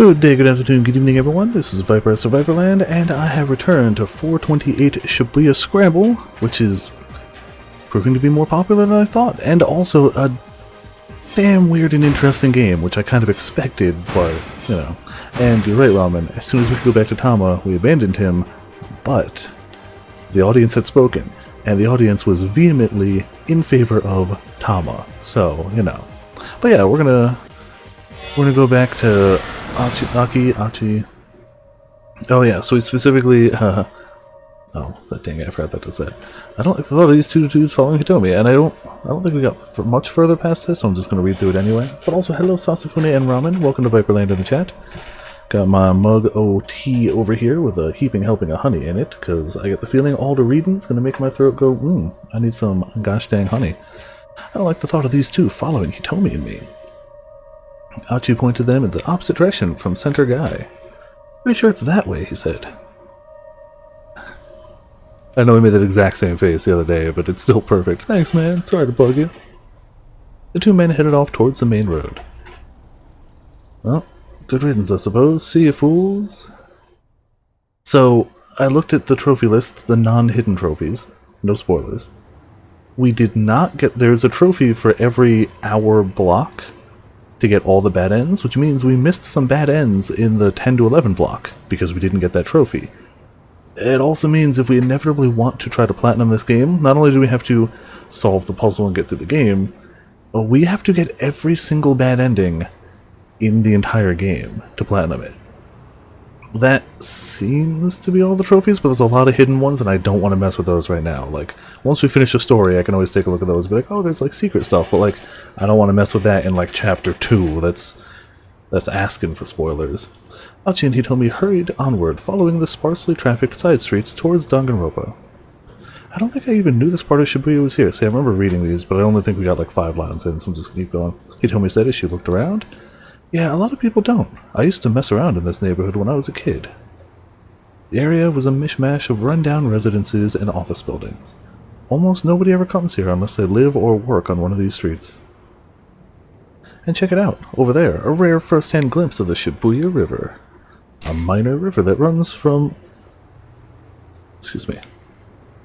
Good day, good afternoon, good evening everyone, this is Viper at Survivorland, and I have returned to 428 Shibuya Scramble, which is proving to be more popular than I thought, and also a damn weird and interesting game, which I kind of expected, but, you know. And you're right, Ramen, as soon as we could go back to Tama, we abandoned him, but the audience had spoken, and the audience was vehemently in favor of Tama, so, you know. But yeah, we're gonna go back to Achi. Oh yeah, so we specifically, oh, that dang it, I forgot that to say. I don't like the thought of these two dudes following Hitomi, and I don't think we got much further past this, so I'm just gonna read through it anyway. But also, hello Sasafune and Ramen, welcome to Viperland in the chat. Got my mug o' tea over here with a heaping helping of honey in it, because I get the feeling all the reading is gonna make my throat go, I need some gosh dang honey. I don't like the thought of these two following Hitomi and me. Achi pointed them in the opposite direction from Center Guy. Pretty sure it's that way, he said. I know I made that exact same face the other day, but it's still perfect. Thanks, man. Sorry to bug you. The two men headed off towards the main road. Well, good riddance, I suppose. See you, fools. So, I looked at the trophy list, the non-hidden trophies. No spoilers. We did not get... There's a trophy for every hour block to get all the bad ends, which means we missed some bad ends in the 10 to 11 block because we didn't get that trophy. It also means if we inevitably want to try to platinum this game, not only do we have to solve the puzzle and get through the game, but we have to get every single bad ending in the entire game to platinum it. That seems to be all the trophies, but there's a lot of hidden ones, and I don't want to mess with those right now. Like, once we finish the story, I can always take a look at those and be like, oh, there's, like, secret stuff, but, like, I don't want to mess with that in, like, Chapter 2. That's asking for spoilers. Achi and Hitomi hurried onward, following the sparsely trafficked side streets towards Danganronpa. I don't think I even knew this part of Shibuya was here. See, I remember reading these, but I only think we got, like, 5 lines in, so I'm just gonna keep going. Hitomi said as she looked around. Yeah, a lot of people don't. I used to mess around in this neighborhood when I was a kid. The area was a mishmash of run-down residences and office buildings. Almost nobody ever comes here unless they live or work on one of these streets. And check it out, over there, a rare first-hand glimpse of the Shibuya River. A minor river that runs from...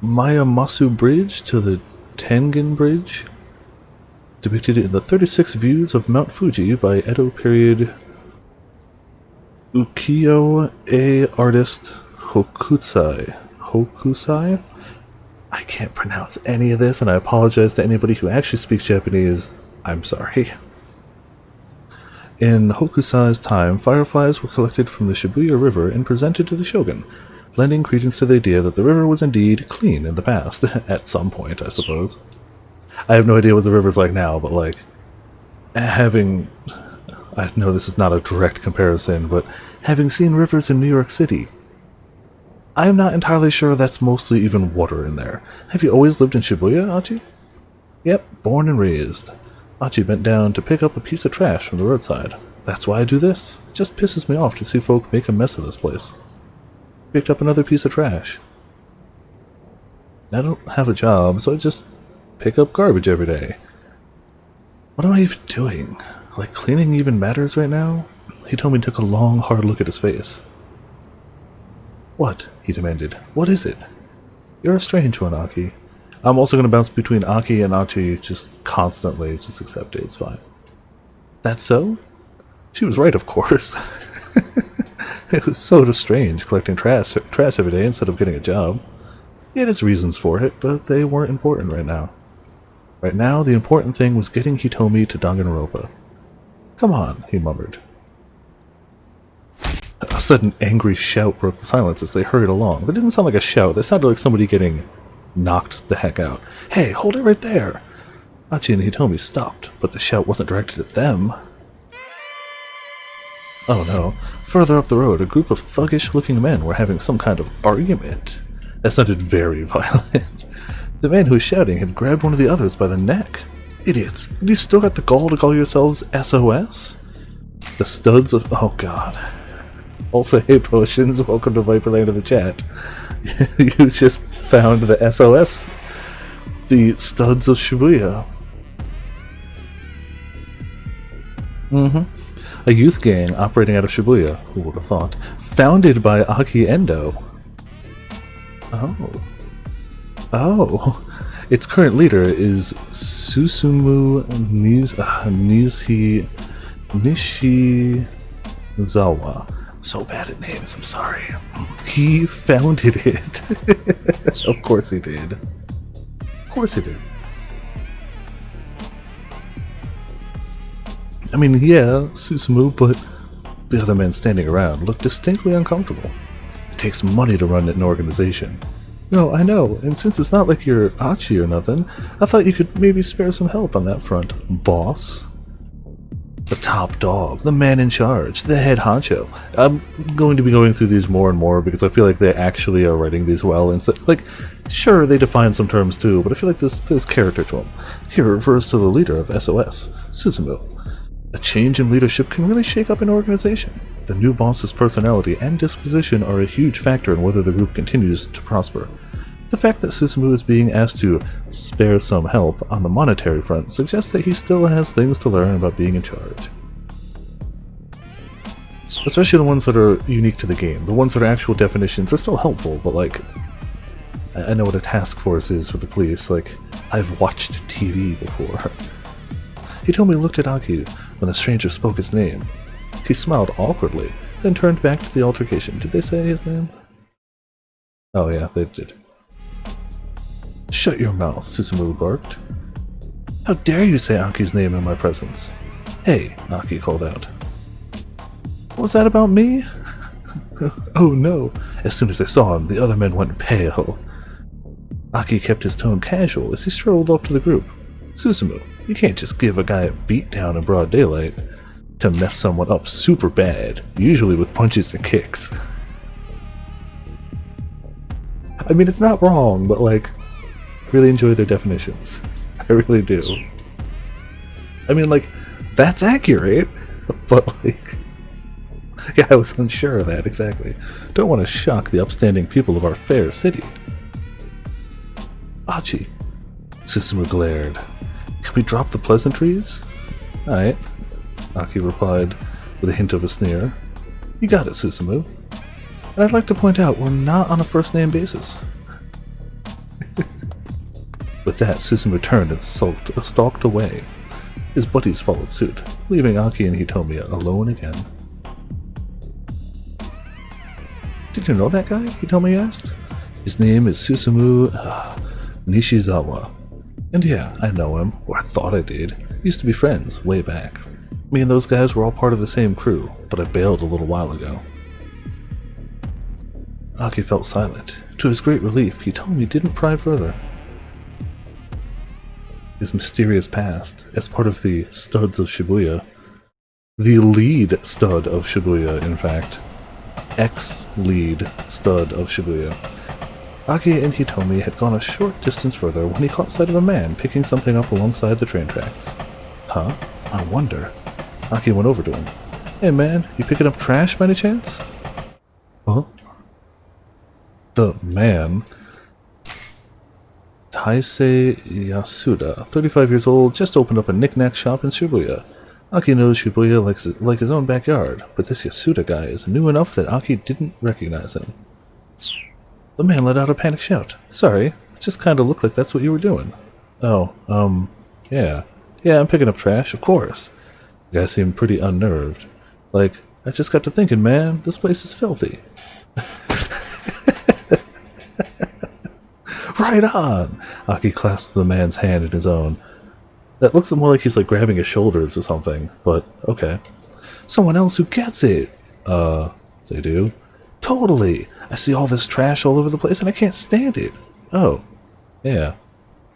Mayamasu Bridge to the Tengen Bridge, depicted in the 36 Views of Mount Fuji by Edo period ukiyo-e artist Hokusai? I can't pronounce any of this, and I apologize to anybody who actually speaks Japanese. I'm sorry. In Hokusai's time, fireflies were collected from the Shibuya River and presented to the shogun, lending credence to the idea that the river was indeed clean in the past, at some point, I suppose. I have no idea what the river's like now, but, like, I know this is not a direct comparison, but having seen rivers in New York City, I'm not entirely sure that's mostly even water in there. Have you always lived in Shibuya, Achi? Yep, born and raised. Achi bent down to pick up a piece of trash from the roadside. That's why I do this. It just pisses me off to see folk make a mess of this place. Picked up another piece of trash. I don't have a job, so I just pick up garbage every day. What am I even doing? Like, cleaning even matters right now? Hitomi took a long, hard look at his face. What? He demanded. What is it? You're a strange one, Aki. I'm also going to bounce between Aki and Achi just constantly. Just accept it, it's fine. That's so? She was right, of course. It was so strange collecting trash every day instead of getting a job. He had his reasons for it, but they weren't important right now. Right now, the important thing was getting Hitomi to Danganronpa. Come on, he murmured. A sudden angry shout broke the silence as they hurried along. That didn't sound like a shout, that sounded like somebody getting knocked the heck out. Hey, hold it right there! Achi and Hitomi stopped, but the shout wasn't directed at them. Oh no. Further up the road, a group of thuggish-looking men were having some kind of argument. That sounded very violent. The man who was shouting had grabbed one of the others by the neck. Idiots, and you still got the gall to call yourselves SOS? The studs of... oh god. Also, hey Potions, welcome to Viperland in the chat. You just found the SOS, the studs of Shibuya. A youth gang operating out of Shibuya, who would have thought, founded by Aki Endo. Oh. Its current leader is Susumu Nishizawa. So bad at names, I'm sorry. He founded it. Of course he did. Of course he did. I mean, yeah, Susumu, but the other men standing around looked distinctly uncomfortable. It takes money to run an organization. No, I know, and since it's not like you're Achi or nothing, I thought you could maybe spare some help on that front, boss. The top dog, the man in charge, the head honcho. I'm going to be going through these more and more because I feel like they actually are writing these well. Instead, like, sure, they define some terms too, but I feel like there's character to them. Here it refers to the leader of SOS, Susumu. A change in leadership can really shake up an organization. The new boss's personality and disposition are a huge factor in whether the group continues to prosper. The fact that Susumu is being asked to spare some help on the monetary front suggests that he still has things to learn about being in charge. Especially the ones that are unique to the game. The ones that are actual definitions are still helpful, but like, I know what a task force is for the police. Like, I've watched TV before. He told me he looked at Aki when the stranger spoke his name. He smiled awkwardly, then turned back to the altercation. Did they say his name? Oh yeah, they did. Shut your mouth, Susumu barked. How dare you say Aki's name in my presence? Hey, Aki called out. What was that about me? Oh no. As soon as I saw him, the other men went pale. Aki kept his tone casual as he strolled up to the group. Susumu, you can't just give a guy a beatdown in broad daylight. To mess someone up super bad, usually with punches and kicks. I mean, it's not wrong, but like, I really enjoy their definitions. I really do. I mean, like, that's accurate, but like, yeah, I was unsure of that, exactly. Don't want to shock the upstanding people of our fair city. Achi, Susumu glared. Can we drop the pleasantries? Alright, Aki replied with a hint of a sneer. You got it, Susumu. And I'd like to point out we're not on a first-name basis. With that, Susumu turned and stalked away. His buddies followed suit, leaving Aki and Hitomi alone again. Did you know that guy? Hitomi asked. His name is Susumu Nishizawa. And yeah, I know him, or I thought I did. Used to be friends, way back. Me and those guys were all part of the same crew, but I bailed a little while ago. Aki felt silent. To his great relief, he told me he didn't pry further. His mysterious past, as part of the studs of Shibuya. The lead stud of Shibuya, in fact. Ex-lead stud of Shibuya. Aki and Hitomi had gone a short distance further when he caught sight of a man picking something up alongside the train tracks. Huh? I wonder. Aki went over to him. Hey man, you picking up trash by any chance? Huh? The man, Taisei Yasuda, 35 years old, just opened up a knick-knack shop in Shibuya. Aki knows Shibuya like his own backyard, but this Yasuda guy is new enough that Aki didn't recognize him. The man let out a panicked shout. Sorry, it just kinda looked like that's what you were doing. Oh, yeah. Yeah, I'm picking up trash, of course. The guy seemed pretty unnerved. Like, I just got to thinking, man, this place is filthy. Right on! Aki clasped the man's hand in his own. That looks more like he's like grabbing his shoulders or something, but okay. Someone else who gets it! They do? Totally! I see all this trash all over the place and I can't stand it! Oh. Yeah.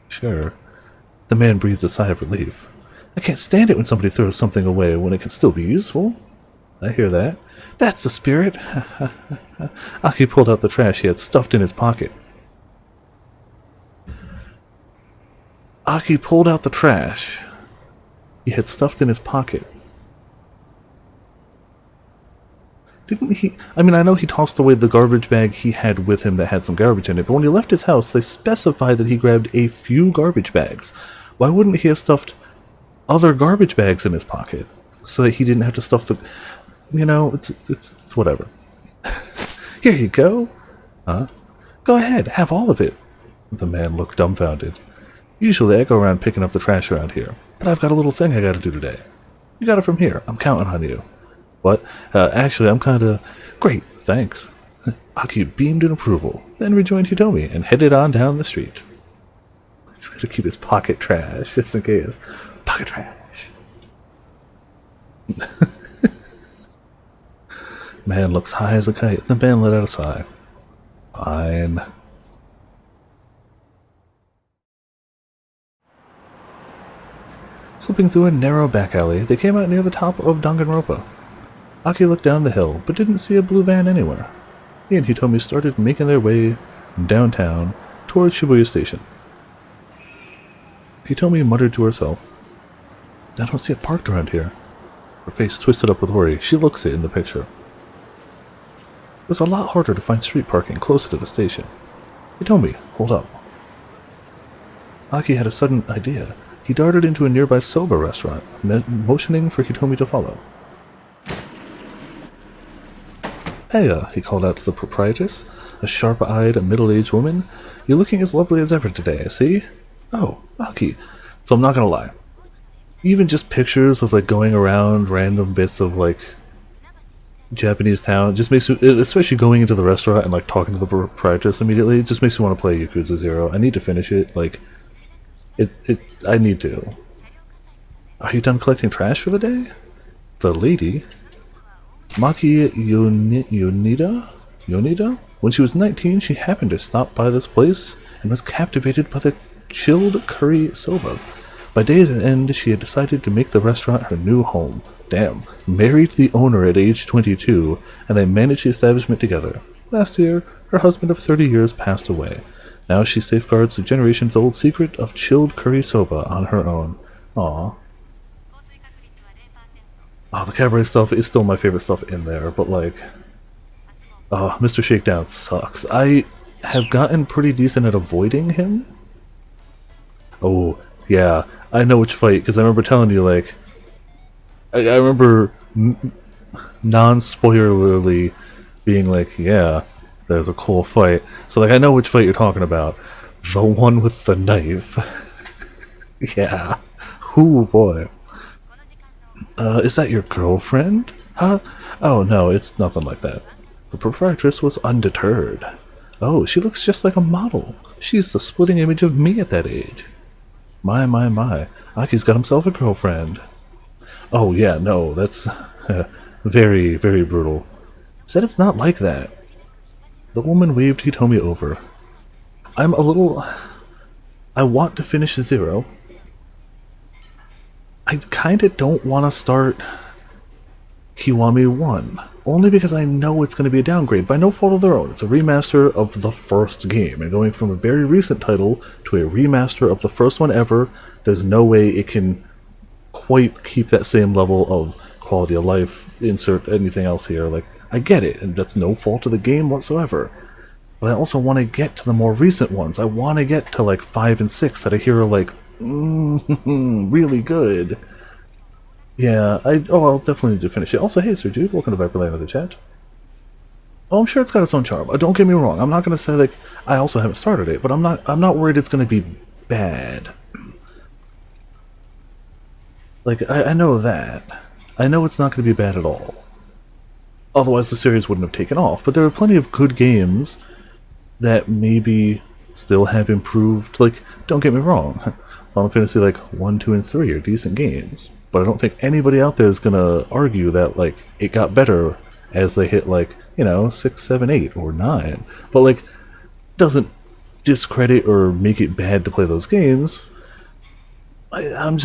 Sure. The man breathed a sigh of relief. I can't stand it when somebody throws something away when it can still be useful. I hear that. That's the spirit! Aki pulled out the trash he had stuffed in his pocket. Aki pulled out the trash he had stuffed in his pocket. Didn't he? I mean, I know he tossed away the garbage bag he had with him that had some garbage in it, but when he left his house, they specified that he grabbed a few garbage bags. Why wouldn't he have stuffed other garbage bags in his pocket? so that he didn't have to stuff the... You know, it's whatever. Here you go. Huh? Go ahead, have all of it. The man looked dumbfounded. Usually I go around picking up the trash around here, but I've got a little thing I gotta do today. You got it from here. I'm counting on you. What? Actually, I'm kinda... Great, thanks. Aki beamed in approval, then rejoined Hitomi and headed on down the street. He's gonna keep his pocket trash, just in case. Pocket trash. Man looks high as a kite. The man let out a sigh. Fine. Slipping through a narrow back alley, they came out near the top of Danganronpa. Aki looked down the hill, but didn't see a blue van anywhere. He and Hitomi started making their way downtown towards Shibuya Station. Hitomi muttered to herself, I don't see it parked around here. Her face twisted up with worry. She looks it in the picture. It was a lot harder to find street parking closer to the station. Hitomi, hold up. Aki had a sudden idea. He darted into a nearby soba restaurant, motioning for Hitomi to follow. Heya, he called out to the proprietress, a sharp-eyed, middle-aged woman. You're looking as lovely as ever today, see? Oh, Aki. So I'm not gonna lie. Even just pictures of, like, going around random bits of, like, Japanese town just makes me, especially going into the restaurant and, like, talking to the proprietress immediately, it just makes me want to play Yakuza 0. I need to finish it, like, I need to. Are you done collecting trash for the day? The lady... Maki Yonida? When she was 19, she happened to stop by this place and was captivated by the chilled curry soba. By day's end, she had decided to make the restaurant her new home. Damn. Married the owner at age 22, and they managed the establishment together. Last year, her husband of 30 years passed away. Now she safeguards the generations-old secret of chilled curry soba on her own. Aww. Oh, the cabaret stuff is still my favorite stuff in there, but like... Oh, Mr. Shakedown sucks. I have gotten pretty decent at avoiding him. Oh, yeah. I know which fight, because I remember telling you, like... I remember non-spoilerly being like, yeah, there's a cool fight. So, like, I know which fight you're talking about. The one with the knife. Yeah. Ooh, boy. Is that your girlfriend? Huh? Oh, no, it's nothing like that. The proprietress was undeterred. Oh, she looks just like a model. She's the splitting image of me at that age. My. Aki's got himself a girlfriend. Oh, yeah, no, that's very, very brutal. Said it's not like that. The woman waved Hitomi over. I want to finish 0. I kinda don't want to start Kiwami 1, only because I know it's going to be a downgrade by no fault of their own. It's a remaster of the first game, and going from a very recent title to a remaster of the first one ever, there's no way it can quite keep that same level of quality of life, insert anything else here. Like, I get it, and that's no fault of the game whatsoever. But I also want to get to the more recent ones. I want to get to, like, 5 and 6 that I hear are, like, really good. Yeah, I'll definitely need to finish it. Also, hey, Sir Jude, welcome to Viper Land of the chat. Oh, I'm sure it's got its own charm. Don't get me wrong. I'm not gonna say, like, I also haven't started it, but I'm not worried it's gonna be bad. Like, I know that. I know it's not gonna be bad at all. Otherwise, the series wouldn't have taken off. But there are plenty of good games that maybe still have improved. Like, don't get me wrong. Final Fantasy, like, 1, 2, and 3 are decent games. But I don't think anybody out there is gonna argue that, like, it got better as they hit, like, you know, 6, 7, 8, or 9. But, like, doesn't discredit or make it bad to play those games. I'm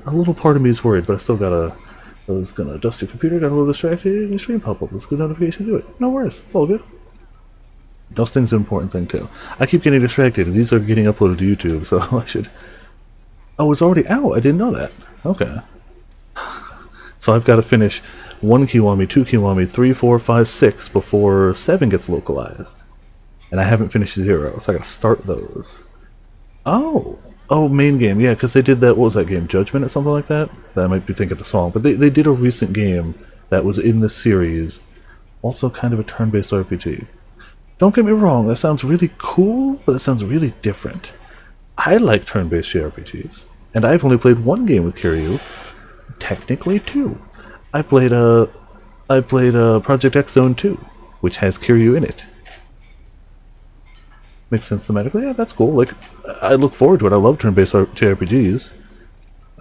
a little part of me is worried, but I still gotta... I was gonna dust your computer, got a little distracted, and your stream pop up. Let's go notification, do it. No worries, it's all good. Dusting's an important thing, too. I keep getting distracted, and these are getting uploaded to YouTube, so I should... Oh, it's already out. I didn't know that. Okay. So I've got to finish 1 Kiwami, 2 Kiwami, 3, 4, 5, 6 before 7 gets localized. And I haven't finished 0, so I got to start those. Oh. Oh, main game, yeah, because they did that, what was that game, Judgment or something like that? That might be thinking of the song, but they did a recent game that was in the series, also kind of a turn-based RPG. Don't get me wrong, that sounds really cool, but that sounds really different. I like turn-based JRPGs, and I've only played one game with Kiryu, technically two. I played Project X Zone 2, which has Kiryu in it. Makes sense thematically. Yeah, that's cool. Like, I look forward to it. I love turn-based JRPGs.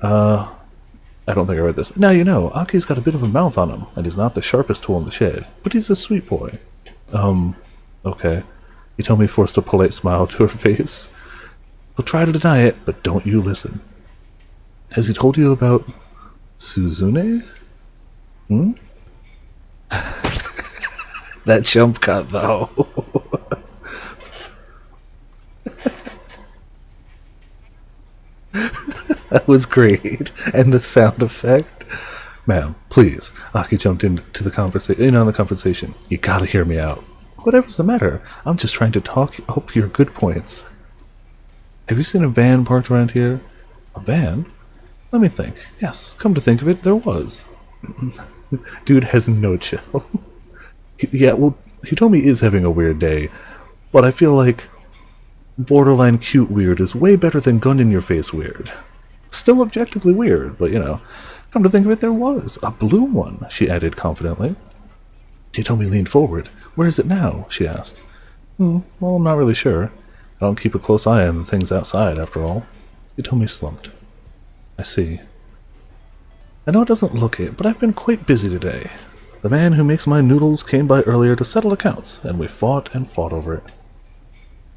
I don't think I read this. Now you know, Aki's got a bit of a mouth on him, and he's not the sharpest tool in the shed, but he's a sweet boy. Okay. Hitomi forced a polite smile to her face. He'll try to deny it, but don't you listen. Has he told you about Suzune? That jump cut, though. That was great. And the sound effect. Ma'am, please. Aki jumped into the conversation. You gotta hear me out. Whatever's the matter? I'm just trying to talk up your good points. Have you seen a van parked around here? A van? Let me think. Yes, come to think of it, there was. Dude has no chill. Yeah, well, Hitomi is having a weird day, but I feel like borderline cute weird is way better than gun-in-your-face weird. Still objectively weird, but you know. Come to think of it, there was. A blue one, she added confidently. Hitomi leaned forward. Where is it now? She asked. Well, I'm not really sure. I don't keep a close eye on the things outside, after all. Hitomi slumped. I see. I know it doesn't look it, but I've been quite busy today. The man who makes my noodles came by earlier to settle accounts, and we fought and fought over it.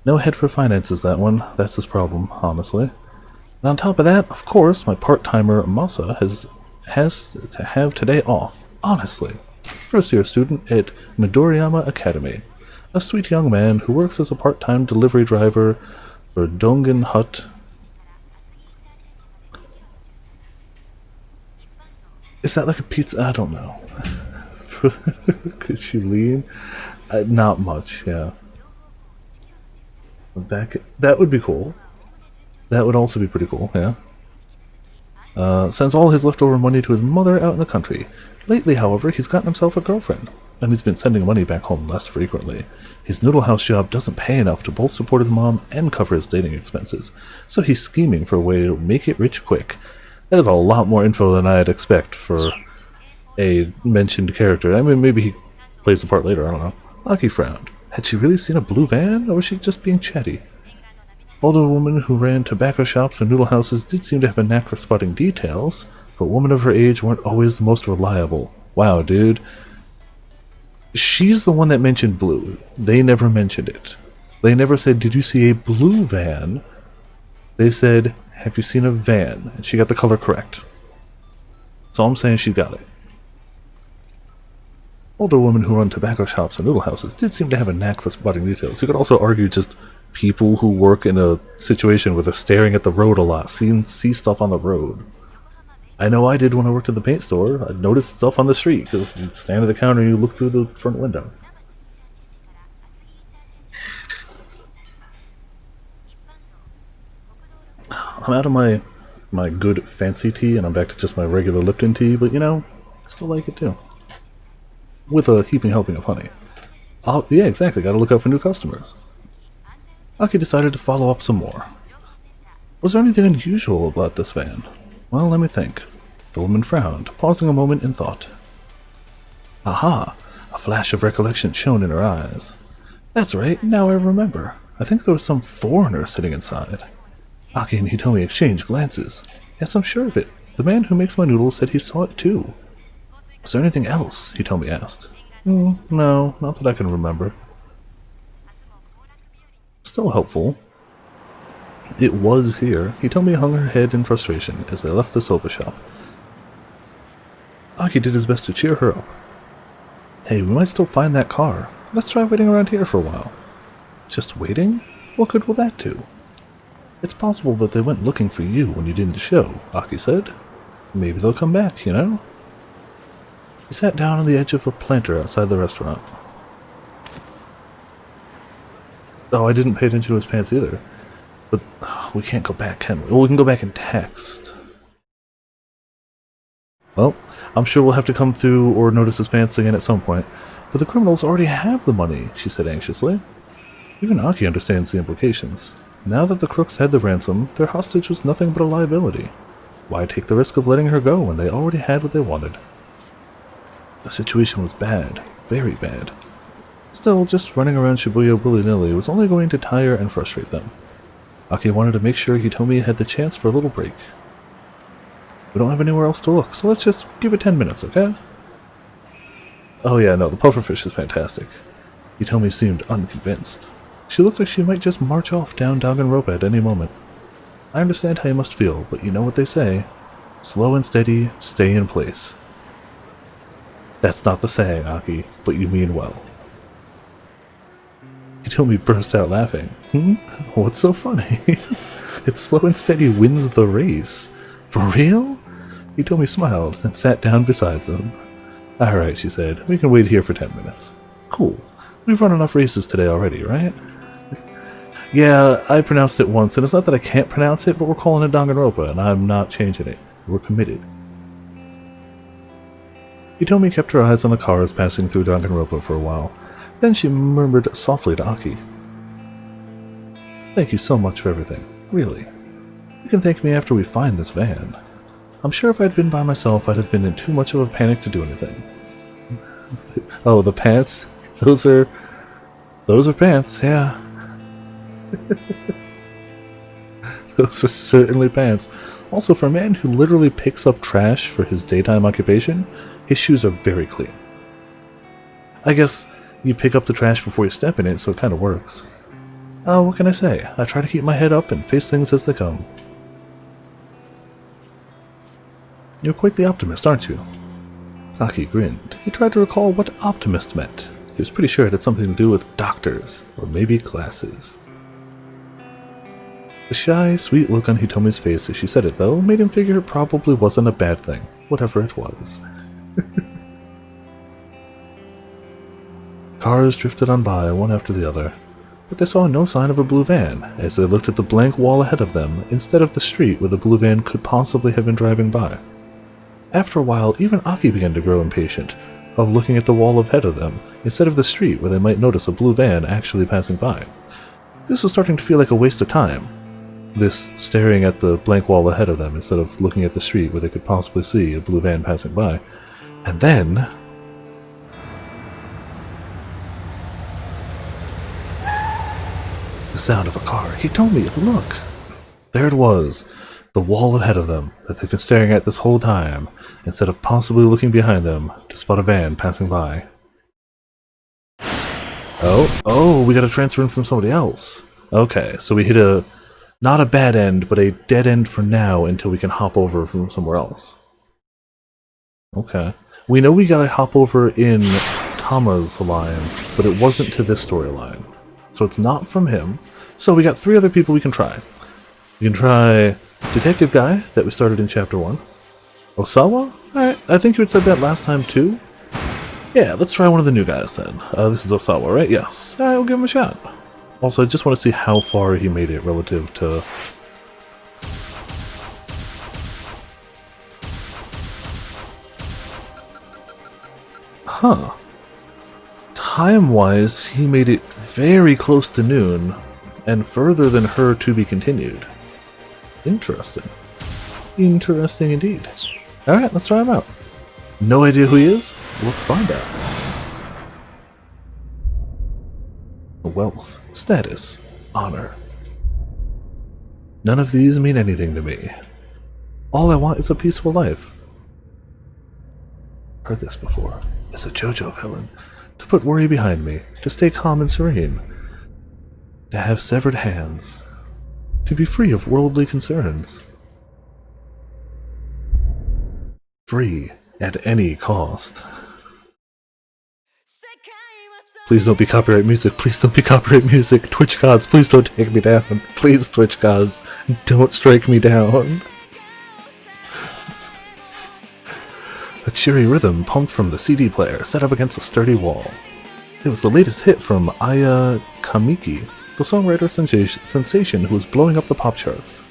No head for finances, that one. That's his problem, honestly. And on top of that, of course, my part-timer Masa has to have today off. Honestly. First-year student at Midoriyama Academy. A sweet young man who works as a part-time delivery driver for Dongen Hut. Is that like a pizza? I don't know. Could she lean? Not much, yeah. That would be cool. That would also be pretty cool, yeah. Sends all his leftover money to his mother out in the country. Lately, however, he's gotten himself a girlfriend, and he's been sending money back home less frequently. His noodle house job doesn't pay enough to both support his mom and cover his dating expenses, so he's scheming for a way to make it rich quick. That is a lot more info than I'd expect for a mentioned character. I mean, maybe he plays the part later, I don't know. Aki frowned. Had she really seen a blue van, or was she just being chatty? Older women who ran tobacco shops and noodle houses did seem to have a knack for spotting details, but women of her age weren't always the most reliable. Wow, dude. She's the one that mentioned blue. They never mentioned it. They never said, did you see a blue van? They said, have you seen a van? And she got the color correct. So I'm saying she got it. Older women who run tobacco shops and noodle houses did seem to have a knack for spotting details. You could also argue just people who work in a situation where they're staring at the road a lot, see stuff on the road. I know I did when I worked at the paint store. I noticed stuff on the street because you stand at the counter and you look through the front window. I'm out of my good fancy tea and I'm back to just my regular Lipton tea, but you know, I still like it too. With a heaping helping of honey. Yeah, exactly, gotta look out for new customers. Aki decided to follow up some more. Was there anything unusual about this van? Well, let me think. The woman frowned, pausing a moment in thought. Aha! A flash of recollection shone in her eyes. That's right, now I remember. I think there was some foreigner sitting inside. Aki and Hitomi exchanged glances. Yes, I'm sure of it. The man who makes my noodles said he saw it too. Was there anything else? Hitomi asked. No, not that I can remember. Still helpful. It was here. Hitomi hung her head in frustration as they left the soba shop. Aki did his best to cheer her up. Hey, we might still find that car. Let's try waiting around here for a while. Just waiting? What good will that do? It's possible that they went looking for you when you didn't show, Aki said. Maybe they'll come back, you know? He sat down on the edge of a planter outside the restaurant. Oh, I didn't pay attention to his pants either. But We can't go back, can we? Well, we can go back and text. Well, I'm sure we'll have to come through or notice his pants again at some point. But the criminals already have the money, she said anxiously. Even Aki understands the implications. Now that the crooks had the ransom, their hostage was nothing but a liability. Why take the risk of letting her go when they already had what they wanted? The situation was bad. Very bad. Still, just running around Shibuya willy-nilly was only going to tire and frustrate them. Aki wanted to make sure Hitomi had the chance for a little break. We don't have anywhere else to look, so let's just give it 10 minutes, okay? Oh yeah, no, the pufferfish is fantastic. Hitomi seemed unconvinced. She looked like she might just march off down Danganronpa at any moment. I understand how you must feel, but you know what they say. Slow and steady, stay in place. That's not the saying, Aki, but you mean well. Hitomi burst out laughing. What's so funny? It's slow and steady wins the race. For real? Hitomi smiled, then sat down beside him. Alright, she said, we can wait here for 10 minutes. Cool. We've run enough races today already, right? Yeah, I pronounced it once, and it's not that I can't pronounce it, but we're calling it Danganronpa, and I'm not changing it. We're committed. Hitomi kept her eyes on the cars passing through Danganronpa for a while. Then she murmured softly to Aki. Thank you so much for everything. Really. You can thank me after we find this van. I'm sure if I'd been by myself, I'd have been in too much of a panic to do anything. Oh, the pants? Those are pants, yeah. Those are certainly pants. Also, for a man who literally picks up trash for his daytime occupation, his shoes are very clean. I guess you pick up the trash before you step in it, so it kind of works. Oh, what can I say? I try to keep my head up and face things as they come. You're quite the optimist, aren't you? Aki grinned. He tried to recall what optimist meant. He was pretty sure it had something to do with doctors, or maybe classes. The shy, sweet look on Hitomi's face as she said it, though, made him figure it probably wasn't a bad thing, whatever it was. Cars drifted on by, one after the other, but they saw no sign of a blue van as they looked at the blank wall ahead of them instead of the street where the blue van could possibly have been driving by. After a while, even Aki began to grow impatient of looking at the wall ahead of them instead of the street where they might notice a blue van actually passing by. This was starting to feel like a waste of time. This staring at the blank wall ahead of them instead of looking at the street where they could possibly see a blue van passing by. And then... the sound of a car. He told me, look! There it was. The wall ahead of them that they've been staring at this whole time, instead of possibly looking behind them to spot a van passing by. Oh, we gotta transfer in from somebody else. Okay, so we hit a, not a bad end, but a dead end for now until we can hop over from somewhere else. Okay. We know we gotta hop over in Tama's line, but it wasn't to this storyline. So it's not from him. So we got 3 other people we can try. We can try Detective Guy, that we started in Chapter 1. Osawa? Alright, I think you had said that last time too. Yeah, let's try one of the new guys then. This is Osawa, right? Yes. Alright, we'll give him a shot. Also, I just want to see how far he made it relative to... Huh. Time-wise, he made it very close to noon, and further than her to be continued. Interesting. Interesting indeed. Alright, let's try him out. No idea who he is? Let's find out. Wealth, status, honor. None of these mean anything to me. All I want is a peaceful life. Heard this before. It's a JoJo villain. To put worry behind me, to stay calm and serene. To have severed hands. To be free of worldly concerns. Free at any cost. Please don't be copyright music. Please don't be copyright music. Twitch gods, please don't take me down. Please, Twitch gods, don't strike me down. A cheery rhythm pumped from the CD player set up against a sturdy wall. It was the latest hit from Aya Kamiki, the songwriter sensation who was blowing up the pop charts.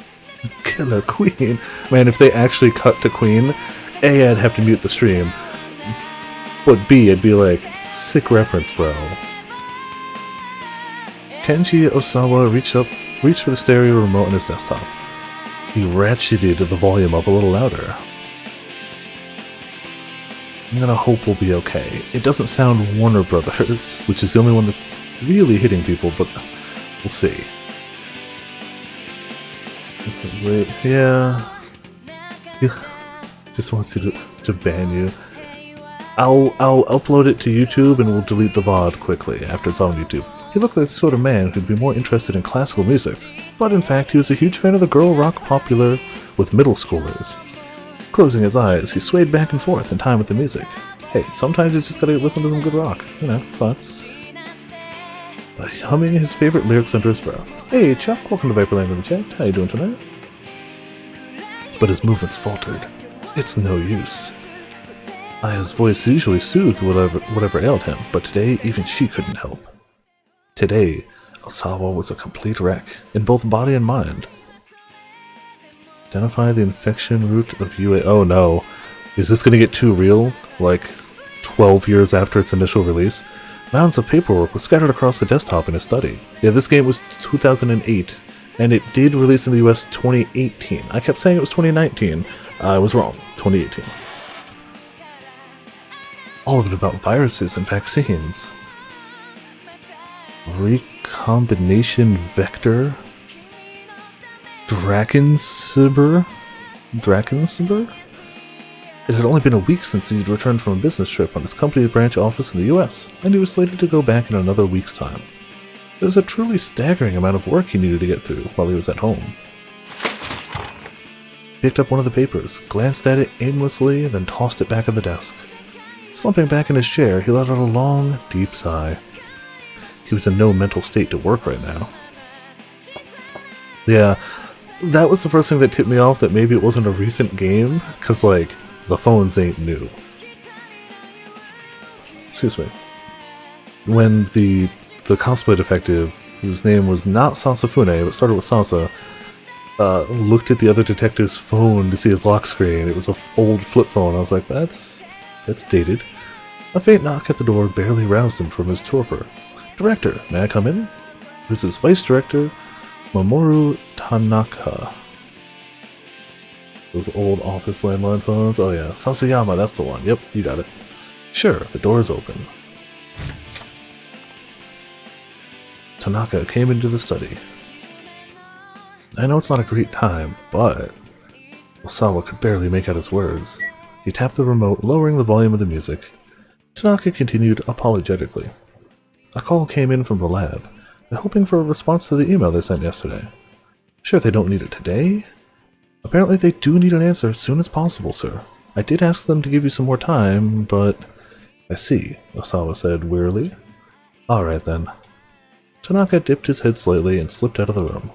Killer Queen. Man, if they actually cut to Queen, A, I'd have to mute the stream, but B, I'd be like, sick reference, bro. Kenji Osawa reached for the stereo remote on his desktop. He ratcheted the volume up a little louder. I'm gonna hope we'll be okay. It doesn't sound Warner Brothers, which is the only one that's really hitting people, but we'll see. Wait, yeah. He just wants you to ban you. I'll upload it to YouTube and we'll delete the VOD quickly after it's on YouTube. He looked like the sort of man who'd be more interested in classical music, but in fact he was a huge fan of the girl rock popular with middle schoolers. Closing his eyes, he swayed back and forth in time with the music. Hey, sometimes you just gotta listen to some good rock. You know, it's fine. Humming his favorite lyrics under his breath. Hey Chuck, welcome to Viperland in the chat. How you doing tonight? But his movements faltered. It's no use. Aya's voice usually soothed whatever ailed him, but today even she couldn't help. Today, Osawa was a complete wreck, in both body and mind. Identify the infection route of UA. Oh no. Is this gonna get too real? Like, 12 years after its initial release? Mounds of paperwork were scattered across the desktop in his study. Yeah, this game was 2008, and it did release in the US 2018. I kept saying it was 2019. I was wrong. 2018. All of it about viruses and vaccines. Recombination vector? Drakensibur? It had only been a week since he'd returned from a business trip on his company's branch office in the US, and he was slated to go back in another week's time. There was a truly staggering amount of work he needed to get through while he was at home. He picked up one of the papers, glanced at it aimlessly, then tossed it back at the desk. Slumping back in his chair, he let out a long, deep sigh. He was in no mental state to work right now. Yeah, that was the first thing that tipped me off that maybe it wasn't a recent game, because, like, the phones ain't new. Excuse me. When the cosplay detective, whose name was not Sasafune, but started with Sasa, looked at the other detective's phone to see his lock screen. It was an old flip phone. I was like, that's dated. A faint knock at the door barely roused him from his torpor. Director, may I come in? This is Vice Director Mamoru Tanaka. Those old office landline phones? Oh yeah, Sasayama, that's the one. Yep, you got it. Sure, the door is open. Tanaka came into the study. I know it's not a great time, but... Osawa could barely make out his words. He tapped the remote, lowering the volume of the music. Tanaka continued apologetically. A call came in from the lab. They're hoping for a response to the email they sent yesterday. Sure, they don't need it today? Apparently they do need an answer as soon as possible, sir. I did ask them to give you some more time, but... I see, Osawa said wearily. Alright then. Tanaka dipped his head slightly and slipped out of the room.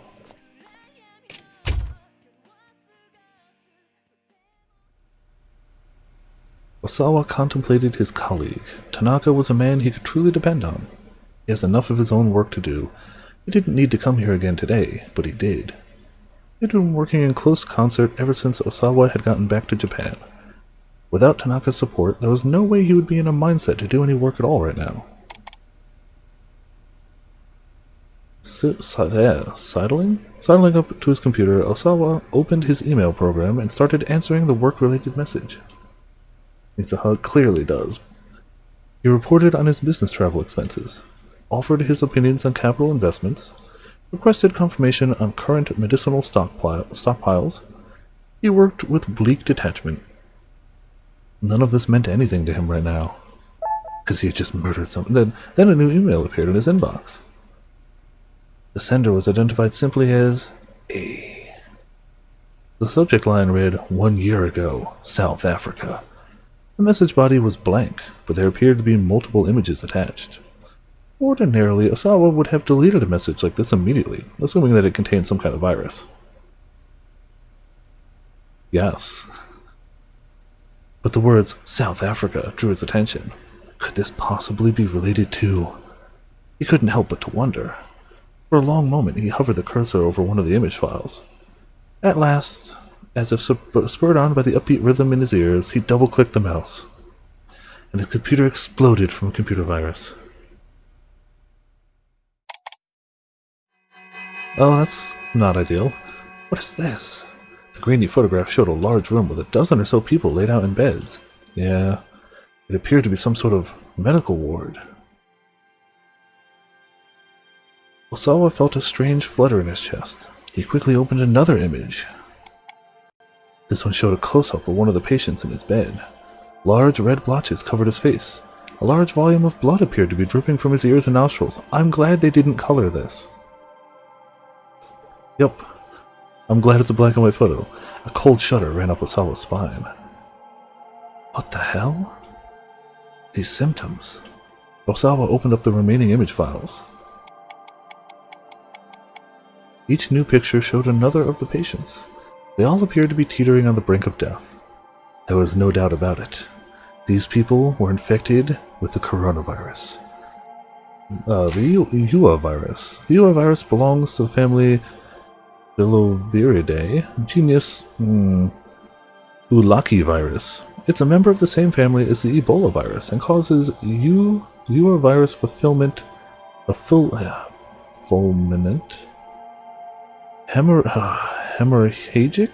Osawa contemplated his colleague. Tanaka was a man he could truly depend on. He has enough of his own work to do. He didn't need to come here again today, but he did. He had been working in close concert ever since Osawa had gotten back to Japan. Without Tanaka's support, there was no way he would be in a mindset to do any work at all right now. Sidling up to his computer, Osawa opened his email program and started answering the work-related message. Needs a hug, clearly does. He reported on his business travel expenses, offered his opinions on capital investments, requested confirmation on current medicinal stockpiles. He worked with bleak detachment. None of this meant anything to him right now, because he had just murdered someone. Then a new email appeared in his inbox. The sender was identified simply as A. The subject line read, 1 year ago, South Africa. The message body was blank, but there appeared to be multiple images attached. Ordinarily, Osawa would have deleted a message like this immediately, assuming that it contained some kind of virus. Yes. But the words South Africa drew his attention. Could this possibly be related to... He couldn't help but to wonder. For a long moment, he hovered the cursor over one of the image files. At last, as if spurred on by the upbeat rhythm in his ears, he double-clicked the mouse, and the computer exploded from a computer virus. Oh, that's not ideal. What is this? The grainy photograph showed a large room with a dozen or so people laid out in beds. Yeah, it appeared to be some sort of medical ward. Osawa felt a strange flutter in his chest. He quickly opened another image. This one showed a close-up of one of the patients in his bed. Large red blotches covered his face. A large volume of blood appeared to be dripping from his ears and nostrils. I'm glad they didn't color this. Yep. I'm glad it's a black and white photo. A cold shudder ran up Osawa's spine. What the hell? These symptoms. Osawa opened up the remaining image files. Each new picture showed another of the patients. They all appeared to be teetering on the brink of death. There was no doubt about it. These people were infected with the coronavirus. The Ua virus. The Ua virus belongs to the family Filoviridae, genus Ulaki virus. It's a member of the same family as the Ebola virus and causes Ua virus fulminant hemorrhagic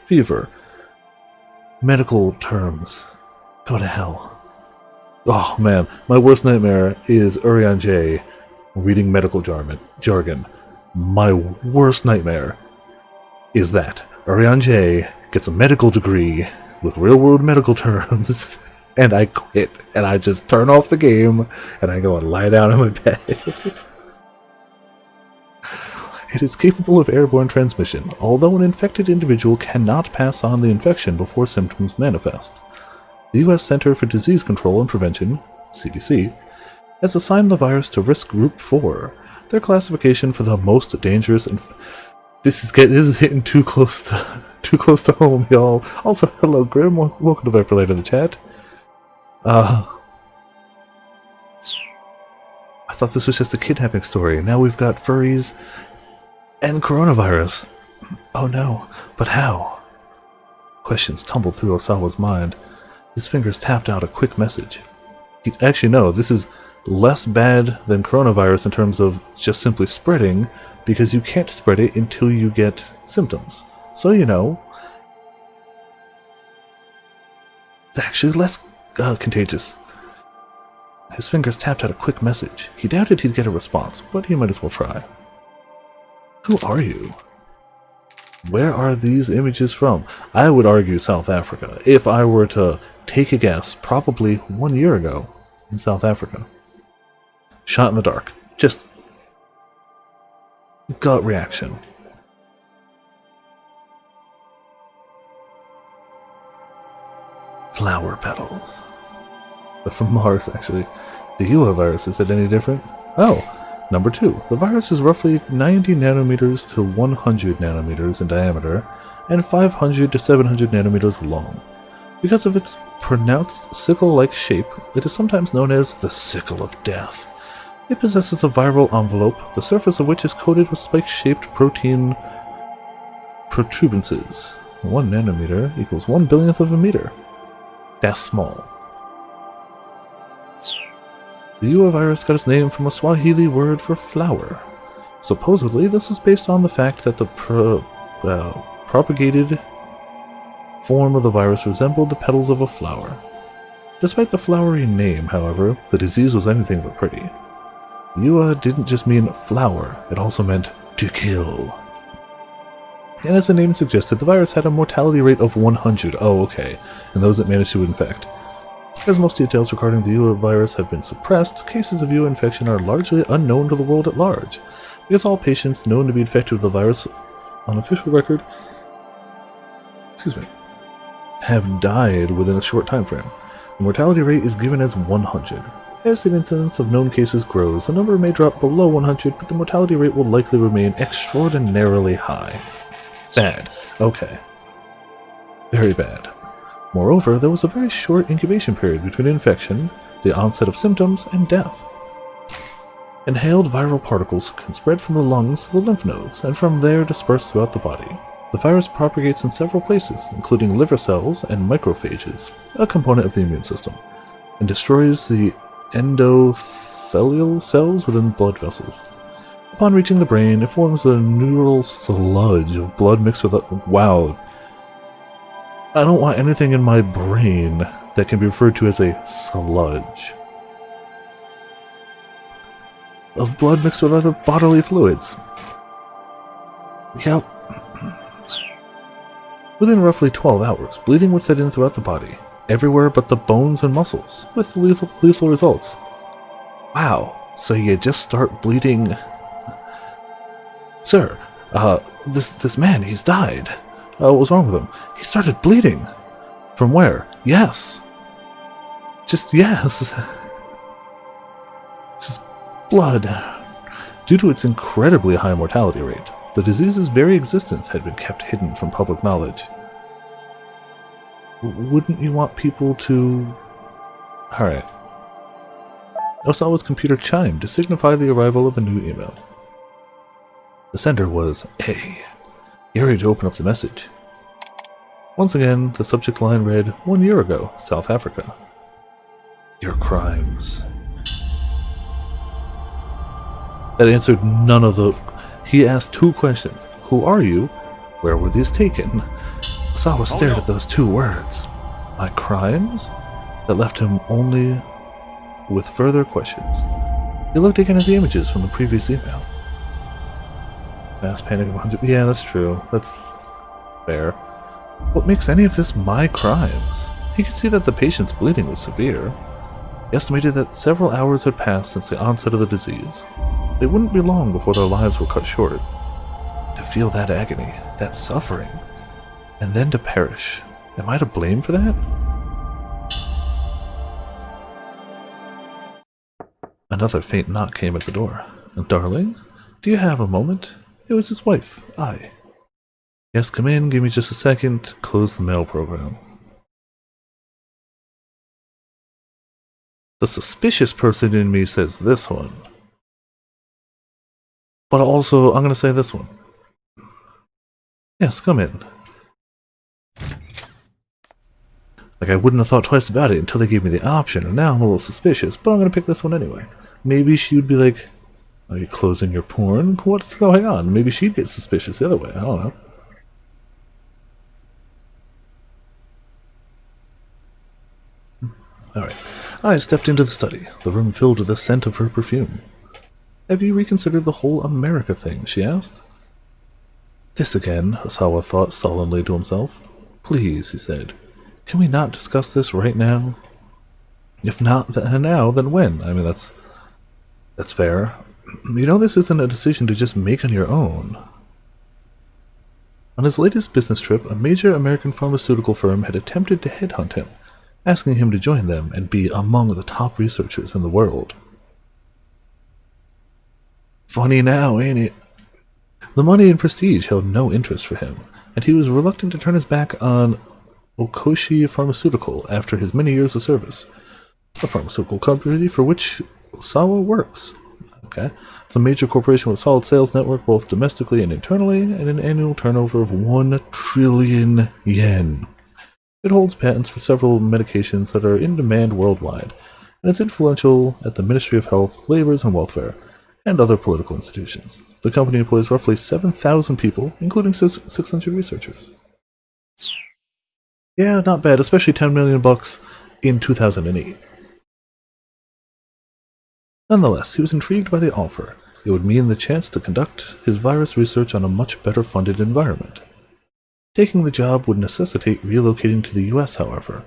fever. Medical terms. Go to hell. Oh man, my worst nightmare is Urian J reading medical jargon. My worst nightmare is that Urian J gets a medical degree with real-world medical terms, and I quit, and I just turn off the game, and I go and lie down in my bed. It is capable of airborne transmission, although an infected individual cannot pass on the infection before symptoms manifest. The U.S. Center for Disease Control and Prevention, CDC, has assigned the virus to Risk Group 4, their classification for the most dangerous. This is hitting too close to home, y'all. Also, hello, Grim. Welcome to Viper in the chat. I thought this was just a kidnapping story. Now we've got furries and coronavirus. Oh no, but how? Questions tumbled through Osawa's mind. His fingers tapped out a quick message. Actually, no, this is less bad than coronavirus in terms of just simply spreading, because you can't spread it until you get symptoms. So, you know, it's actually less contagious. His fingers tapped out a quick message. He doubted he'd get a response, but he might as well try. Who are you? Where are these images from? I would argue South Africa. If I were to take a guess, probably 1 year ago in South Africa. Shot in the dark. Just gut reaction. Flower petals. But from Mars, actually. The Ua virus, is it any different? Oh, number 2. The virus is roughly 90 nanometers to 100 nanometers in diameter and 500 to 700 nanometers long. Because of its pronounced sickle-like shape, it is sometimes known as the Sickle of Death. It possesses a viral envelope, the surface of which is coated with spike-shaped protein protuberances. 1 nanometer equals 1/1000th of a meter. That's small. The Ua virus got its name from a Swahili word for flower. Supposedly, this was based on the fact that the propagated form of the virus resembled the petals of a flower. Despite the flowery name, however, the disease was anything but pretty. Ua didn't just mean flower, it also meant to kill. And as the name suggested, the virus had a mortality rate of 100. Oh, okay. And those that managed to infect. As most details regarding the Ua virus have been suppressed, cases of Ua infection are largely unknown to the world at large, because all patients known to be infected with the virus on official record have died within a short time frame. The mortality rate is given as 100. As the incidence of known cases grows, the number may drop below 100, but the mortality rate will likely remain extraordinarily high. Bad. Okay. Very bad. Moreover, there was a very short incubation period between infection, the onset of symptoms, and death. Inhaled viral particles can spread from the lungs to the lymph nodes, and from there disperse throughout the body. The virus propagates in several places, including liver cells and macrophages, a component of the immune system, and destroys the endothelial cells within blood vessels. Upon reaching the brain, it forms a neural sludge of blood mixed with wow. I don't want anything in my brain that can be referred to as a sludge of blood mixed with other bodily fluids. Yep. Within roughly 12 hours, bleeding would set in throughout the body, everywhere but the bones and muscles, with lethal results. Wow, so you just start bleeding... Sir, this man, he's died. What was wrong with him? He started bleeding. From where? Yes. Just yes. Just blood. Due to its incredibly high mortality rate, the disease's very existence had been kept hidden from public knowledge. Wouldn't you want people to... Alright. Osawa's computer chimed to signify the arrival of a new email. The sender was A. Get ready to open up the message. Once again, the subject line read, 1 year ago, South Africa. Your crimes. That answered none of the... He asked 2 questions. Who are you? Where were these taken? Osawa stared at those 2 words. My crimes? That left him only with further questions. He looked again at the images from the previous email. Mass panic of 100... Yeah, that's true. That's fair. What makes any of this my crimes? He could see that the patient's bleeding was severe. He estimated that several hours had passed since the onset of the disease. It wouldn't be long before their lives were cut short. To feel that agony, that suffering, and then to perish. Am I to blame for that? Another faint knock came at the door. Darling, do you have a moment? It was his wife, I. Yes, come in, give me just a second, close the mail program. The suspicious person in me says this one. But also, I'm going to say this one. Yes, come in. Like, I wouldn't have thought twice about it until they gave me the option, and now I'm a little suspicious, but I'm going to pick this one anyway. Maybe she would be like, are you closing your porn? What's going on? Maybe she'd get suspicious the other way, I don't know. Alright. I stepped into the study, the room filled with the scent of her perfume. Have you reconsidered the whole America thing? She asked. This again, Osawa thought sullenly to himself. Please, he said. Can we not discuss this right now? If not now, then when? I mean, that's fair. You know, this isn't a decision to just make on your own. On his latest business trip, a major American pharmaceutical firm had attempted to headhunt him, asking him to join them and be among the top researchers in the world. Funny now, ain't it? The money and prestige held no interest for him, and he was reluctant to turn his back on Okoshi Pharmaceutical after his many years of service, a pharmaceutical company for which Osawa works. Okay. It's a major corporation with a solid sales network both domestically and internally, and an annual turnover of 1 trillion yen. It holds patents for several medications that are in demand worldwide, and it's influential at the Ministry of Health, Labors and Welfare, and other political institutions. The company employs roughly 7,000 people, including 600 researchers. Yeah, not bad, especially $10 million in 2008. Nonetheless, he was intrigued by the offer. It would mean the chance to conduct his virus research on a much better funded environment. Taking the job would necessitate relocating to the US, however.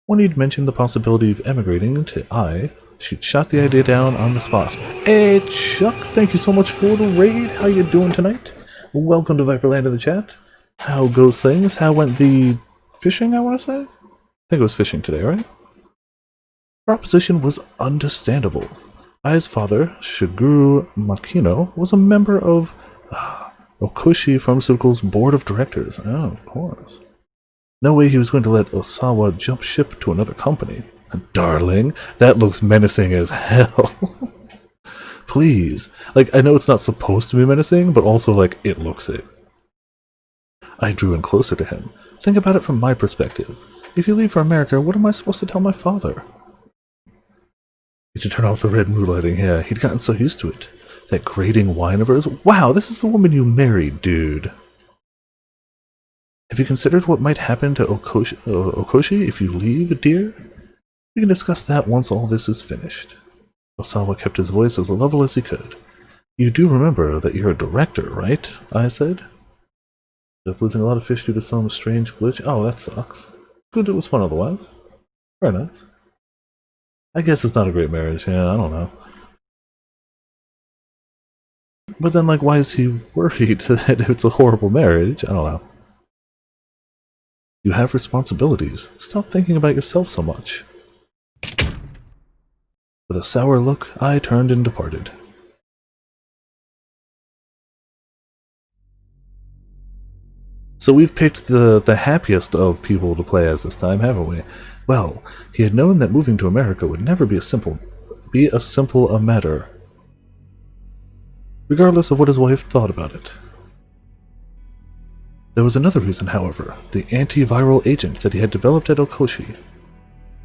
When he'd mentioned the possibility of emigrating to she'd shot the idea down on the spot. Hey Chuck, thank you so much for the raid. How you doing tonight? Welcome to Viperland in the chat. How goes things? How went the fishing, I want to say? I think it was fishing today, right? Her opposition was understandable. Ai's father, Shigeru Makino, was a member of Okoshi Pharmaceutical's board of directors. Oh, of course. No way he was going to let Osawa jump ship to another company. Darling, that looks menacing as hell. Please. Like, I know it's not supposed to be menacing, but also, like, it looks it. I drew in closer to him. Think about it from my perspective. If you leave for America, what am I supposed to tell my father? You should turn off the red mood lighting. Yeah, he'd gotten so used to it. That grating whine of hers. Wow, this is the woman you married, dude. Have you considered what might happen to Okoshi if you leave, dear? We can discuss that once all this is finished. Osawa kept his voice as level as he could. You do remember that you're a director, right? I said. Ended up losing a lot of fish due to some strange glitch. Oh, that sucks. Good, it was fun otherwise. Very nice. I guess it's not a great marriage. Yeah, I don't know. But then, like, why is he worried that it's a horrible marriage? I don't know. You have responsibilities. Stop thinking about yourself so much. With a sour look, I turned and departed. So we've picked the happiest of people to play as this time, haven't we? Well, he had known that moving to America would never be a simple matter, regardless of what his wife thought about it. There was another reason, however, the antiviral agent that he had developed at Okoshi.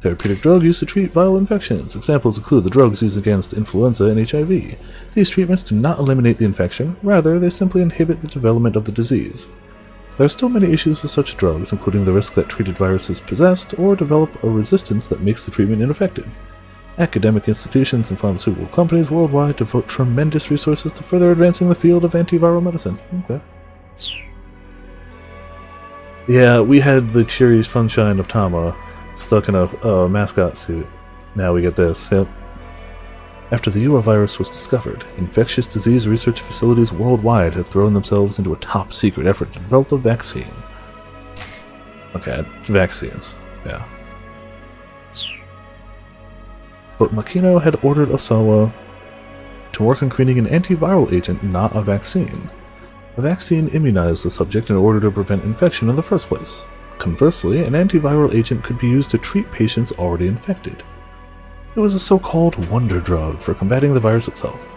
Therapeutic drug used to treat viral infections. Examples include the drugs used against influenza and HIV. These treatments do not eliminate the infection, rather they simply inhibit the development of the disease. There are still many issues with such drugs, including the risk that treated viruses possessed or develop a resistance that makes the treatment ineffective. Academic institutions and pharmaceutical companies worldwide devote tremendous resources to further advancing the field of antiviral medicine. Okay. Yeah, we had the cheery sunshine of Tama stuck in a mascot suit. Now we get this, yep. After the Ebola virus was discovered, infectious disease research facilities worldwide have thrown themselves into a top-secret effort to develop a vaccine. Okay, vaccines, yeah. But Makino had ordered Osawa to work on creating an antiviral agent, not a vaccine. A vaccine immunized the subject in order to prevent infection in the first place. Conversely, an antiviral agent could be used to treat patients already infected. It was a so-called wonder drug for combating the virus itself.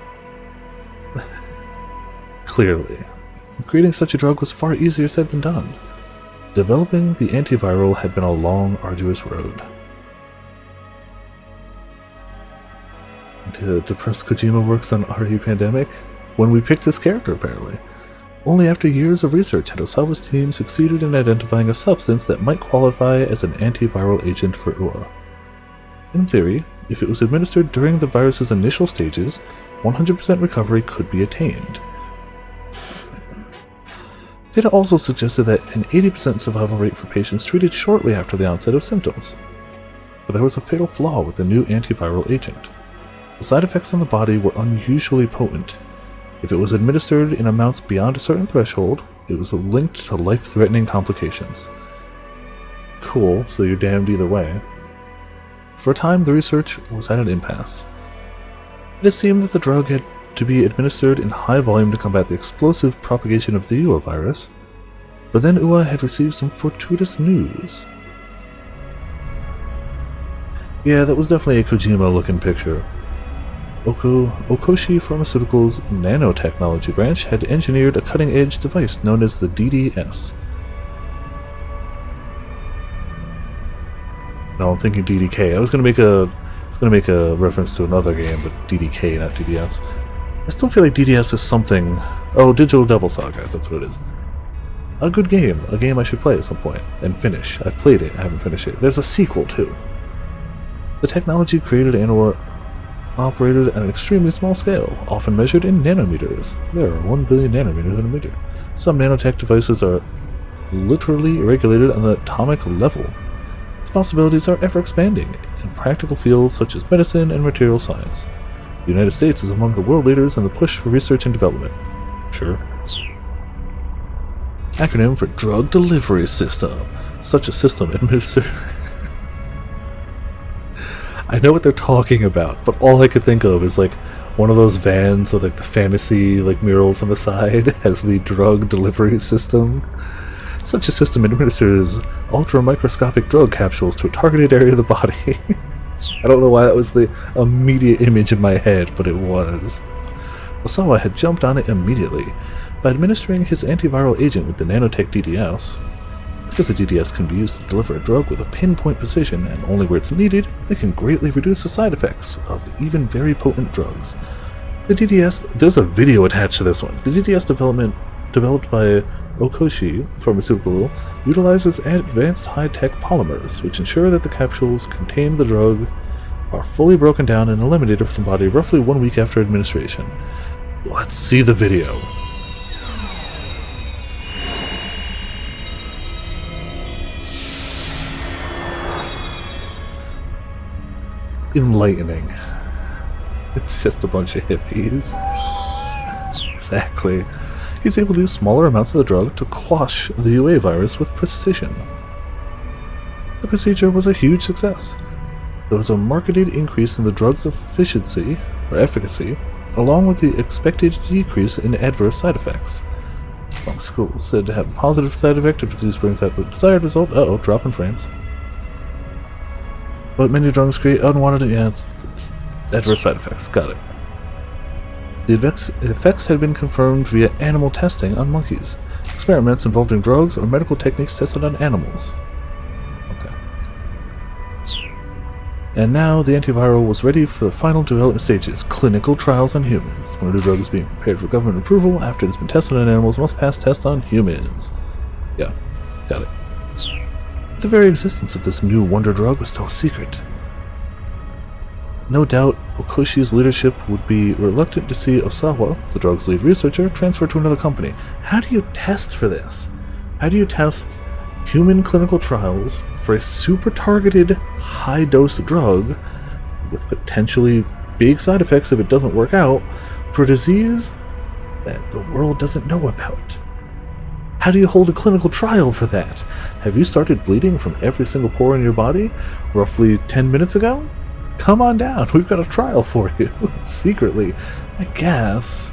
Clearly, creating such a drug was far easier said than done. Developing the antiviral had been a long, arduous road. Depressed Kojima works on RE Pandemic? When we picked this character, apparently. Only after years of research had Osawa's team succeeded in identifying a substance that might qualify as an antiviral agent for UA. In theory, if it was administered during the virus's initial stages, 100% recovery could be attained. Data also suggested that an 80% survival rate for patients treated shortly after the onset of symptoms. But there was a fatal flaw with the new antiviral agent. The side effects on the body were unusually potent. If it was administered in amounts beyond a certain threshold, it was linked to life-threatening complications. Cool, so you're damned either way. For a time, the research was at an impasse. It seemed that the drug had to be administered in high volume to combat the explosive propagation of the UA virus, but then UA had received some fortuitous news. Yeah, that was definitely a Kojima-looking picture. Okoshi Pharmaceutical's Nanotechnology branch had engineered a cutting-edge device known as the DDS. No, I'm thinking DDK. I was gonna make a reference to another game, but DDK, not DDS. I still feel like DDS is something. Oh, Digital Devil Saga. That's what it is. A good game. A game I should play at some point and finish. I've played it. I haven't finished it. There's a sequel too. The technology created and/or operated at an extremely small scale, often measured in nanometers. There are 1 billion nanometers in a meter. Some nanotech devices are literally regulated on the atomic level. The possibilities are ever-expanding in practical fields such as medicine and material science. The United States is among the world leaders in the push for research and development. Sure. Acronym for Drug Delivery System. Such a system administered... I know what they're talking about, but all I could think of is like one of those vans with like the fantasy like murals on the side has the drug delivery system. Such a system administers ultra-microscopic drug capsules to a targeted area of the body. I don't know why that was the immediate image in my head, but it was. Osawa had jumped on it immediately by administering his antiviral agent with the nanotech DDS. Because the DDS can be used to deliver a drug with a pinpoint precision and only where it's needed, they can greatly reduce the side effects of even very potent drugs. The DDS, there's a video attached to this one. The DDS developed by Okoshi Pharmaceutical utilizes advanced high-tech polymers, which ensure that the capsules contain the drug are fully broken down and eliminated from the body roughly 1 week after administration. Let's see the video. Enlightening. It's just a bunch of hippies. Exactly. He's able to use smaller amounts of the drug to quash the UA virus with precision. The procedure was a huge success. There was a marked increase in the drug's efficiency, or efficacy, along with the expected decrease in adverse side effects. Pharmaceutical said to have a positive side effect if its use brings out the desired result. Uh-oh, drop in frames. But many drugs create unwanted it's adverse side effects. Got it. The effects had been confirmed via animal testing on monkeys, experiments involving drugs or medical techniques tested on animals. Okay. And now the antiviral was ready for the final development stages, clinical trials on humans. When a new drug is being prepared for government approval, after it has been tested on animals, must pass tests on humans. Yeah, got it. The very existence of this new wonder drug was still a secret. No doubt, Okoshi's leadership would be reluctant to see Osawa, the drug's lead researcher, transferred to another company. How do you test for this? How do you test human clinical trials for a super targeted, high-dose drug with potentially big side effects if it doesn't work out for a disease that the world doesn't know about? How do you hold a clinical trial for that? Have you started bleeding from every single pore in your body roughly 10 minutes ago? Come on down, we've got a trial for you. Secretly, I guess.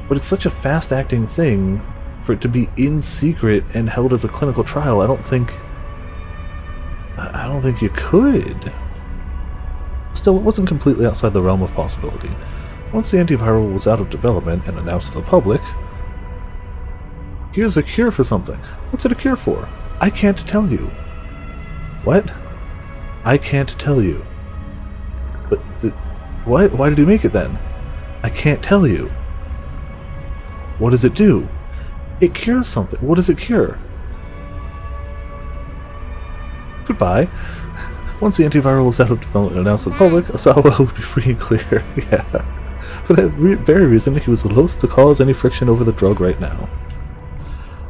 But it's such a fast-acting thing for it to be in secret and held as a clinical trial. I don't think you could. Still, it wasn't completely outside the realm of possibility. Once the antiviral was out of development and announced to the public, here's a cure for something. What's it a cure for? I can't tell you. What? I can't tell you. But, what? Why did he make it then? I can't tell you. What does it do? It cures something. What does it cure? Goodbye. Once the antiviral was out of development and announced to the public, Osawa would be free and clear. Yeah. For that very reason, he was loath to cause any friction over the drug right now.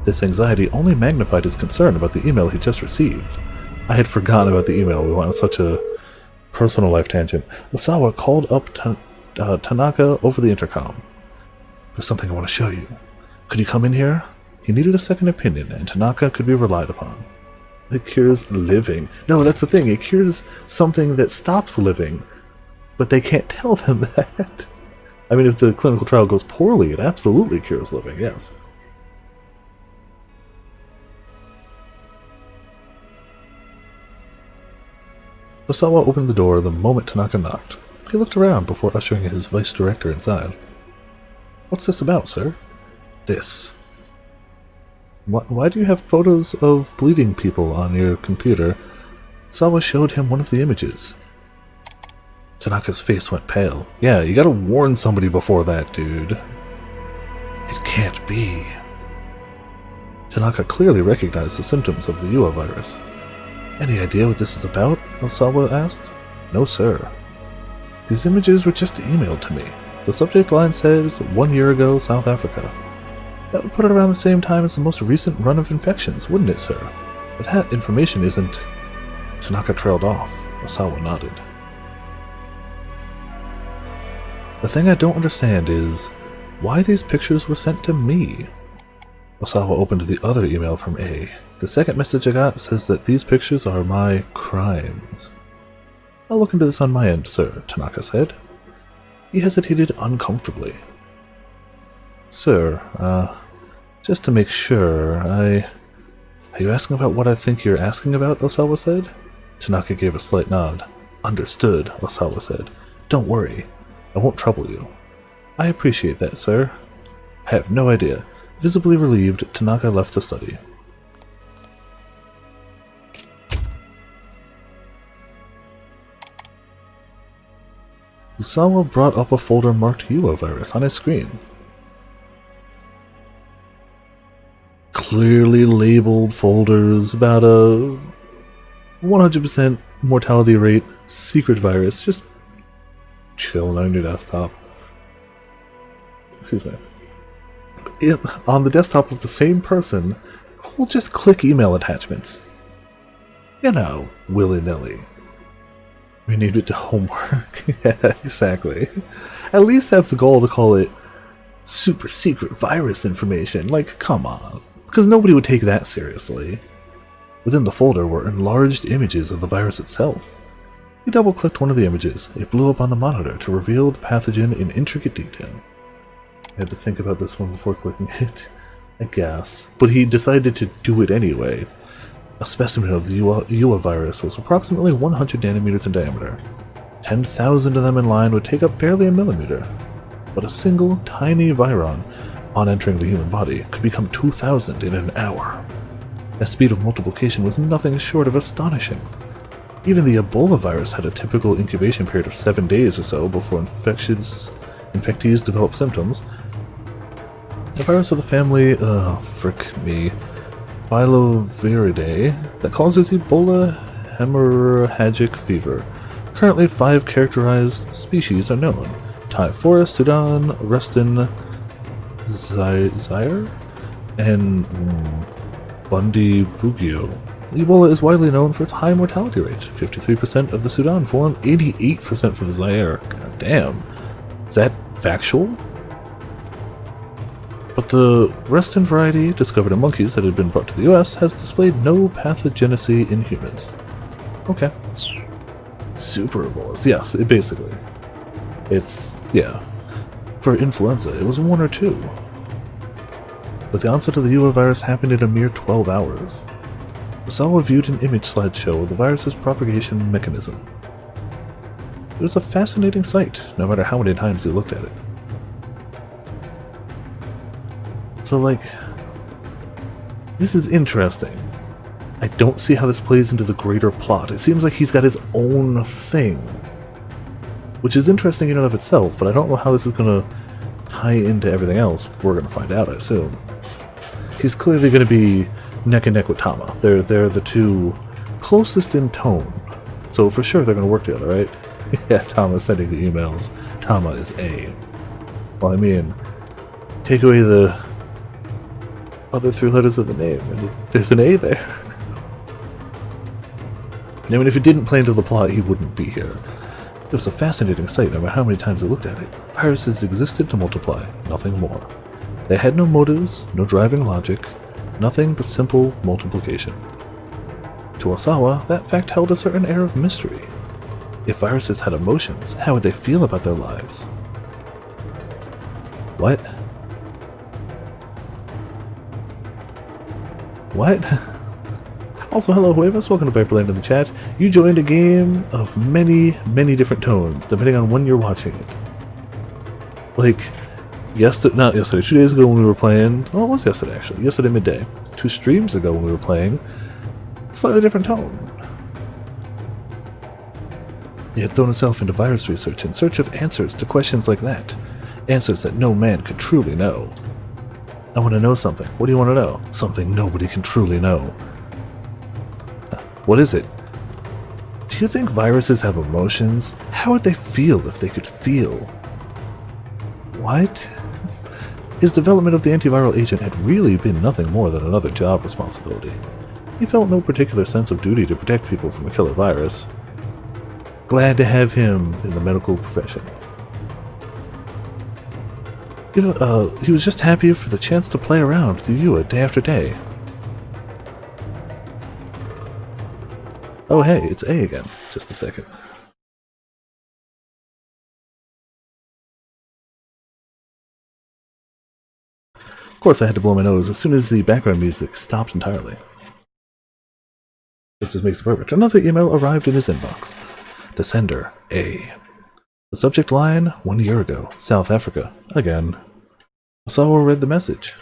This anxiety only magnified his concern about the email he just received. I had forgotten about the email. We went on such a personal life tangent. Osawa called up Tanaka over the intercom. There's something I want to show you. Could you come in here? He needed a second opinion, and Tanaka could be relied upon. It cures living. No, that's the thing. It cures something that stops living, but they can't tell them that. I mean, if the clinical trial goes poorly, it absolutely cures living, yes. Osawa opened the door the moment Tanaka knocked. He looked around before ushering his vice director inside. What's this about, sir? This. Why do you have photos of bleeding people on your computer? Osawa showed him one of the images. Tanaka's face went pale. Yeah, you gotta warn somebody before that, dude. It can't be. Tanaka clearly recognized the symptoms of the UA virus. Any idea what this is about? Osawa asked. No, sir. These images were just emailed to me. The subject line says, 1 year ago, South Africa. That would put it around the same time as the most recent run of infections, wouldn't it, sir? But that information isn't... Tanaka trailed off. Osawa nodded. The thing I don't understand is, why these pictures were sent to me? Osawa opened the other email from A. The second message I got says that these pictures are my crimes. I'll look into this on my end, sir, Tanaka said. He hesitated uncomfortably. Sir, just to make sure, Are you asking about what I think you're asking about, Osawa said? Tanaka gave a slight nod. Understood, Osawa said. Don't worry. I won't trouble you. I appreciate that, sir. I have no idea. Visibly relieved, Tanaka left the study. Usawa brought up a folder marked UO virus on his screen. Clearly labeled folders about a 100% mortality rate secret virus. Just chilling on your desktop. Excuse me. On the desktop of the same person who'll just click email attachments. You know, willy-nilly. We need it to homework. Yeah, exactly. At least have the goal to call it super secret virus information. Like, come on. Because nobody would take that seriously. Within the folder were enlarged images of the virus itself. He double-clicked one of the images. It blew up on the monitor to reveal the pathogen in intricate detail. I had to think about this one before clicking it, I guess. But he decided to do it anyway. A specimen of the UA virus was approximately 100 nanometers in diameter. 10,000 of them in line would take up barely a millimeter. But a single, tiny viron, on entering the human body, could become 2,000 in an hour. That speed of multiplication was nothing short of astonishing. Even the Ebola virus had a typical incubation period of 7 days or so before infectees develop symptoms. The virus of the family, Filoviridae, that causes Ebola hemorrhagic fever. Currently 5 characterized species are known. Thai forest, Sudan, Reston, Zaire, and Bundi Bugio. Ebola is widely known for its high mortality rate. 53% of the Sudan form, 88% for the Zaire. God damn. Is that factual? But the Reston variety, discovered in monkeys that had been brought to the US, has displayed no pathogenicity in humans. Okay. Super Ebolas. Yes, basically. Yeah. For influenza, it was 1 or 2. But the onset of the UA virus happened in a mere 12 hours. Osawa viewed an image slideshow of the virus's propagation mechanism. It was a fascinating sight, no matter how many times he looked at it. So, like, this is interesting. I don't see how this plays into the greater plot. It seems like he's got his own thing, which is interesting in and of itself, but I don't know how this is going to tie into everything else. We're going to find out, I assume. He's clearly going to be neck and neck with Tama. They're the two closest in tone, so for sure they're going to work together, right? Yeah, Tama's sending the emails. Tama is A. Well, I mean, take away the other 3 letters of the name, and there's an A there. I mean, if it didn't play into the plot, he wouldn't be here. It was a fascinating sight, no matter how many times I looked at it. Viruses existed to multiply, nothing more. They had no motives, no driving logic, nothing but simple multiplication. To Osawa, that fact held a certain air of mystery. If viruses had emotions, how would they feel about their lives? What? What? Also, hello Huevos, welcome to Viperland in the chat. You joined a game of many, many different tones, depending on when you're watching it. Like, not yesterday, 2 days ago when we were playing, well, it was yesterday actually, yesterday midday. 2 streams ago when we were playing, slightly different tone. It had thrown itself into virus research in search of answers to questions like that. Answers that no man could truly know. I want to know something. What do you want to know? Something nobody can truly know. What is it? Do you think viruses have emotions? How would they feel if they could feel? What? His development of the antiviral agent had really been nothing more than another job responsibility. He felt no particular sense of duty to protect people from a killer virus. Glad to have him in the medical profession. He was just happy for the chance to play around with UA day after day. Oh hey, it's A again. Just a second. Of course I had to blow my nose as soon as the background music stopped entirely. It just makes it perfect. Another email arrived in his inbox. The sender, A. The subject line, 1 year ago, South Africa. Again. Osawa read the message.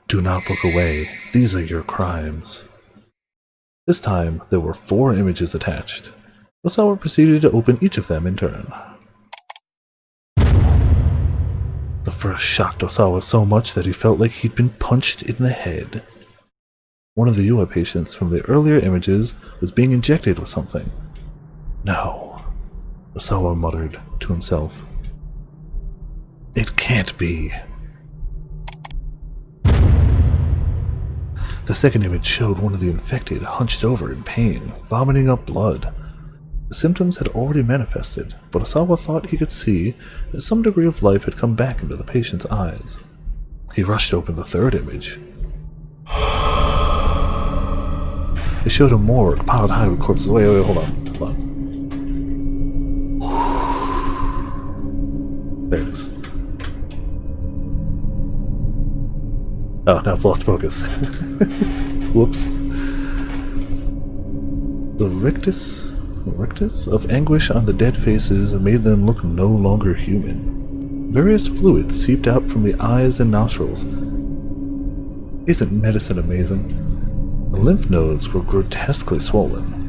Do not look away. These are your crimes. This time, there were 4 images attached. Osawa proceeded to open each of them in turn. The first shocked Osawa so much that he felt like he'd been punched in the head. One of the Yua patients from the earlier images was being injected with something. No, Osawa muttered to himself. It can't be. The second image showed one of the infected hunched over in pain, vomiting up blood. The symptoms had already manifested, but Osawa thought he could see that some degree of life had come back into the patient's eyes. He rushed to open the third image. It showed a morgue piled high with corpses. Wait, hold on. There it is. Oh, now it's lost focus. Whoops. The rictus of anguish on the dead faces made them look no longer human. Various fluids seeped out from the eyes and nostrils. Isn't medicine amazing? The lymph nodes were grotesquely swollen.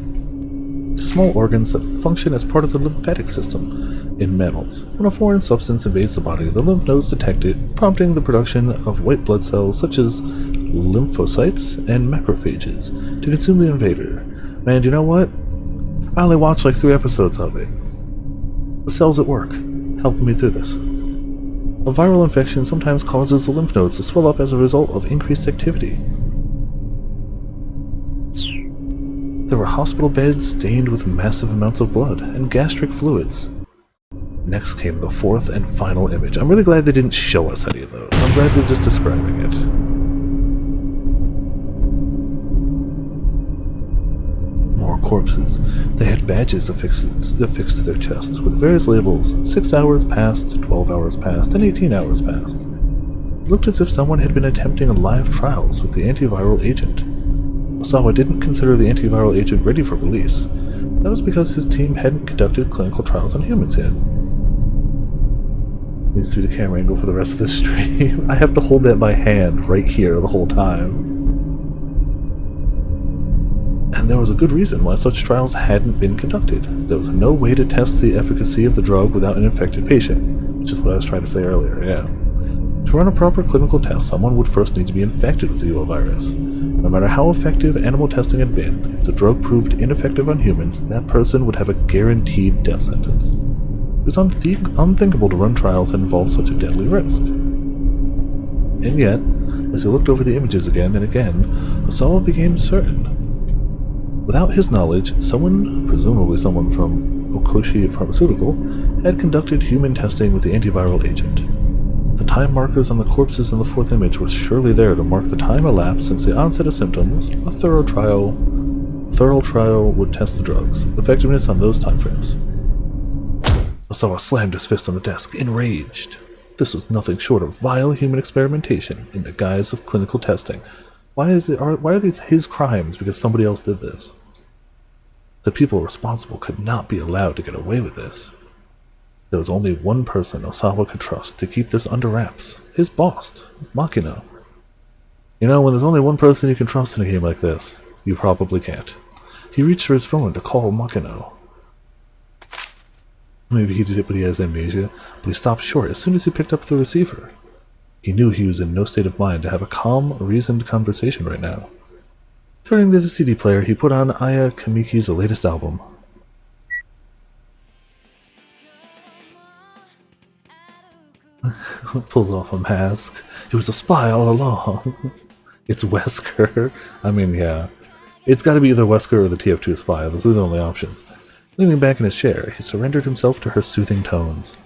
Small organs that function as part of the lymphatic system in mammals. When a foreign substance invades the body, the lymph nodes detect it, prompting the production of white blood cells such as lymphocytes and macrophages to consume the invader. Man, you know what? I only watched like 3 episodes of it. The cells at work, helping me through this. A viral infection sometimes causes the lymph nodes to swell up as a result of increased activity. There were hospital beds stained with massive amounts of blood and gastric fluids. Next came the 4th and final image. I'm really glad they didn't show us any of those. I'm glad they're just describing it. More corpses. They had badges affixed to their chests with various labels. 6 hours passed, 12 hours passed, and 18 hours passed. It looked as if someone had been attempting live trials with the antiviral agent. Osawa didn't consider the antiviral agent ready for release. That was because his team hadn't conducted clinical trials on humans yet. Needs to be the camera angle for the rest of the stream. I have to hold that by hand right here the whole time. And there was a good reason why such trials hadn't been conducted. There was no way to test the efficacy of the drug without an infected patient, which is what I was trying to say earlier, yeah. To run a proper clinical test, someone would first need to be infected with the Ebola virus. No matter how effective animal testing had been, if the drug proved ineffective on humans, that person would have a guaranteed death sentence. It was unthinkable to run trials that involved such a deadly risk. And yet, as he looked over the images again and again, Osawa became certain. Without his knowledge, someone, presumably someone from Okoshi Pharmaceutical, had conducted human testing with the antiviral agent. The time markers on the corpses in the 4th image were surely there to mark the time elapsed since the onset of symptoms. A thorough trial would test the drug's effectiveness on those timeframes. Osawa slammed his fist on the desk, enraged. This was nothing short of vile human experimentation in the guise of clinical testing. Why are these his crimes because somebody else did this? The people responsible could not be allowed to get away with this. There was only one person Osawa could trust to keep this under wraps. His boss, Makino. You know, when there's only one person you can trust in a game like this, you probably can't. He reached for his phone to call Makino. Maybe he did it but he has amnesia, but he stopped short as soon as he picked up the receiver. He knew he was in no state of mind to have a calm, reasoned conversation right now. Turning to the CD player, he put on Aya Kamiki's latest album. Pulls off a mask. He was a spy all along. It's Wesker. I mean, yeah. It's gotta be either Wesker or the TF2 spy. Those are the only options. Leaning back in his chair, he surrendered himself to her soothing tones.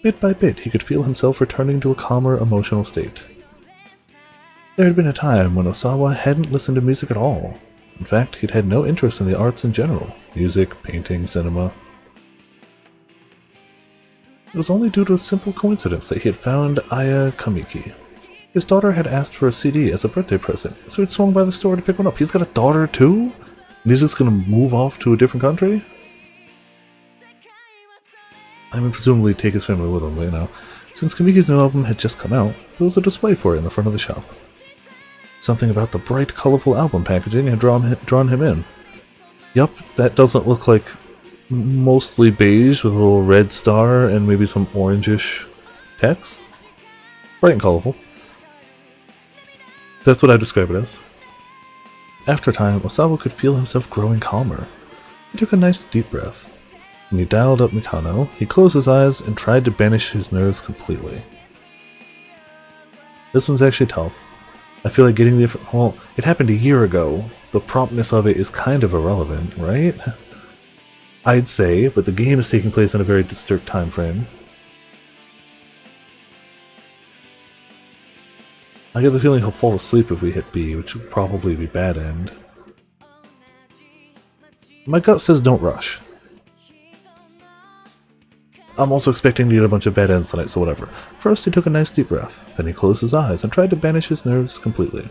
Bit by bit, he could feel himself returning to a calmer emotional state. There had been a time when Osawa hadn't listened to music at all. In fact, he'd had no interest in the arts in general. Music, painting, cinema. It was only due to a simple coincidence that he had found Aya Kamiki. His daughter had asked for a CD as a birthday present, so he'd swung by the store to pick one up. He's got a daughter too? And he's just gonna move off to a different country? I mean, presumably take his family with him, but, you know. Since Kamiki's new album had just come out, there was a display for it in the front of the shop. Something about the bright, colorful album packaging had drawn him in. Yup, that doesn't look like mostly beige with a little red star and maybe some orangish text. Bright and colorful. That's what I describe it as. After a time, Osawa could feel himself growing calmer. He took a nice deep breath. When he dialed up Mikano, he closed his eyes and tried to banish his nerves completely. This one's actually tough. I feel like getting the... Well, it happened a year ago. The promptness of it is kind of irrelevant, right? I'd say, but the game is taking place in a very disturbed time frame. I get the feeling he'll fall asleep if we hit B, which would probably be bad end. My gut says don't rush. I'm also expecting to get a bunch of bad ends tonight, so whatever. First, he took a nice deep breath. Then he closed his eyes and tried to banish his nerves completely.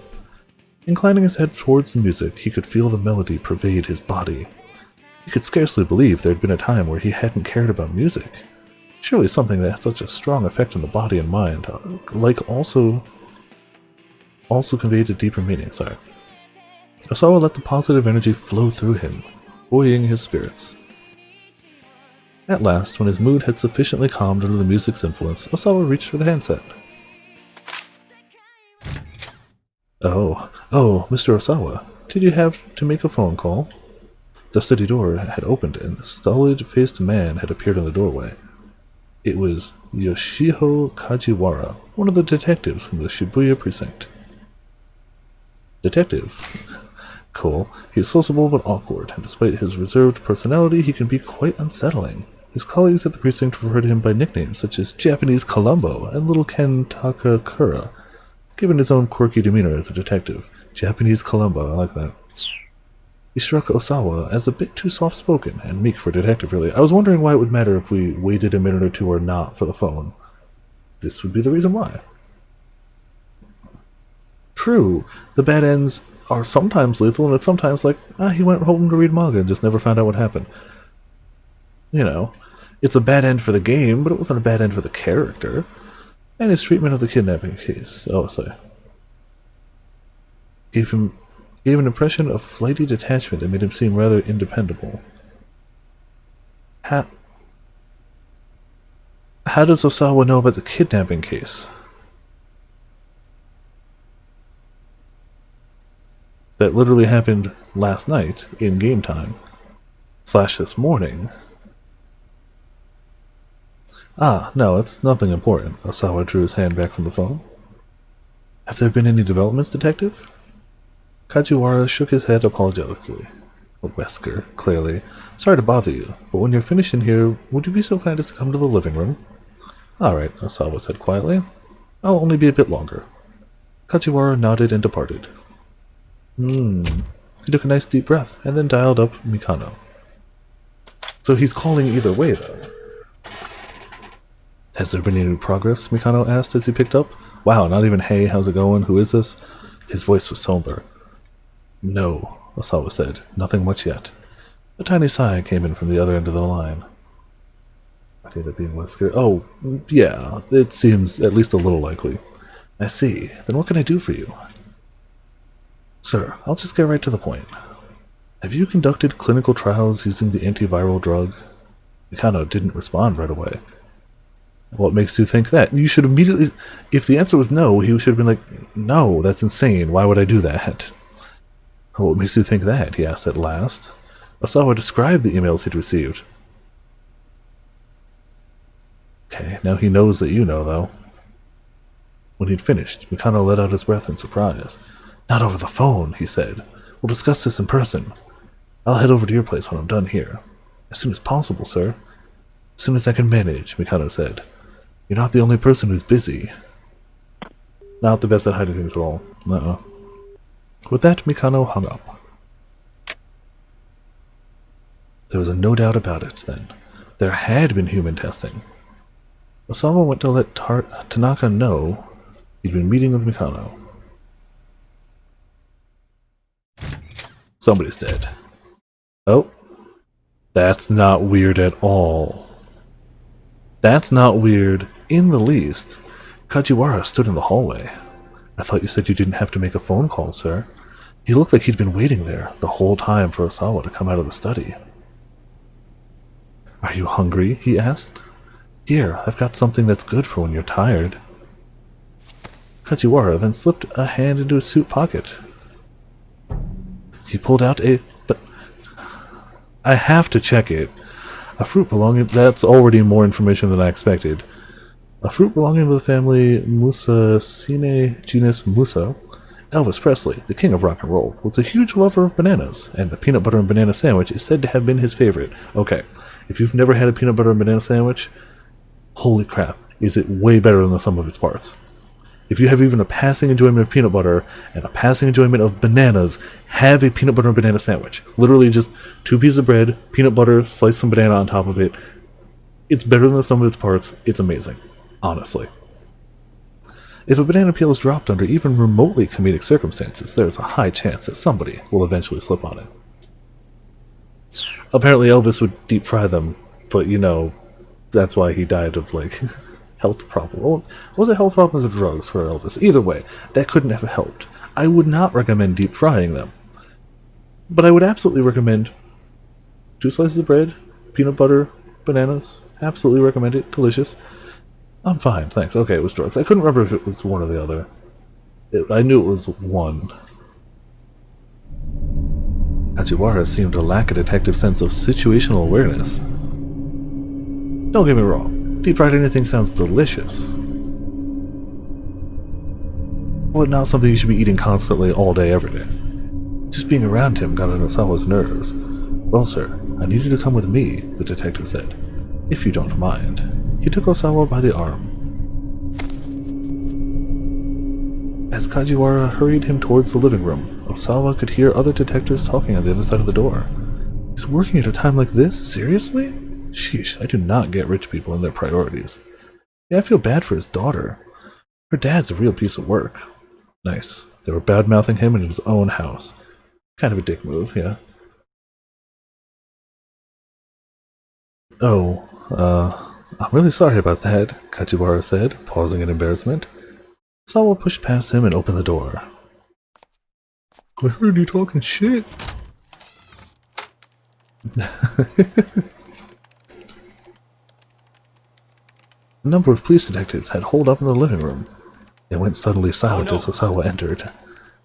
Inclining his head towards the music, he could feel the melody pervade his body. He could scarcely believe there had been a time where he hadn't cared about music. Surely something that had such a strong effect on the body and mind, also conveyed a deeper meaning. Osawa let the positive energy flow through him, buoying his spirits. At last, when his mood had sufficiently calmed under the music's influence, Osawa reached for the handset. Oh, Mr. Osawa, did you have to make a phone call? The study door had opened and a stolid-faced man had appeared in the doorway. It was Yoshiho Kajiwara, one of the detectives from the Shibuya precinct. Detective? Cool. He is sociable but awkward, and despite his reserved personality, he can be quite unsettling. His colleagues at the precinct refer to him by nicknames such as Japanese Columbo and Little Ken Takakura, given his own quirky demeanor as a detective. Japanese Columbo, I like that. He struck Osawa as a bit too soft-spoken and meek for a detective, really. I was wondering why it would matter if we waited a minute or two or not for the phone. This would be the reason why. True, the bad ends are sometimes lethal, and it's sometimes like, he went home to read manga and just never found out what happened. You know, it's a bad end for the game, but it wasn't a bad end for the character. And his treatment of the kidnapping case, gave an impression of flighty detachment that made him seem rather independable. How does Osawa know about the kidnapping case? That literally happened last night in game time / this morning. No, it's nothing important. Osawa drew his hand back from the phone. Have there been any developments, Detective? Kajiwara shook his head apologetically. Wesker, clearly. Sorry to bother you, but when you're finished in here, would you be so kind as to come to the living room? Alright, Osawa said quietly. I'll only be a bit longer. Kajiwara nodded and departed. He took a nice deep breath, and then dialed up Mikano. So he's calling either way, though. Has there been any progress? Mikano asked as he picked up. Wow, not even hey, how's it going? Who is this? His voice was somber. No, Osawa said. Nothing much yet. A tiny sigh came in from the other end of the line. Might end up being Wesker. Oh, yeah, it seems at least a little likely. I see. Then what can I do for you? Sir, I'll just get right to the point. Have you conducted clinical trials using the antiviral drug? Mikano didn't respond right away. What makes you think that? You should immediately... If the answer was no, he should have been like, no, that's insane. Why would I do that? What makes you think that? He asked at last. Osawa described the emails he'd received. Okay, now he knows that you know, though. When he'd finished, Mikano let out his breath in surprise. Not over the phone, he said. We'll discuss this in person. I'll head over to your place when I'm done here. As soon as possible, sir. As soon as I can manage, Mikano said. You're not the only person who's busy. Not the best at hiding things at all. With that, Mikano hung up. There was no doubt about it, then. There had been human testing. Osawa went to let Tanaka know he'd been meeting with Mikano. Somebody's dead. Oh. That's not weird at all. That's not weird in the least. Kajiwara stood in the hallway. I thought you said you didn't have to make a phone call, sir. He looked like he'd been waiting there the whole time for Osawa to come out of the study. Are you hungry? He asked. Here, I've got something that's good for when you're tired. Kajiwara then slipped a hand into his suit pocket. He pulled out but I have to check it. A fruit belonging... That's already more information than I expected. A fruit belonging to the family Musaceae genus Musa. Elvis Presley, the king of rock and roll, was a huge lover of bananas, and the peanut butter and banana sandwich is said to have been his favorite. Okay, if you've never had a peanut butter and banana sandwich, holy crap, is it way better than the sum of its parts. If you have even a passing enjoyment of peanut butter and a passing enjoyment of bananas, have a peanut butter and banana sandwich. Literally just 2 pieces of bread, peanut butter, slice some banana on top of it. It's better than the sum of its parts. It's amazing. Honestly. If a banana peel is dropped under even remotely comedic circumstances, there's a high chance that somebody will eventually slip on it. Apparently Elvis would deep fry them, but you know, that's why he died of, like, health problems. Well, was it health problems or drugs for Elvis? Either way, that couldn't have helped. I would not recommend deep frying them. But I would absolutely recommend 2 slices of bread, peanut butter, bananas. Absolutely recommend it. Delicious. I'm fine, thanks. Okay, it was drugs. I couldn't remember if it was one or the other. I knew it was one. Kajiwara seemed to lack a detective sense of situational awareness. Don't get me wrong. Deep fried anything sounds delicious. But not something you should be eating constantly all day, every day. Just being around him got on Osawa's nerves. Well, sir, I need you to come with me, the detective said. If you don't mind. He took Osawa by the arm. As Kajiwara hurried him towards the living room, Osawa could hear other detectives talking on the other side of the door. He's working at a time like this? Seriously? Sheesh, I do not get rich people and their priorities. Yeah, I feel bad for his daughter. Her dad's a real piece of work. Nice. They were bad-mouthing him in his own house. Kind of a dick move, yeah. Oh, I'm really sorry about that, Kajiwara said, pausing in embarrassment. Osawa pushed past him and opened the door. I heard you talking shit. A number of police detectives had holed up in the living room. They went suddenly silent as Osawa entered.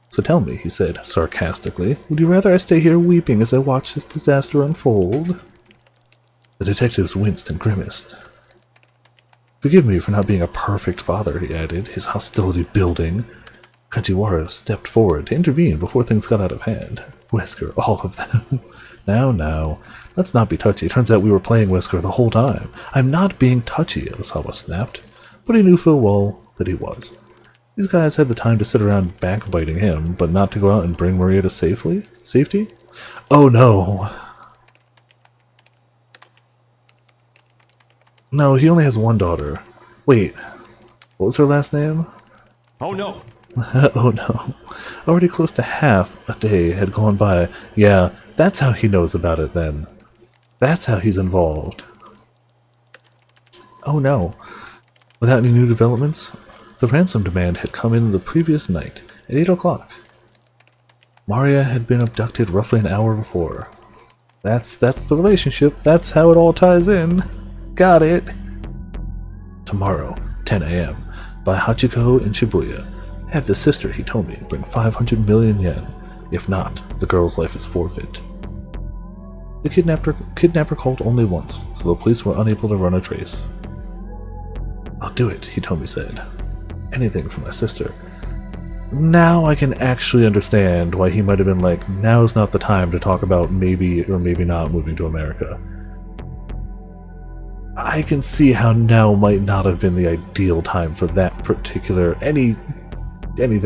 So tell me, he said, sarcastically, would you rather I stay here weeping as I watch this disaster unfold? The detectives winced and grimaced. Forgive me for not being a perfect father, he added, his hostility building. Kajiwara stepped forward to intervene before things got out of hand. Whisker, all of them. Now, let's not be touchy. Turns out we were playing Whisker the whole time. I'm not being touchy, Osawa snapped, but he knew full well that he was. These guys had the time to sit around backbiting him, but not to go out and bring Maria to safety? Oh no! No, he only has one daughter. Wait, what was her last name? Oh no! Oh no. Already close to half a day had gone by. Yeah, that's how he knows about it then. That's how he's involved. Oh no. Without any new developments, the ransom demand had come in the previous night at 8 o'clock. Maria had been abducted roughly an hour before. That's the relationship. That's how it all ties in. Got it. Tomorrow, 10 a.m., by Hachiko in Shibuya. Have the sister, he told me, bring 500 million yen. If not, the girl's life is forfeit. The kidnapper called only once, so the police were unable to run a trace. I'll do it, Hitomi said. Anything for my sister. Now I can actually understand why he might have been like, now's not the time to talk about maybe or maybe not moving to America. I can see how now might not have been the ideal time for that particular anything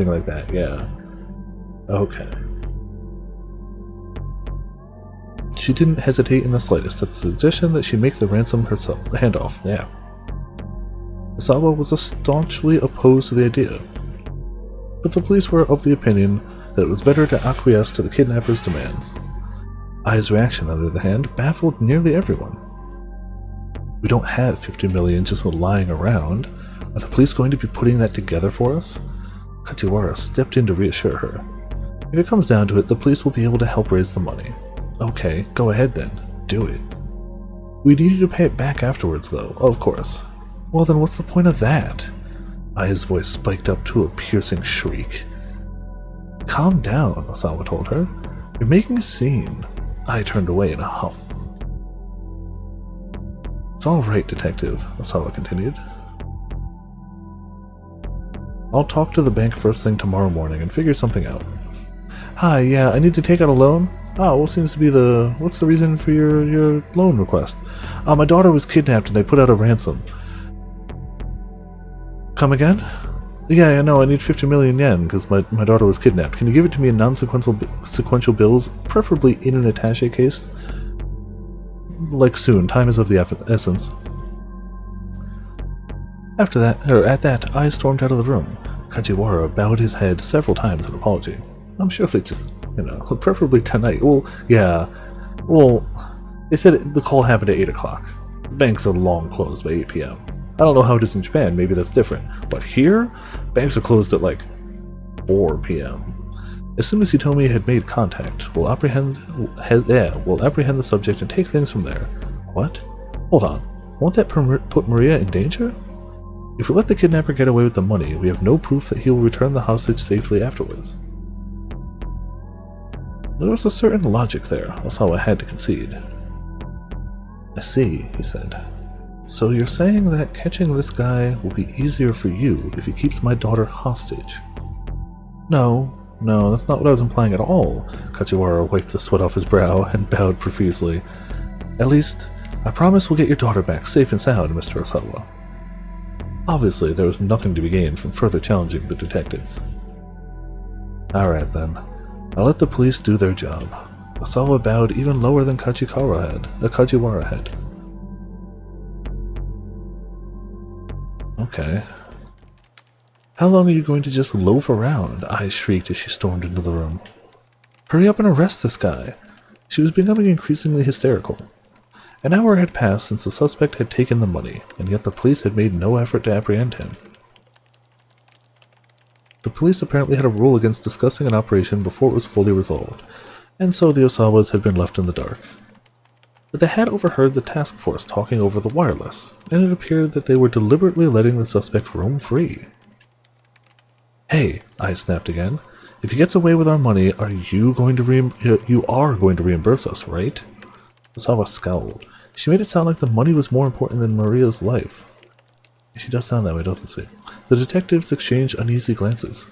like that, yeah. Okay. She didn't hesitate in the slightest at the suggestion that she make the ransom herself, handoff, yeah. Osawa was staunchly opposed to the idea, but the police were of the opinion that it was better to acquiesce to the kidnapper's demands. Ai's reaction, on the other hand, baffled nearly everyone. We don't have 50 million just lying around. Are the police going to be putting that together for us? Kajiwara stepped in to reassure her. If it comes down to it, the police will be able to help raise the money. Okay, go ahead then. Do it. We need you to pay it back afterwards, though, of course. Well then what's the point of that? Ai's voice spiked up to a piercing shriek. Calm down, Osawa told her. You're making a scene. Ai turned away in a huff. It's all right, Detective, Osawa continued. I'll talk to the bank first thing tomorrow morning and figure something out. Hi, yeah, I need to take out a loan. Oh, what seems to be what's the reason for your loan request? My daughter was kidnapped and they put out a ransom. Come again? Yeah, I know, I need 50 million yen because my daughter was kidnapped. Can you give it to me in sequential bills, preferably in an attaché case? Like soon, time is of the essence. At that, I stormed out of the room. Kajiwara bowed his head several times in apology. I'm sure they just, preferably tonight. Well, yeah. Well, they said the call happened at 8 o'clock. Banks are long closed by 8 p.m. I don't know how it is in Japan, maybe that's different. But here, banks are closed at like 4 p.m. As soon as he told me he had made contact, we'll apprehend the subject and take things from there. What? Hold on. Won't that put Maria in danger? If we let the kidnapper get away with the money, we have no proof that he will return the hostage safely afterwards. There was a certain logic there, Osawa had to concede. I see, he said. So you're saying that catching this guy will be easier for you if he keeps my daughter hostage? No, that's not what I was implying at all. Kajiwara wiped the sweat off his brow and bowed profusely. At least, I promise we'll get your daughter back safe and sound, Mr. Osawa. Obviously, there was nothing to be gained from further challenging the detectives. Alright then. I'll let the police do their job. Osawa bowed even lower than Kajiwara had. Okay. How long are you going to just loaf around? Ai shrieked as she stormed into the room. Hurry up and arrest this guy! She was becoming increasingly hysterical. An hour had passed since the suspect had taken the money, and yet the police had made no effort to apprehend him. The police apparently had a rule against discussing an operation before it was fully resolved, and so the Osawas had been left in the dark. But they had overheard the task force talking over the wireless, and it appeared that they were deliberately letting the suspect roam free. Hey, I snapped again. If he gets away with our money, you are going to reimburse us, right? Osawa scowled. She made it sound like the money was more important than Maria's life. She does sound that way, doesn't she? The detectives exchanged uneasy glances.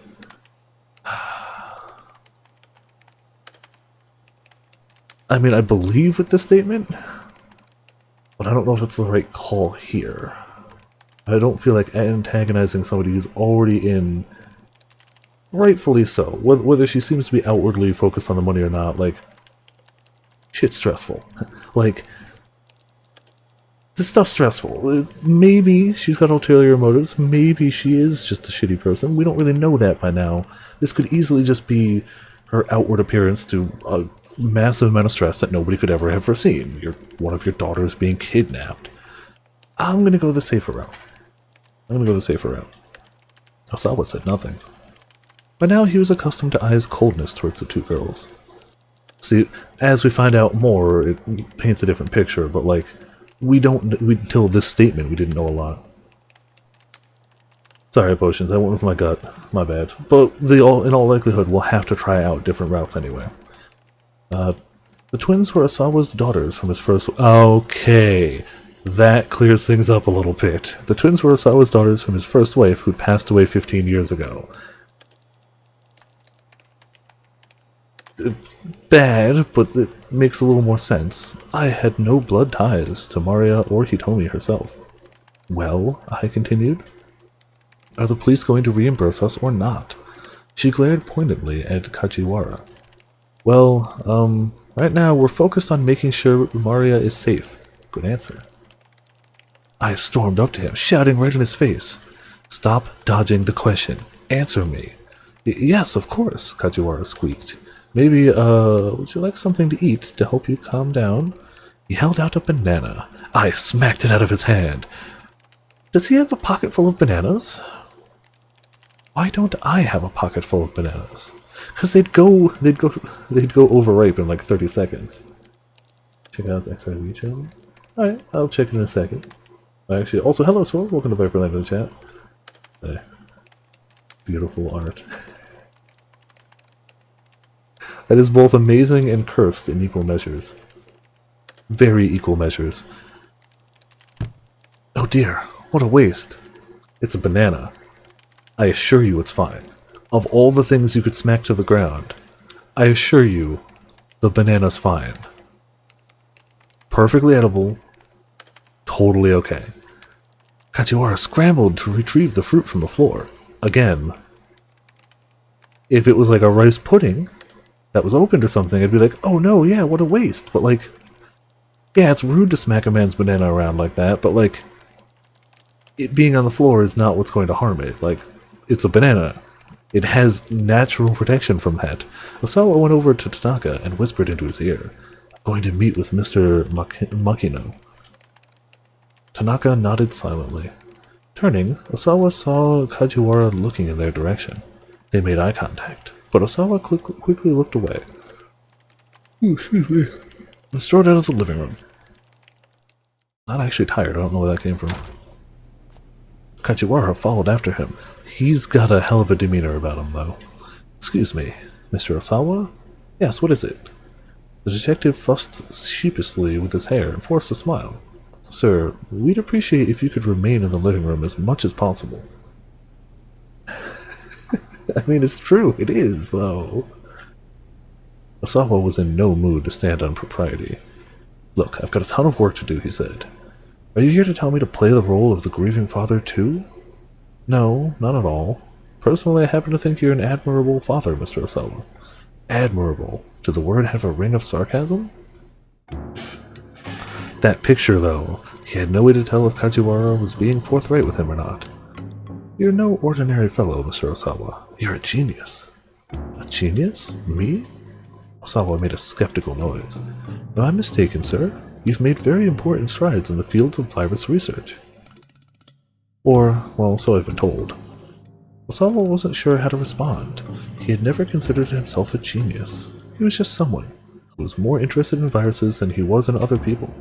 I mean, I believe with this statement, but I don't know if it's the right call here. I don't feel like antagonizing somebody who's already in... Rightfully so. Whether she seems to be outwardly focused on the money or not, like... Shit's stressful. Like... This stuff's stressful. Maybe she's got ulterior motives. Maybe she is just a shitty person. We don't really know that by now. This could easily just be her outward appearance to a massive amount of stress that nobody could ever have foreseen. One of your daughters being kidnapped. I'm gonna go the safer route. Osawa said nothing. By now he was accustomed to Ai's coldness towards the two girls. See, as we find out more, it paints a different picture, but like... until this statement, we didn't know a lot. Sorry, Potions, I went with my gut. My bad. But in all likelihood, we'll have to try out different routes anyway. The twins were Osawa's daughters from his first... Okay, that clears things up a little bit. The twins were Osawa's daughters from his first wife, who'd passed away 15 years ago. It's bad, but it makes a little more sense. I had no blood ties to Maria or Hitomi herself. Well, I continued, are the police going to reimburse us or not? She glared pointedly at Kajiwara. Well, right now we're focused on making sure Maria is safe. Good answer. I stormed up to him, shouting right in his face. Stop dodging the question. Answer me. Yes, of course, Kajiwara squeaked. Maybe, would you like something to eat to help you calm down? He held out a banana. I smacked it out of his hand. Does he have a pocket full of bananas? Why don't I have a pocket full of bananas? Because they'd go overripe in like 30 seconds. Check out the XIV channel. Alright, I'll check in a second. Actually, also, hello, Sword. Welcome to Viper Live in the chat. Hey. Beautiful art. That is both amazing and cursed in equal measures. Very equal measures. Oh dear, what a waste. It's a banana. I assure you it's fine. Of all the things you could smack to the ground, I assure you the banana's fine. Perfectly edible. Totally okay. Kajiwara scrambled to retrieve the fruit from the floor. Again. If it was like a rice pudding that was open to something, I'd be like, oh no, yeah, what a waste. But like, yeah, it's rude to smack a man's banana around like that, but like, it being on the floor is not what's going to harm it. Like, it's a banana. It has natural protection from that. Osawa went over to Tanaka and whispered into his ear, "I'm going to meet with Mr. Makino." Tanaka nodded silently. Turning, Osawa saw Kajiwara looking in their direction. They made eye contact, but Osawa quickly looked away. Excuse me. And strode out of the living room. Not actually tired, I don't know where that came from. Kajiwara followed after him. He's got a hell of a demeanor about him, though. Excuse me, Mr. Osawa? Yes, what is it? The detective fussed sheepishly with his hair and forced a smile. Sir, we'd appreciate if you could remain in the living room as much as possible. I mean, it's true, it is, though. Osawa was in no mood to stand on propriety. Look, I've got a ton of work to do, he said. Are you here to tell me to play the role of the grieving father, too? No, not at all. Personally, I happen to think you're an admirable father, Mr. Osawa. Admirable. Did the word have a ring of sarcasm? That picture, though, he had no way to tell if Kajiwara was being forthright with him or not. You're no ordinary fellow, Mr. Osawa. You're a genius. A genius? Me? Osawa made a skeptical noise. Am I mistaken, sir? You've made very important strides in the fields of virus research. Or, well, so I've been told. Osawa wasn't sure how to respond. He had never considered himself a genius. He was just someone who was more interested in viruses than he was in other people.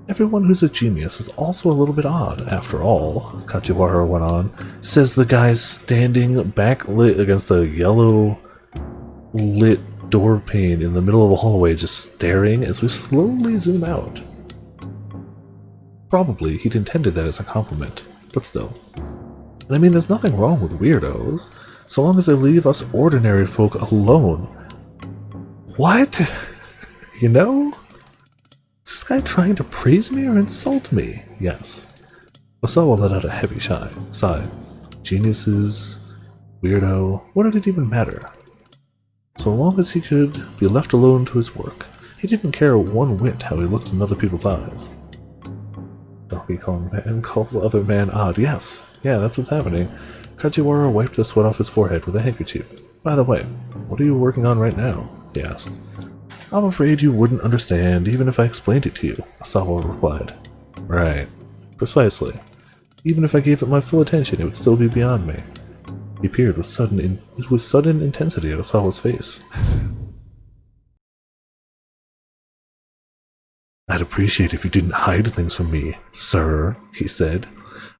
Everyone who's a genius is also a little bit odd, after all, Kajiwara went on. Says the guy standing backlit against a yellow lit door pane in the middle of a hallway, just staring as we slowly zoom out. Probably he'd intended that as a compliment, but still. And I mean, there's nothing wrong with weirdos, so long as they leave us ordinary folk alone. What? You know? Is this guy trying to praise me or insult me? Yes. Osawa let out a heavy sigh. Geniuses, weirdo, what did it even matter? So long as he could be left alone to his work, he didn't care one whit how he looked in other people's eyes. Donkey Kong Man calls the other man odd. Yes, yeah, that's what's happening. Kajiwara wiped the sweat off his forehead with a handkerchief. By the way, what are you working on right now? He asked. I'm afraid you wouldn't understand even if I explained it to you, Osawa replied. Right, precisely. Even if I gave it my full attention, it would still be beyond me. He peered with sudden intensity at Osawa's face. I'd appreciate if you didn't hide things from me, sir, he said.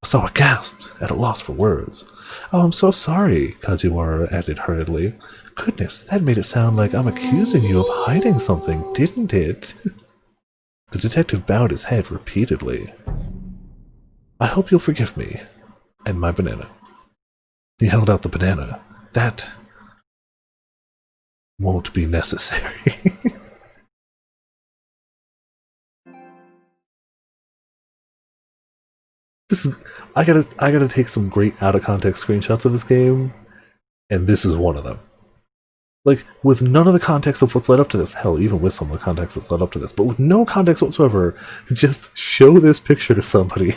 Osawa gasped, at a loss for words. Oh, I'm so sorry, Kajiwara added hurriedly. Goodness, that made it sound like I'm accusing you of hiding something, didn't it? The detective bowed his head repeatedly. I hope you'll forgive me, and my banana. He held out the banana. That won't be necessary. I gotta take some great out of context screenshots of this game, and this is one of them. Like, with none of the context of what's led up to this, hell, even with some of the context that's led up to this, but with no context whatsoever, just show this picture to somebody.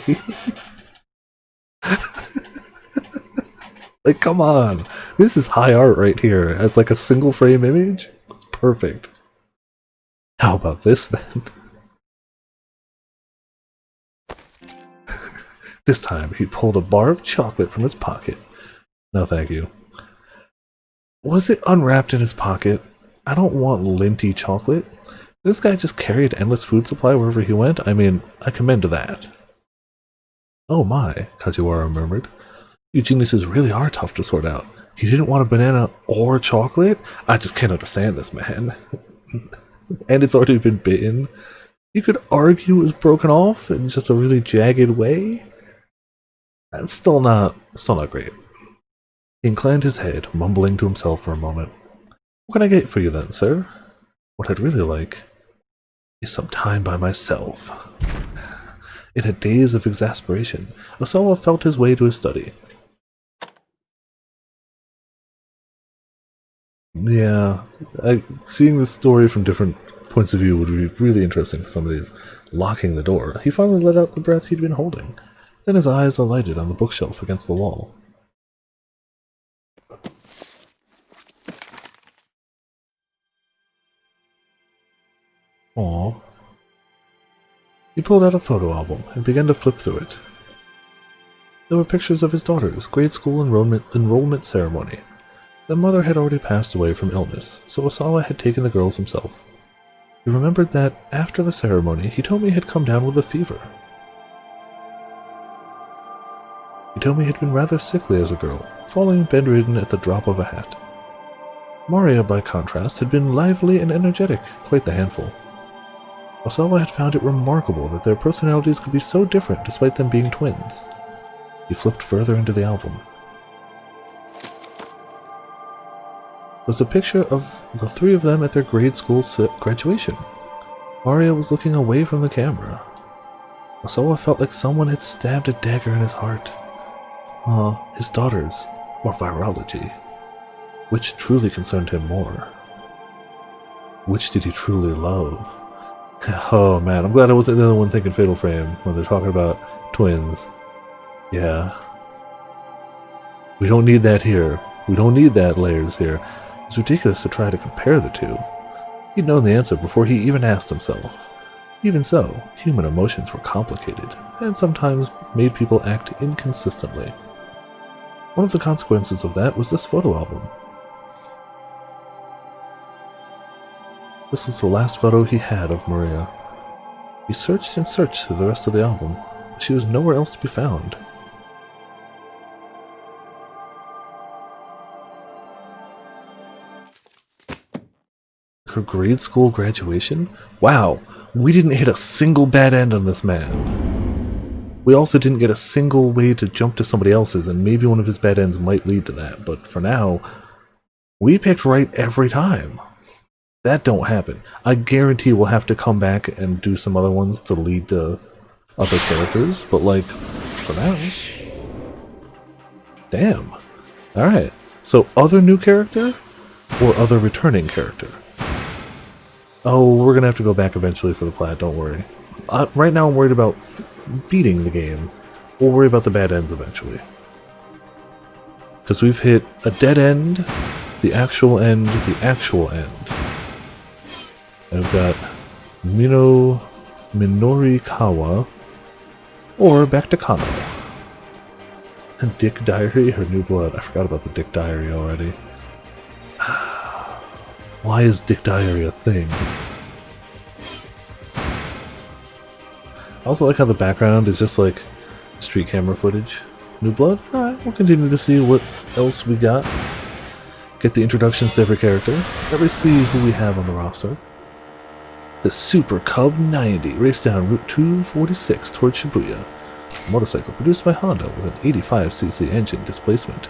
Like, come on. This is high art right here. As like a single frame image, it's perfect. How about this then? This time, he pulled a bar of chocolate from his pocket. No, thank you. Was it unwrapped in his pocket? I don't want linty chocolate. This guy just carried an endless food supply wherever he went. I mean, I commend to that. Oh my, Kajiwara murmured. You geniuses really are tough to sort out. He didn't want a banana or chocolate? I just can't understand this, man. And it's already been bitten. You could argue it was broken off in just a really jagged way. That's still not great. He inclined his head, mumbling to himself for a moment. What can I get for you then, sir? What I'd really like is some time by myself. In a daze of exasperation, Osawa felt his way to his study. Yeah, seeing this story from different points of view would be really interesting for some of these. Locking the door, he finally let out the breath he'd been holding. Then his eyes alighted on the bookshelf against the wall. Aww. He pulled out a photo album and began to flip through it. There were pictures of his daughter's grade school enrollment ceremony. Their mother had already passed away from illness, so Osawa had taken the girls himself. He remembered that, after the ceremony, Hitomi had come down with a fever. Hitomi had been rather sickly as a girl, falling bedridden at the drop of a hat. Maria, by contrast, had been lively and energetic, quite the handful. Osawa had found it remarkable that their personalities could be so different despite them being twins. He flipped further into the album. It was a picture of the three of them at their grade school graduation. Maria was looking away from the camera. Osawa felt like someone had stabbed a dagger in his heart. His daughters, or virology. Which truly concerned him more? Which did he truly love? Oh man, I'm glad I wasn't the only one thinking Fatal Frame when they're talking about twins. Yeah. We don't need that here. We don't need that layers here. It's ridiculous to try to compare the two. He'd known the answer before he even asked himself. Even so, human emotions were complicated, and sometimes made people act inconsistently. One of the consequences of that was this photo album. This was the last photo he had of Maria. He searched and searched through the rest of the album, but she was nowhere else to be found. Her grade school graduation? Wow, we didn't hit a single bad end on this man. We also didn't get a single way to jump to somebody else's, and maybe one of his bad ends might lead to that, but for now, we picked right every time. That don't happen. I guarantee we'll have to come back and do some other ones to lead to other characters, but like, for now... Damn. Alright, so other new character, or other returning character? Oh, we're gonna have to go back eventually for the plat, don't worry. Right now I'm worried about beating the game. We'll worry about the bad ends eventually. Because we've hit a dead end, the actual end, the actual end. I've got Minorikawa, or back to Kano. And Dick Diary, her new blood. I forgot about the Dick Diary already. Why is Dick Diary a thing? I also like how the background is just like street camera footage. New blood? Alright, we'll continue to see what else we got. Get the introductions to every character. Let me see who we have on the roster. The Super Cub 90 raced down Route 246 towards Shibuya. A motorcycle produced by Honda with an 85cc engine displacement.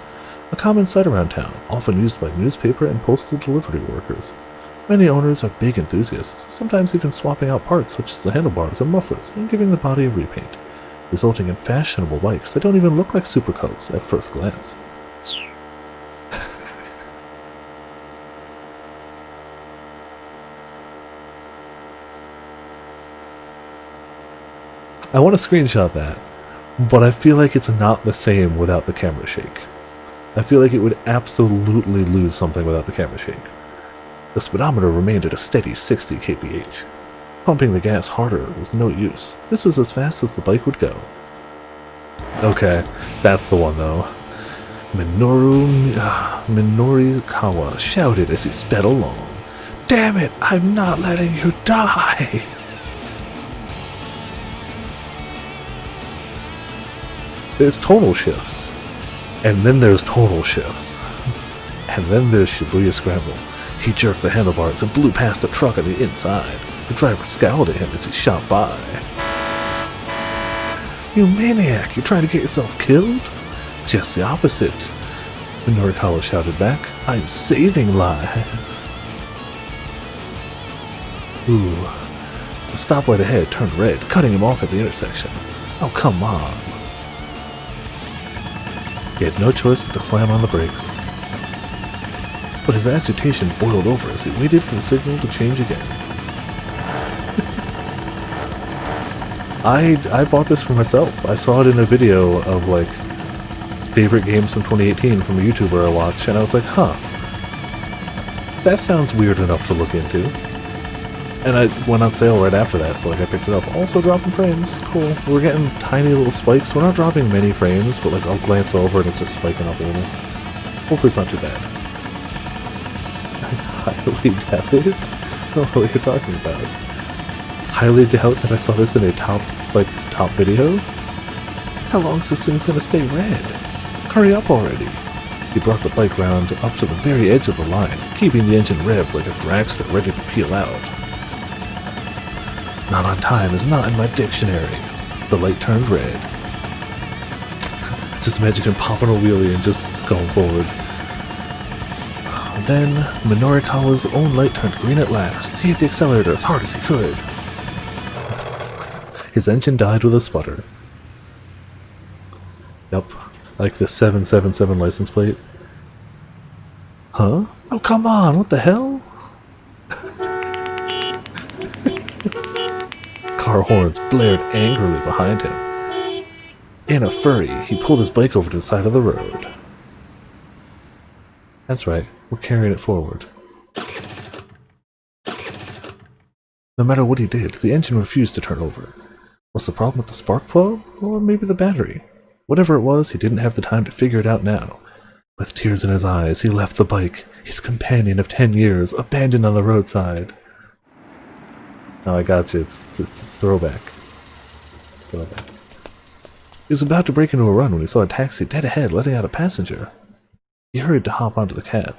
A common sight around town, often used by newspaper and postal delivery workers. Many owners are big enthusiasts, sometimes even swapping out parts such as the handlebars or mufflers and giving the body a repaint, resulting in fashionable bikes that don't even look like Super Cubs at first glance. I want to screenshot that, but I feel like it's not the same without the camera shake. I feel like it would absolutely lose something without the camera shake. The speedometer remained at a steady 60 kph. Pumping the gas harder was no use. This was as fast as the bike would go. Okay, that's the one though. Minorikawa shouted as he sped along. Damn it, I'm not letting you die! There's tonal shifts. And then there's tonal shifts. And then there's Shibuya Scramble. He jerked the handlebars and blew past the truck on the inside. The driver scowled at him as he shot by. You maniac, you trying to get yourself killed? Just the opposite. Minorikawa shouted back. I'm saving lives. Ooh. The stoplight ahead turned red, cutting him off at the intersection. Oh, come on. He had no choice but to slam on the brakes. But his agitation boiled over as he waited for the signal to change again. I bought this for myself. I saw it in a video of, like, favorite games from 2018 from a YouTuber I watch, and I was like, huh. That sounds weird enough to look into. And I went on sale right after that, so like I picked it up. Also dropping frames. Cool. We're getting tiny little spikes. We're not dropping many frames, but like I'll glance over and it's just spiking up a little. Hopefully it's not too bad. I highly doubt it. I don't know what you're talking about. Highly doubt that I saw this in a top video? How long is this thing gonna stay red? Hurry up already. He brought the bike round up to the very edge of the line, keeping the engine revved like a dragster ready to peel out. Not on time is not in my dictionary. The light turned red. Just imagine him popping a wheelie and just going forward. Then, Minorikawa's own light turned green at last. He hit the accelerator as hard as he could. His engine died with a sputter. Yup, like the 777 license plate. Huh? Oh, come on, what the hell? Car horns blared angrily behind him. In a flurry, he pulled his bike over to the side of the road. That's right, we're carrying it forward. No matter what he did, the engine refused to turn over. Was the problem with the spark plug? Or maybe the battery? Whatever it was, he didn't have the time to figure it out now. With tears in his eyes, he left the bike, his companion of 10 years, abandoned on the roadside. Oh, I got you. It's a throwback. It's a throwback. He was about to break into a run when he saw a taxi dead ahead letting out a passenger. He hurried to hop into the cab.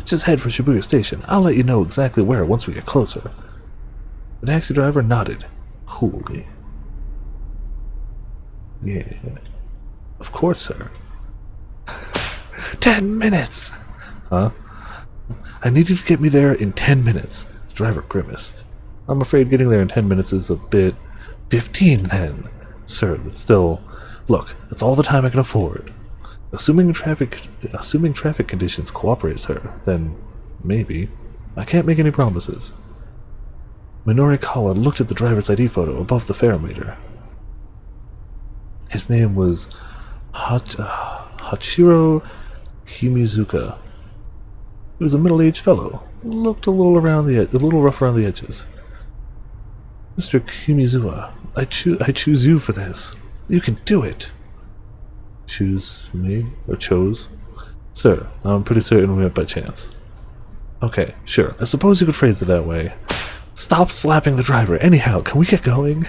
Just head for Shibuya Station. I'll let you know exactly where once we get closer. The taxi driver nodded, coolly. Yeah. Of course, sir. 10 minutes! Huh? I need you to get me there in 10 minutes. The driver grimaced. I'm afraid getting there in 10 minutes is a bit... 15 then! Sir, that's still... Look, that's all the time I can afford. Assuming traffic conditions cooperate, sir, then maybe. I can't make any promises. Minorikawa looked at the driver's ID photo above the fare meter. His name was Hachiro Kimizuka. He was a middle-aged fellow. Looked a little rough around the edges. Mr. Kimizuka, I choose you for this. You can do it. Choose me? Or chose? Sir, I'm pretty certain we met by chance. Okay, sure. I suppose you could phrase it that way. Stop slapping the driver. Anyhow, can we get going?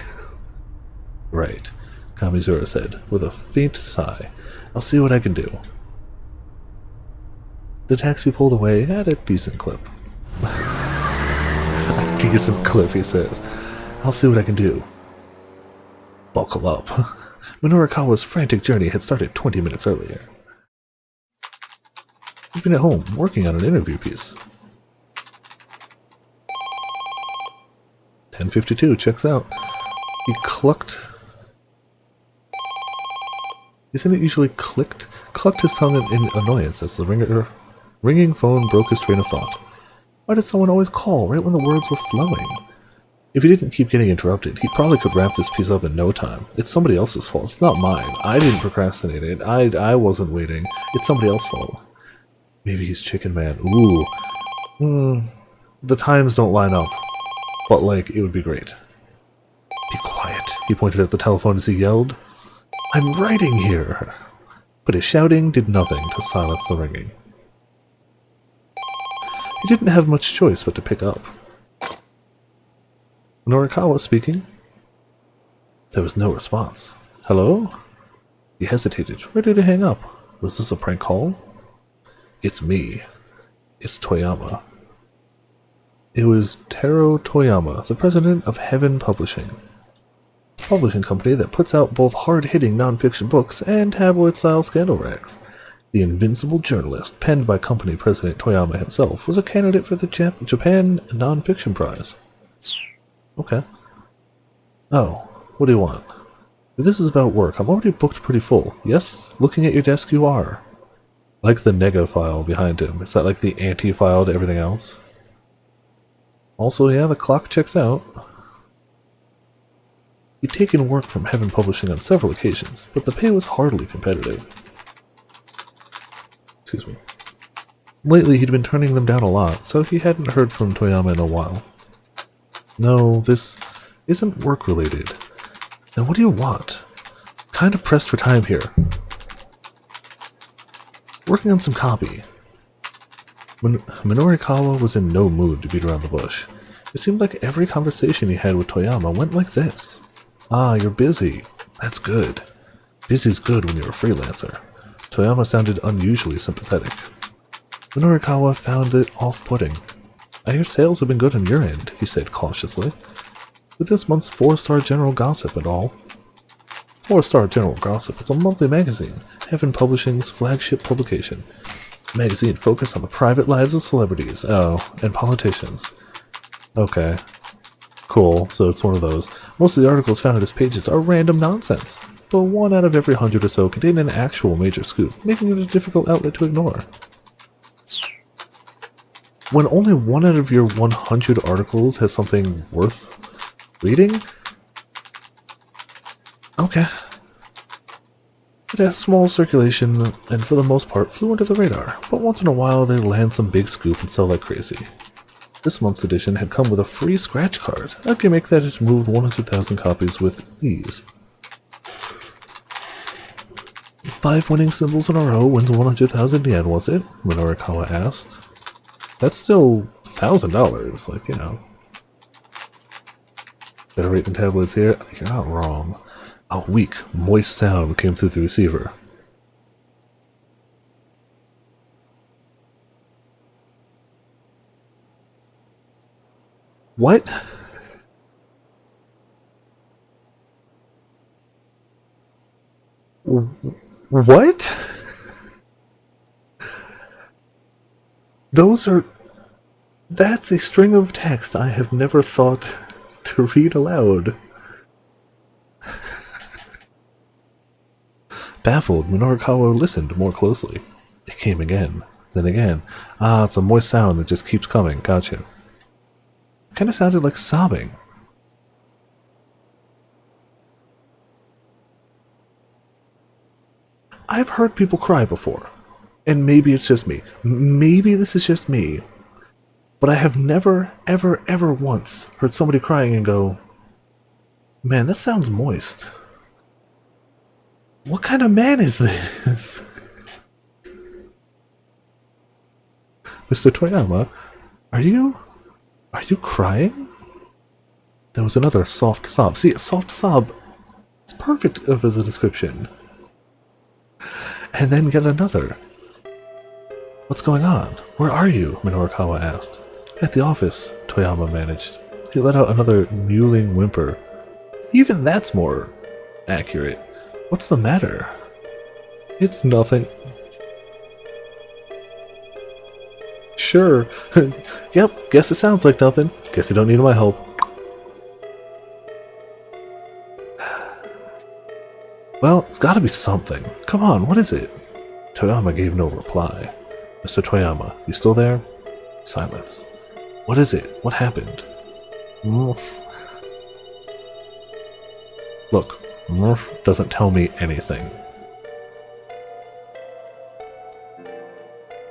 Right, Kamizura said, with a faint sigh. I'll see what I can do. The taxi pulled away at a decent clip. A decent clip, he says. I'll see what I can do. Buckle up. Minorikawa's frantic journey had started 20 minutes earlier. He'd been at home, working on an interview piece. 10:52 checks out. He clucked. Isn't it usually clicked? Clucked his tongue in annoyance as the ringing phone broke his train of thought. Why did someone always call right when the words were flowing? If he didn't keep getting interrupted, he probably could wrap this piece up in no time. It's somebody else's fault. It's not mine. I didn't procrastinate it. I wasn't waiting. It's somebody else's fault. Maybe he's chicken mad. Ooh. The times don't line up. But, like, it would be great. Be quiet. He pointed at the telephone as he yelled. I'm writing here! But his shouting did nothing to silence the ringing. He didn't have much choice but to pick up. Norikawa speaking. There was no response. Hello? He hesitated, ready to hang up. Was this a prank call? It's me. It's Toyama. It was Taro Toyama, the president of Heaven Publishing. A publishing company that puts out both hard-hitting non-fiction books and tabloid-style scandal rags. The invincible journalist, penned by company president Toyama himself, was a candidate for the Japan Non-Fiction Prize. Okay. Oh, what do you want? If this is about work, I'm already booked pretty full. Yes, looking at your desk you are. Like the nega file behind him. Is that like the anti-file to everything else? Also, yeah, the clock checks out. He'd taken work from Heaven Publishing on several occasions, but the pay was hardly competitive. Excuse me. Lately, he'd been turning them down a lot, so he hadn't heard from Toyama in a while. No, this isn't work-related. Then what do you want? Kinda pressed for time here. Working on some copy. Minorikawa was in no mood to beat around the bush. It seemed like every conversation he had with Toyama went like this. Ah, you're busy. That's good. Busy's good when you're a freelancer. Toyama sounded unusually sympathetic. Minorikawa found it off-putting. I hear sales have been good on your end, he said cautiously. With this month's 4-Star General Gossip and all. 4-Star General Gossip, it's a monthly magazine, Heaven Publishing's flagship publication. Magazine focused on the private lives of celebrities, and politicians. Okay. Cool, so it's one of those. Most of the articles found on its pages are random nonsense, but 1 out of every 100 or so contain an actual major scoop, making it a difficult outlet to ignore. When only 1 out of your 100 articles has something worth reading? Okay. It has small circulation, and for the most part flew under the radar, but once in a while they land some big scoop and sell like crazy. This month's edition had come with a free scratch card, a gimmick that had moved 100,000 copies with ease. 5 winning symbols in a row wins 100,000 yen, was it? Minorikawa asked. That's still $1,000, like, you know. Better rate than tabloids here? You're not wrong. A weak, moist sound came through the receiver. What? What? That's a string of text I have never thought to read aloud. Baffled, Minorikawa listened more closely. It came again, then again. Ah, it's a moist sound that just keeps coming, gotcha. Kinda sounded like sobbing. I've heard people cry before. And maybe it's just me. Maybe this is just me. But I have never, ever, ever once heard somebody crying and go, man, that sounds moist. What kind of man is this? Mr. Toyama, are you crying? There was another soft sob. See, a soft sob is perfect as a description. And then yet another. What's going on? Where are you? Minorikawa asked. At the office, Toyama managed. He let out another mewling whimper. Even that's more accurate. What's the matter? It's nothing. Sure. Yep, guess it sounds like nothing. Guess you don't need my help. Well, it's gotta be something. Come on, what is it? Toyama gave no reply. Mr. Toyama, you still there? Silence. What is it? What happened? Look, Murph doesn't tell me anything.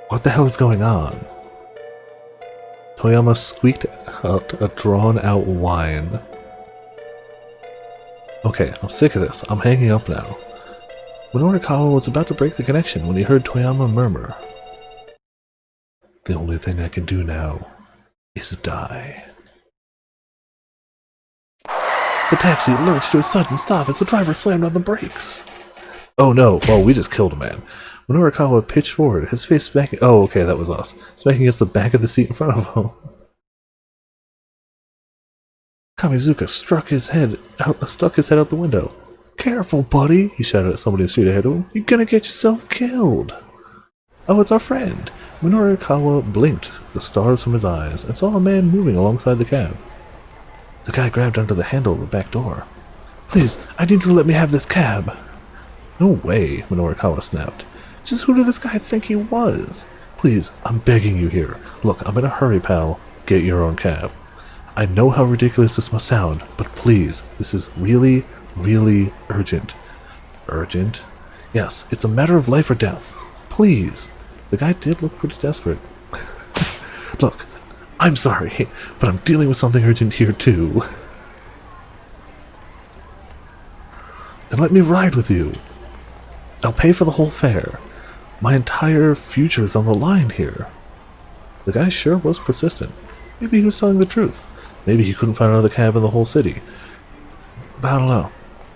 What the hell is going on? Toyama squeaked out a drawn-out whine. Okay, I'm sick of this. I'm hanging up now. Minorikawa was about to break the connection when he heard Toyama murmur. The only thing I can do now is die. The taxi lurched to a sudden stop as the driver slammed on the brakes. Oh no, well, we just killed a man. Minorikawa pitched forward, his face smacking— oh, okay, that was us. Smacking against the back of the seat in front of him. Kamizuka stuck his head out the window. Careful, buddy, he shouted at somebody in the street ahead of him. You're gonna get yourself killed. Oh, it's our friend. Minorikawa blinked the stars from his eyes and saw a man moving alongside the cab. The guy grabbed onto the handle of the back door. Please, I need you to let me have this cab. No way, Minorikawa snapped. Just who did this guy think he was? Please, I'm begging you here. Look, I'm in a hurry, pal. Get your own cab. I know how ridiculous this must sound, but please, this is really, really urgent. Urgent? Yes, it's a matter of life or death. Please. The guy did look pretty desperate. Look, I'm sorry, but I'm dealing with something urgent here too. Then let me ride with you. I'll pay for the whole fare. My entire future's on the line here. The guy sure was persistent. Maybe he was telling the truth. Maybe he couldn't find another cab in the whole city. But I don't know.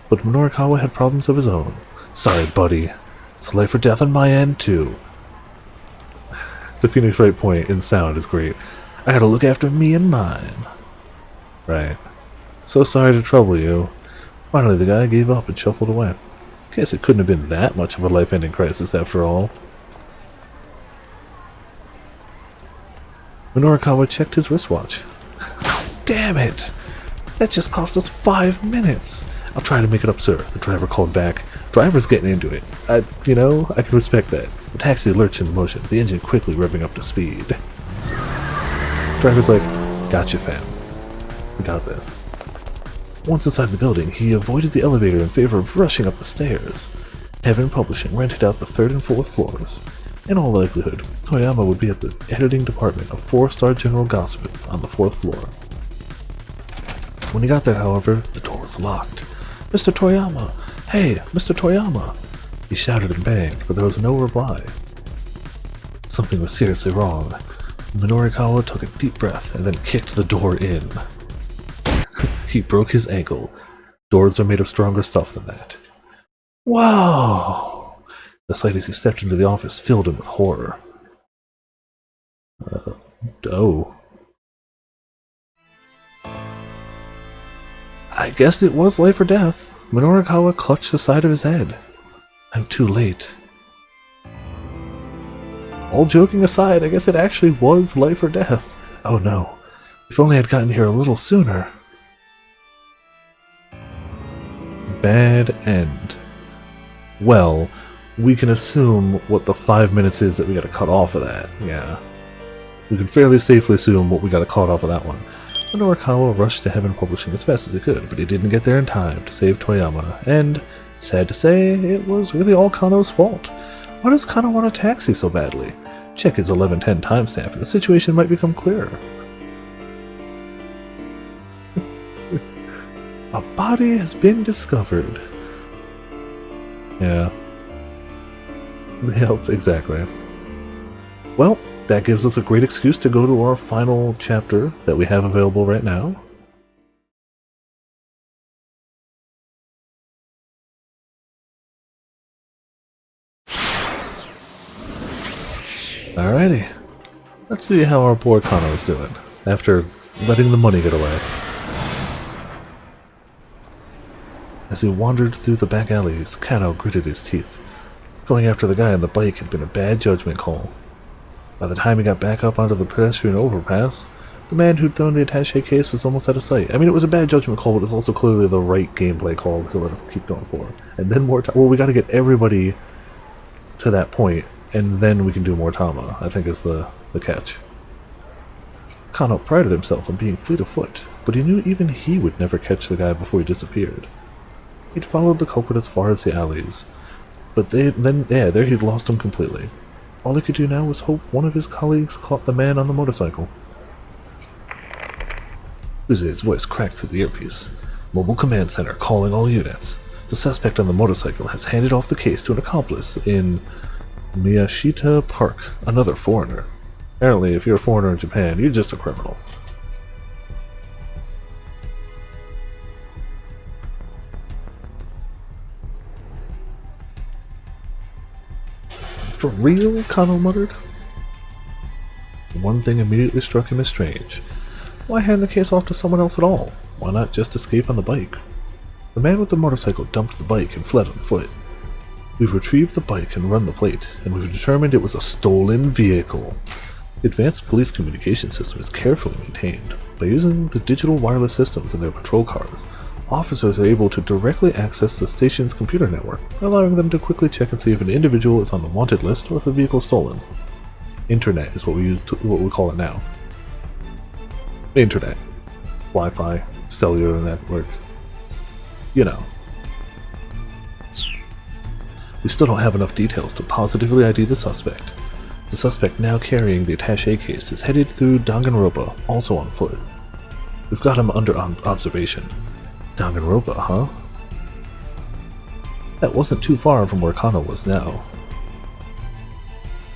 But Minorikawa had problems of his own. Sorry, buddy. It's life or death on my end, too. The Phoenix Wright point in sound is great. I gotta look after me and mine. Right. So sorry to trouble you. Finally, the guy gave up and shuffled away. Guess it couldn't have been that much of a life-ending crisis after all. Minorikawa checked his wristwatch. Damn it! That just cost us 5 minutes! I'll try to make it up, sir, the driver called back. Driver's getting into it. I can respect that. The taxi lurched into motion, the engine quickly revving up to speed. Driver's like, gotcha, fam. We got this. Once inside the building, he avoided the elevator in favor of rushing up the stairs. Heaven Publishing rented out the 3rd and 4th floors. In all likelihood, Toyama would be at the editing department of 4-star General Gossip on the 4th floor. When he got there, however, the door was locked. Mr. Toyama! Hey, Mr. Toyama! He shouted and banged, but there was no reply. Something was seriously wrong. Minorikawa took a deep breath and then kicked the door in. He broke his ankle. Doors are made of stronger stuff than that. Wow! The sight as he stepped into the office filled him with horror. Oh. I guess it was life or death. Minorikawa clutched the side of his head. I'm too late. All joking aside, I guess it actually was life or death. Oh no. If only I'd gotten here a little sooner. Bad end. Well, we can assume what the 5 minutes is that we gotta cut off of that. Yeah. We can fairly safely assume what we gotta cut off of that one. Minorikawa rushed to Heaven Publishing as fast as he could, but he didn't get there in time to save Toyama, and, sad to say, it was really all Kano's fault. Why does Kano want a taxi so badly? Check his 1110 timestamp and the situation might become clearer. A body has been discovered. Yeah. Yep, exactly. Well, that gives us a great excuse to go to our final chapter that we have available right now. Alrighty. Let's see how our poor Kano is doing after letting the money get away. As he wandered through the back alleys, Kano gritted his teeth. Going after the guy on the bike had been a bad judgment call. By the time he got back up onto the pedestrian overpass, the man who'd thrown the attaché case was almost out of sight. I mean, it was a bad judgment call, but it was also clearly the right gameplay call to let us keep going forward. And then more time. Well, we gotta get everybody to that point, and then we can do more Tama, I think is the catch. Kano prided himself on being fleet of foot, but he knew even he would never catch the guy before he disappeared. He'd followed the culprit as far as the alleys, but there he'd lost him completely. All he could do now was hope one of his colleagues caught the man on the motorcycle. Uze's voice cracked through the earpiece. Mobile Command Center calling all units. The suspect on the motorcycle has handed off the case to an accomplice in Miyashita Park, another foreigner. Apparently, if you're a foreigner in Japan, you're just a criminal. For real? Kano muttered. One thing immediately struck him as strange. Why hand the case off to someone else at all? Why not just escape on the bike? The man with the motorcycle dumped the bike and fled on foot. We've retrieved the bike and run the plate, and we've determined it was a stolen vehicle. The advanced police communication system is carefully maintained. By using the digital wireless systems in their patrol cars, officers are able to directly access the station's computer network, allowing them to quickly check and see if an individual is on the wanted list or if a vehicle is stolen. Internet is what we call it now. Internet. Wi-Fi, cellular network. You know. We still don't have enough details to positively ID the suspect. The suspect now carrying the attaché case is headed through Danganronpa, also on foot. We've got him under observation. Danganronpa, huh? That wasn't too far from where Kano was now.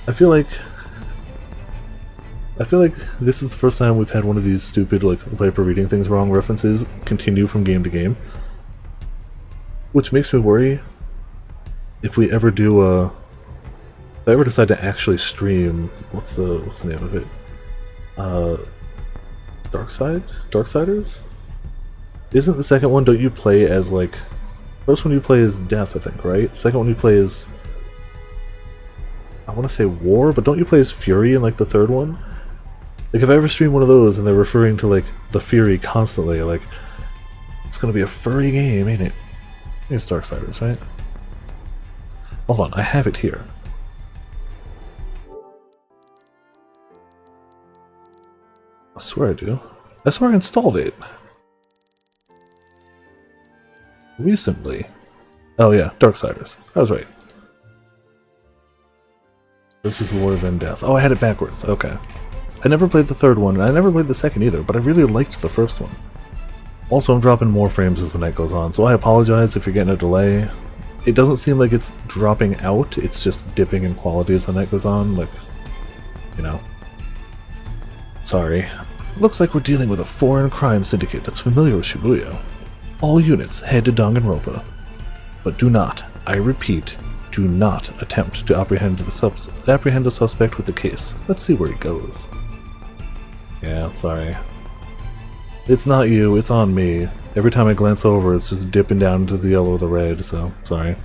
I feel like this is the first time we've had one of these stupid, like, Viper reading things wrong references continue from game to game. Which makes me worry if we ever do if I ever decide to actually stream, what's the name of it? Darksiders? Isn't the second one, don't you play as, like, first one you play as Death, I think, right? Second one you play as, I want to say War, but don't you play as Fury in, like, the third one? Like, if I ever stream one of those and they're referring to, like, the Fury constantly, like, it's gonna be a furry game, ain't it? It's Darksiders, right? Hold on, I have it here. I swear I do. I swear I installed it. Recently. Oh yeah, Darksiders. I was right. Versus War, then Death. Oh, I had it backwards. Okay. I never played the third one, and I never played the second either, but I really liked the first one. Also, I'm dropping more frames as the night goes on, so I apologize if you're getting a delay. It doesn't seem like it's dropping out, it's just dipping in quality as the night goes on, like, you know. Sorry. Looks like we're dealing with a foreign crime syndicate that's familiar with Shibuya. All units head to Danganronpa. But do not, I repeat, do not attempt to apprehend the suspect with the case. Let's see where he goes. Yeah, sorry. It's not you, it's on me. Every time I glance over, it's just dipping down to the yellow or the red, so sorry.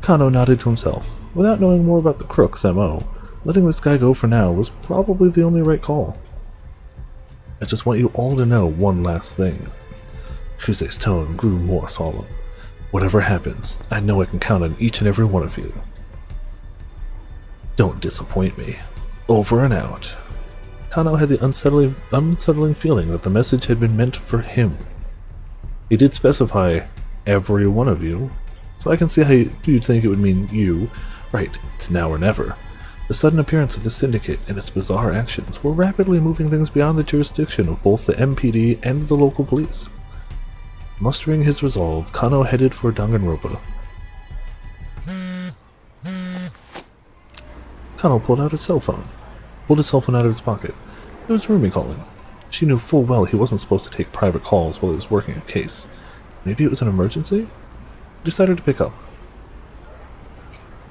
Kano nodded to himself. Without knowing more about the crook's MO, letting this guy go for now was probably the only right call. I just want you all to know one last thing. Kuse's tone grew more solemn. Whatever happens, I know I can count on each and every one of you. Don't disappoint me. Over and out. Kano had the unsettling feeling that the message had been meant for him. He did specify every one of you, so I can see how you'd think it would mean you. Right, it's now or never. The sudden appearance of the syndicate and its bizarre actions were rapidly moving things beyond the jurisdiction of both the MPD and the local police. Mustering his resolve, Kano headed for Danganronpa. Kano pulled his cell phone out of his pocket. It was Rumi calling. She knew full well he wasn't supposed to take private calls while he was working a case. Maybe it was an emergency? He decided to pick up.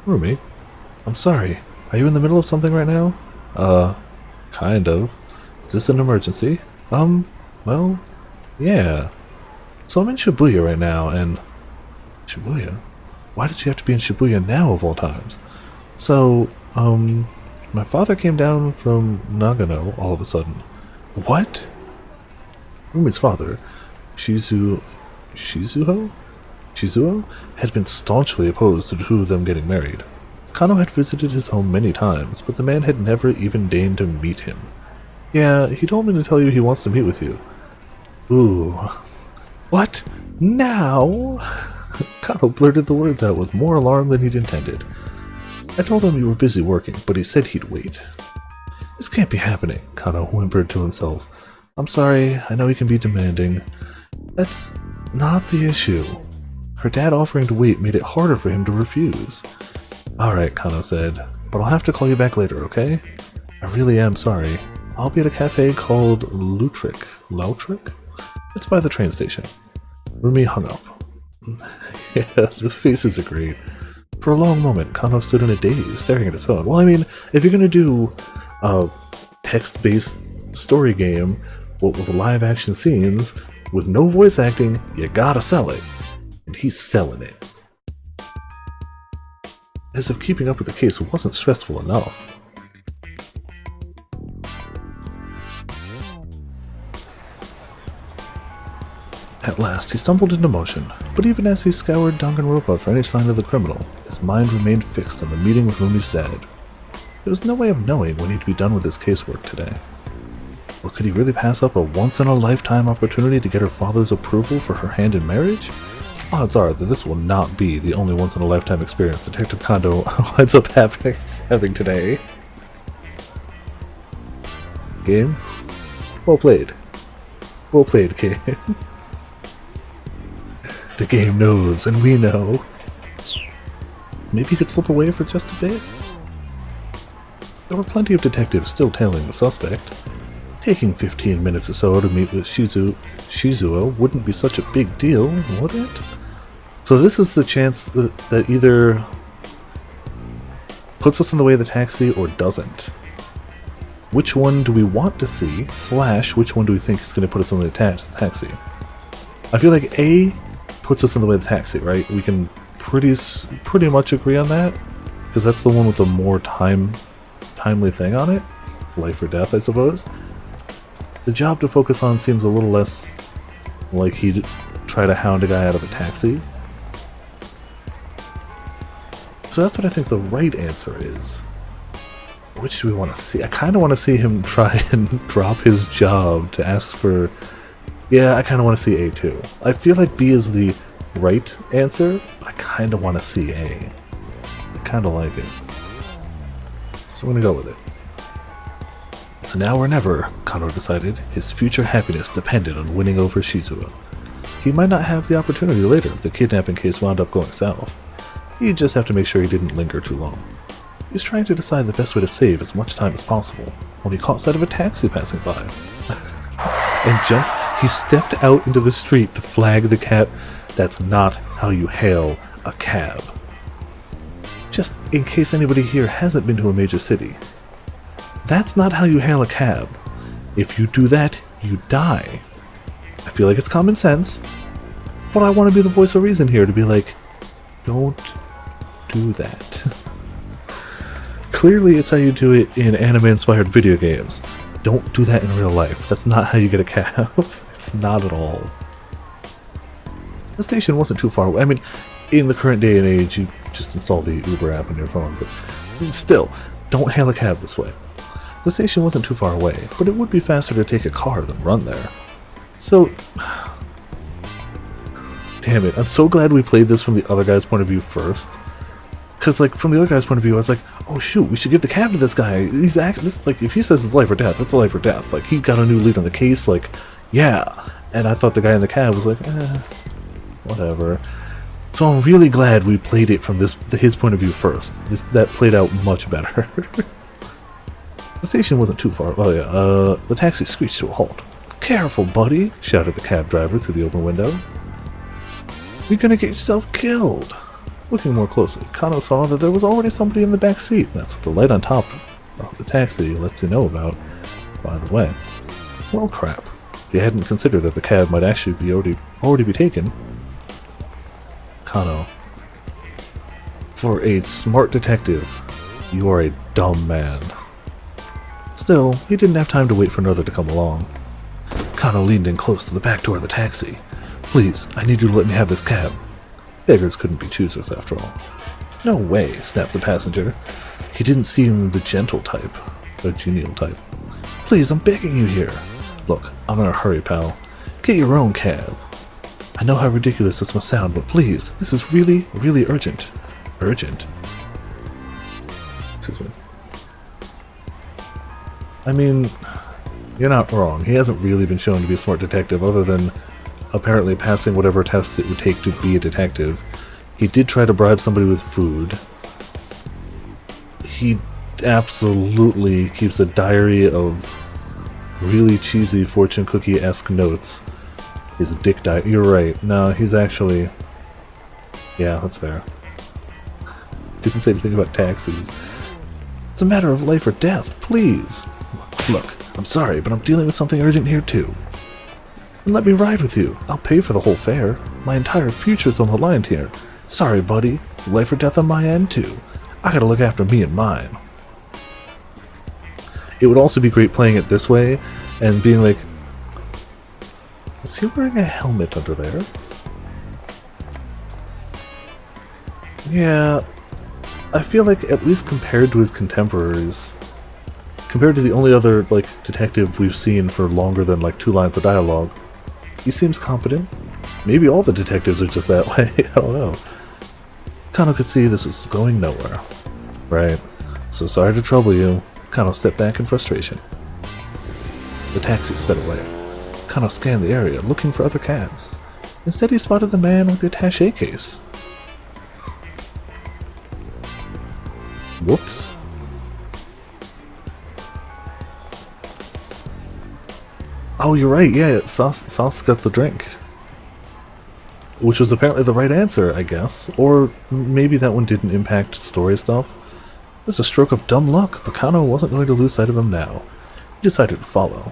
Rumi? I'm sorry. Are you in the middle of something right now? Kind of. Is this an emergency? Well, yeah. So I'm in Shibuya right now, and... Shibuya? Why did she have to be in Shibuya now, of all times? So, my father came down from Nagano all of a sudden. What? Rumi's father, Shizuo, had been staunchly opposed to the two of them getting married. Kano had visited his home many times, but the man had never even deigned to meet him. Yeah, he told me to tell you he wants to meet with you. Ooh. What? Now? Kano blurted the words out with more alarm than he'd intended. I told him you were busy working, but he said he'd wait. This can't be happening, Kano whimpered to himself. I'm sorry, I know he can be demanding. That's not the issue. Her dad offering to wait made it harder for him to refuse. Alright, Kano said, but I'll have to call you back later, okay? I really am sorry. I'll be at a cafe called Lautric? It's by the train station. Rumi hung up. Yeah, the faces are great. For a long moment, Kano stood in a daze, staring at his phone. Well, I mean, if you're gonna do a text-based story game with live-action scenes, with no voice acting, you gotta sell it. And he's selling it. As if keeping up with the case wasn't stressful enough. At last, he stumbled into motion, but even as he scoured Danganronpa for any sign of the criminal, his mind remained fixed on the meeting with Rumi's dad. There was no way of knowing when he'd be done with his casework today. Or could he really pass up a once-in-a-lifetime opportunity to get her father's approval for her hand in marriage? Odds are that this will not be the only once-in-a-lifetime experience Detective Kondo winds up having today. Game? Well played. Well played, game. The game knows, and we know. Maybe he could slip away for just a bit? There were plenty of detectives still tailing the suspect. Taking 15 minutes or so to meet with Shizuo wouldn't be such a big deal, would it? So this is the chance that either puts us in the way of the taxi or doesn't. Which one do we want to see, / which one do we think is going to put us in the way of the taxi? I feel like A puts us in the way of the taxi, right? We can pretty much agree on that, because that's the one with the more timely thing on it. Life or death, I suppose. The job to focus on seems a little less like he'd try to hound a guy out of a taxi. So that's what I think the right answer is. Which do we want to see? I kind of want to see him try and drop his job to ask for... Yeah, I kind of want to see A too. I feel like B is the right answer, but I kind of want to see A. I kind of like it. So I'm going to go with it. So now or never, Kano decided, his future happiness depended on winning over Shizuo. He might not have the opportunity later if the kidnapping case wound up going south. He'd just have to make sure he didn't linger too long. He was trying to decide the best way to save as much time as possible when he caught sight of a taxi passing by. And he stepped out into the street to flag the cab. That's not how you hail a cab. Just in case anybody here hasn't been to a major city. That's not how you hail a cab. If you do that, you die. I feel like it's common sense, but I want to be the voice of reason here to be like, don't do that. Clearly it's how you do it in anime-inspired video games. Don't do that in real life. That's not how you get a cab. It's not at all. The station wasn't too far away. I mean, in the current day and age, you just install the Uber app on your phone, but still, don't hail a cab this way. The station wasn't too far away, but it would be faster to take a car than run there. So... Damn it, I'm so glad we played this from the other guy's point of view first. Because, like, from the other guy's point of view, I was like, oh shoot, we should give the cab to this guy. This is like, if he says it's life or death, it's a life or death. Like, he got a new lead on the case, like, yeah. And I thought the guy in the cab was like, whatever. So I'm really glad we played it from his point of view first. That played out much better. The station wasn't too far. Oh yeah, the taxi screeched to a halt. Careful, buddy, shouted the cab driver through the open window. You're gonna get yourself killed. Looking more closely, Kano saw that there was already somebody in the back seat. That's what the light on top of the taxi lets you know about, by the way. Well, crap. He hadn't considered that the cab might actually be already be taken. Kano. For a smart detective, you are a dumb man. Still, he didn't have time to wait for another to come along. Kano leaned in close to the back door of the taxi. Please, I need you to let me have this cab. Beggars couldn't be choosers, after all. No way, snapped the passenger. He didn't seem the gentle type, or genial type. Please, I'm begging you here. Look, I'm in a hurry, pal. Get your own cab. I know how ridiculous this must sound, but please, this is really, really urgent. Urgent? Excuse me. I mean, you're not wrong. He hasn't really been shown to be a smart detective other than apparently passing whatever tests it would take to be a detective. He did try to bribe somebody with food. He absolutely keeps a diary of really cheesy fortune cookie-esque notes. His dick diary. You're right. No, he's actually... Yeah, that's fair. Didn't say anything about taxis. It's a matter of life or death, please. Look, I'm sorry, but I'm dealing with something urgent here too. And let me ride with you. I'll pay for the whole fare. My entire future's on the line here. Sorry, buddy. It's life or death on my end too. I gotta look after me and mine. It would also be great playing it this way and being like, is he wearing a helmet under there? Yeah, I feel like at least compared to his contemporaries, compared to the only other, like, detective we've seen for longer than, like, 2 lines of dialogue, he seems competent. Maybe all the detectives are just that way, I don't know. Kano could see this was going nowhere. Right. So sorry to trouble you. Kano stepped back in frustration. The taxi sped away. Kano scanned the area, looking for other cabs. Instead he spotted the man with the attaché case. Whoops. Oh, you're right, yeah, Sauce got the drink. Which was apparently the right answer, I guess. Or maybe that one didn't impact story stuff. It was a stroke of dumb luck, but Kano wasn't going to lose sight of him now. He decided to follow.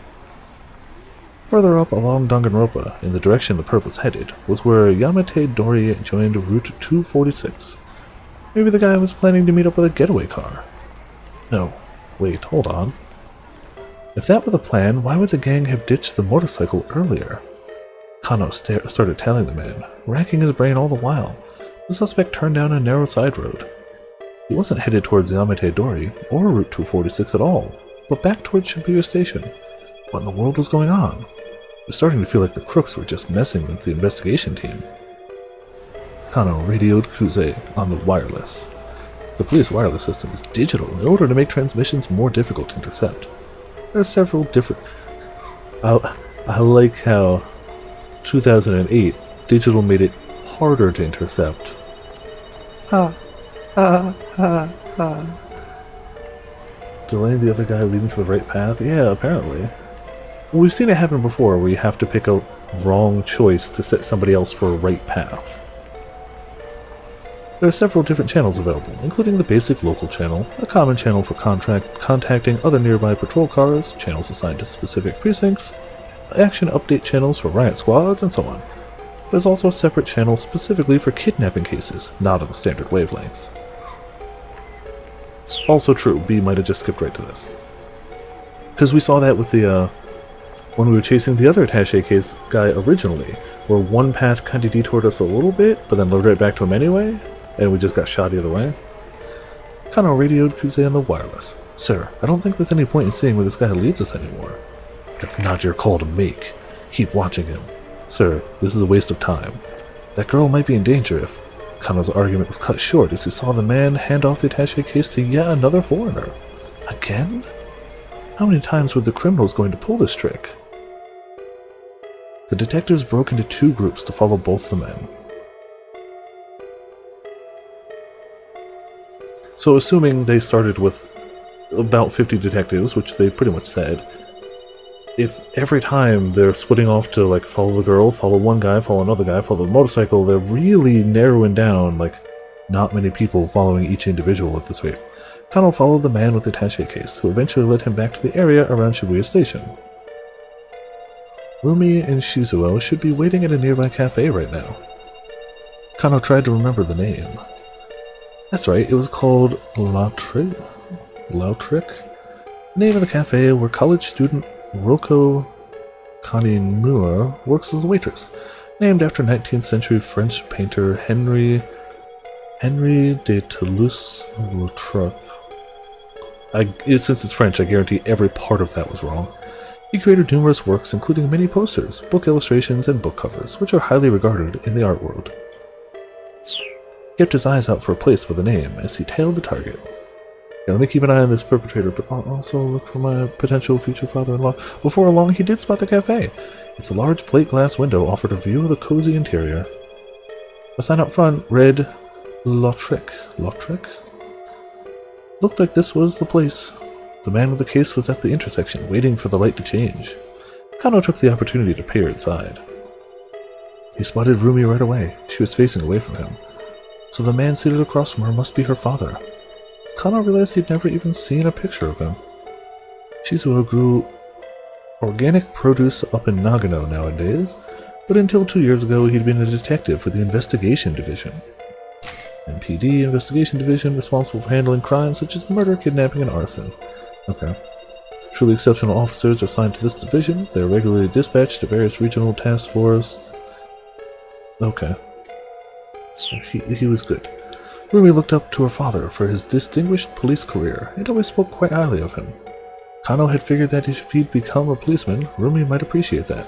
Further up along Danganronpa, in the direction the perp was headed, was where Yamate Dori joined Route 246. Maybe the guy was planning to meet up with a getaway car. No, wait, hold on. If that were the plan, why would the gang have ditched the motorcycle earlier? Kano started tailing the man, racking his brain all the while. The suspect turned down a narrow side road. He wasn't headed towards Yamate Dori, or Route 246 at all, but back towards Shibuya Station. What in the world was going on? It was starting to feel like the crooks were just messing with the investigation team. Kano radioed Kuze on the wireless. The police wireless system is digital in order to make transmissions more difficult to intercept. There are several different... I like how 2008 digital made it harder to intercept. Delaying the other guy leading to the right path? Yeah, apparently. We've seen it happen before where you have to pick a wrong choice to set somebody else for a right path. There are several different channels available, including the basic local channel, a common channel for contacting other nearby patrol cars, channels assigned to specific precincts, action update channels for riot squads, and so on. There's also a separate channel specifically for kidnapping cases, not on the standard wavelengths. Also true, B might have just skipped right to this. Because we saw that with the, when we were chasing the other attaché case guy originally, where one path kind of detoured us a little bit, but then led right back to him anyway, and we just got shot the other way. Kano radioed Kuze on the wireless. Sir, I don't think there's any point in seeing where this guy leads us anymore. That's not your call to make. Keep watching him. Sir, this is a waste of time. That girl might be in danger if... Kano's argument was cut short as he saw the man hand off the attaché case to yet another foreigner. Again? How many times were the criminals going to pull this trick? The detectives broke into 2 groups to follow both the men. So assuming they started with about 50 detectives, which they pretty much said, if every time they're splitting off to like follow the girl, follow one guy, follow another guy, follow the motorcycle, they're really narrowing down like not many people following each individual at this rate. Kano followed the man with the attaché case, who eventually led him back to the area around Shibuya Station. Rumi and Shizuo should be waiting at a nearby cafe right now. Kano tried to remember the name. That's right, it was called Lautrec? The name of the cafe where college student Roko Kanimura works as a waitress, named after 19th century French painter Henri de Toulouse-Lautrec. Since it's French, I guarantee every part of that was wrong. He created numerous works, including many posters, book illustrations, and book covers, which are highly regarded in the art world. He kept his eyes out for a place with a name as he tailed the target. Yeah, let me keep an eye on this perpetrator, but I'll also look for my potential future father-in-law. Before long, he did spot the cafe. Its large plate glass window offered a view of the cozy interior. A sign up front read Lautrec. Lautrec? Looked like this was the place. The man with the case was at the intersection, waiting for the light to change. Kano took the opportunity to peer inside. He spotted Rumi right away. She was facing away from him. So the man seated across from her must be her father. Kano realized he'd never even seen a picture of him. Shizuo grew organic produce up in Nagano nowadays, but until 2 years ago he'd been a detective for the Investigation Division. MPD, Investigation Division, responsible for handling crimes such as murder, kidnapping, and arson. Okay. Truly exceptional officers are assigned to this division. They are regularly dispatched to various regional task forces. Okay. He was good. Rumi looked up to her father for his distinguished police career and always spoke quite highly of him. Kano had figured that if he'd become a policeman, Rumi might appreciate that.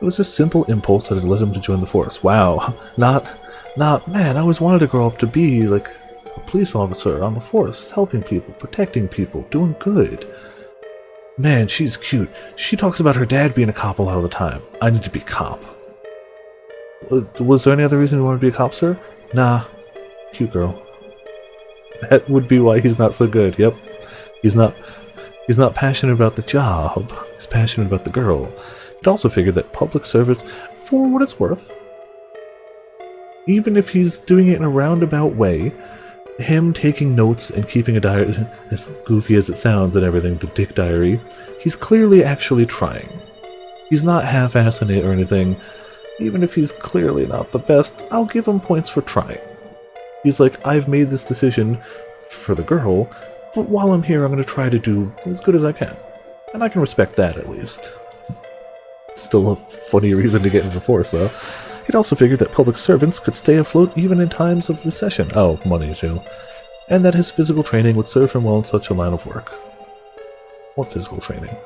It was a simple impulse that had led him to join the force. Wow. Not, man, I always wanted to grow up to be, like, a police officer on the force, helping people, protecting people, doing good. Man, she's cute. She talks about her dad being a cop a lot of the time. I need to be a cop. Was there any other reason you wanted to be a cop, sir? Nah. Cute girl. That would be why he's not so good. Yep. He's not passionate about the job. He's passionate about the girl. He'd also figured that public service, for what it's worth, even if he's doing it in a roundabout way, him taking notes and keeping a diary, as goofy as it sounds and everything, the dick diary, he's clearly actually trying. He's not half-assing it or anything. Even if he's clearly not the best, I'll give him points for trying. He's like, I've made this decision for the girl, but while I'm here, I'm going to try to do as good as I can. And I can respect that, at least. Still a funny reason to get into the force, though. He'd also figured that public servants could stay afloat even in times of recession. Oh, money, too. And that his physical training would serve him well in such a line of work. What physical training?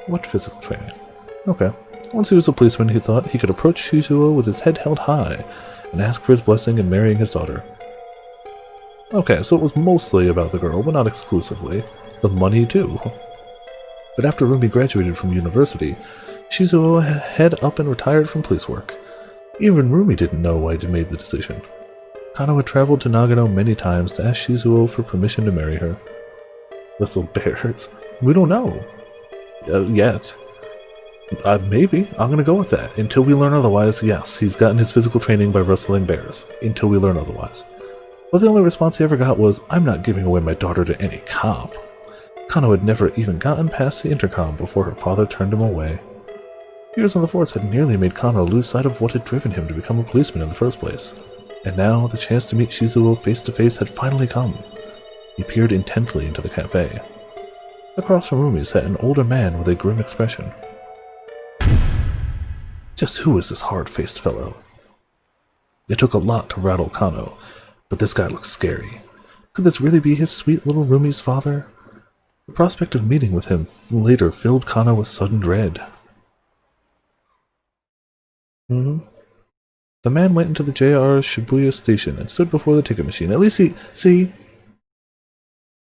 What physical training? Okay. Once he was a policeman, he thought he could approach Shizuo with his head held high and ask for his blessing in marrying his daughter. Okay, so it was mostly about the girl, but not exclusively. The money, too. But after Rumi graduated from university, Shizuo had up and retired from police work. Even Rumi didn't know why he'd made the decision. Kano had traveled to Nagano many times to ask Shizuo for permission to marry her. Wrestle bears? We don't know. Yet. Maybe. I'm gonna go with that. Until we learn otherwise, yes, he's gotten his physical training by wrestling bears. Until we learn otherwise. But the only response he ever got was, I'm not giving away my daughter to any cop. Kano had never even gotten past the intercom before her father turned him away. Years on the force had nearly made Kano lose sight of what had driven him to become a policeman in the first place. And now, the chance to meet Shizuo face to face had finally come. He peered intently into the cafe. Across from Rumi sat an older man with a grim expression. Just who is this hard-faced fellow? It took a lot to rattle Kano, but this guy looked scary. Could this really be his sweet little Rumi's father? The prospect of meeting with him later filled Kano with sudden dread. The man went into the JR Shibuya station and stood before the ticket machine. At least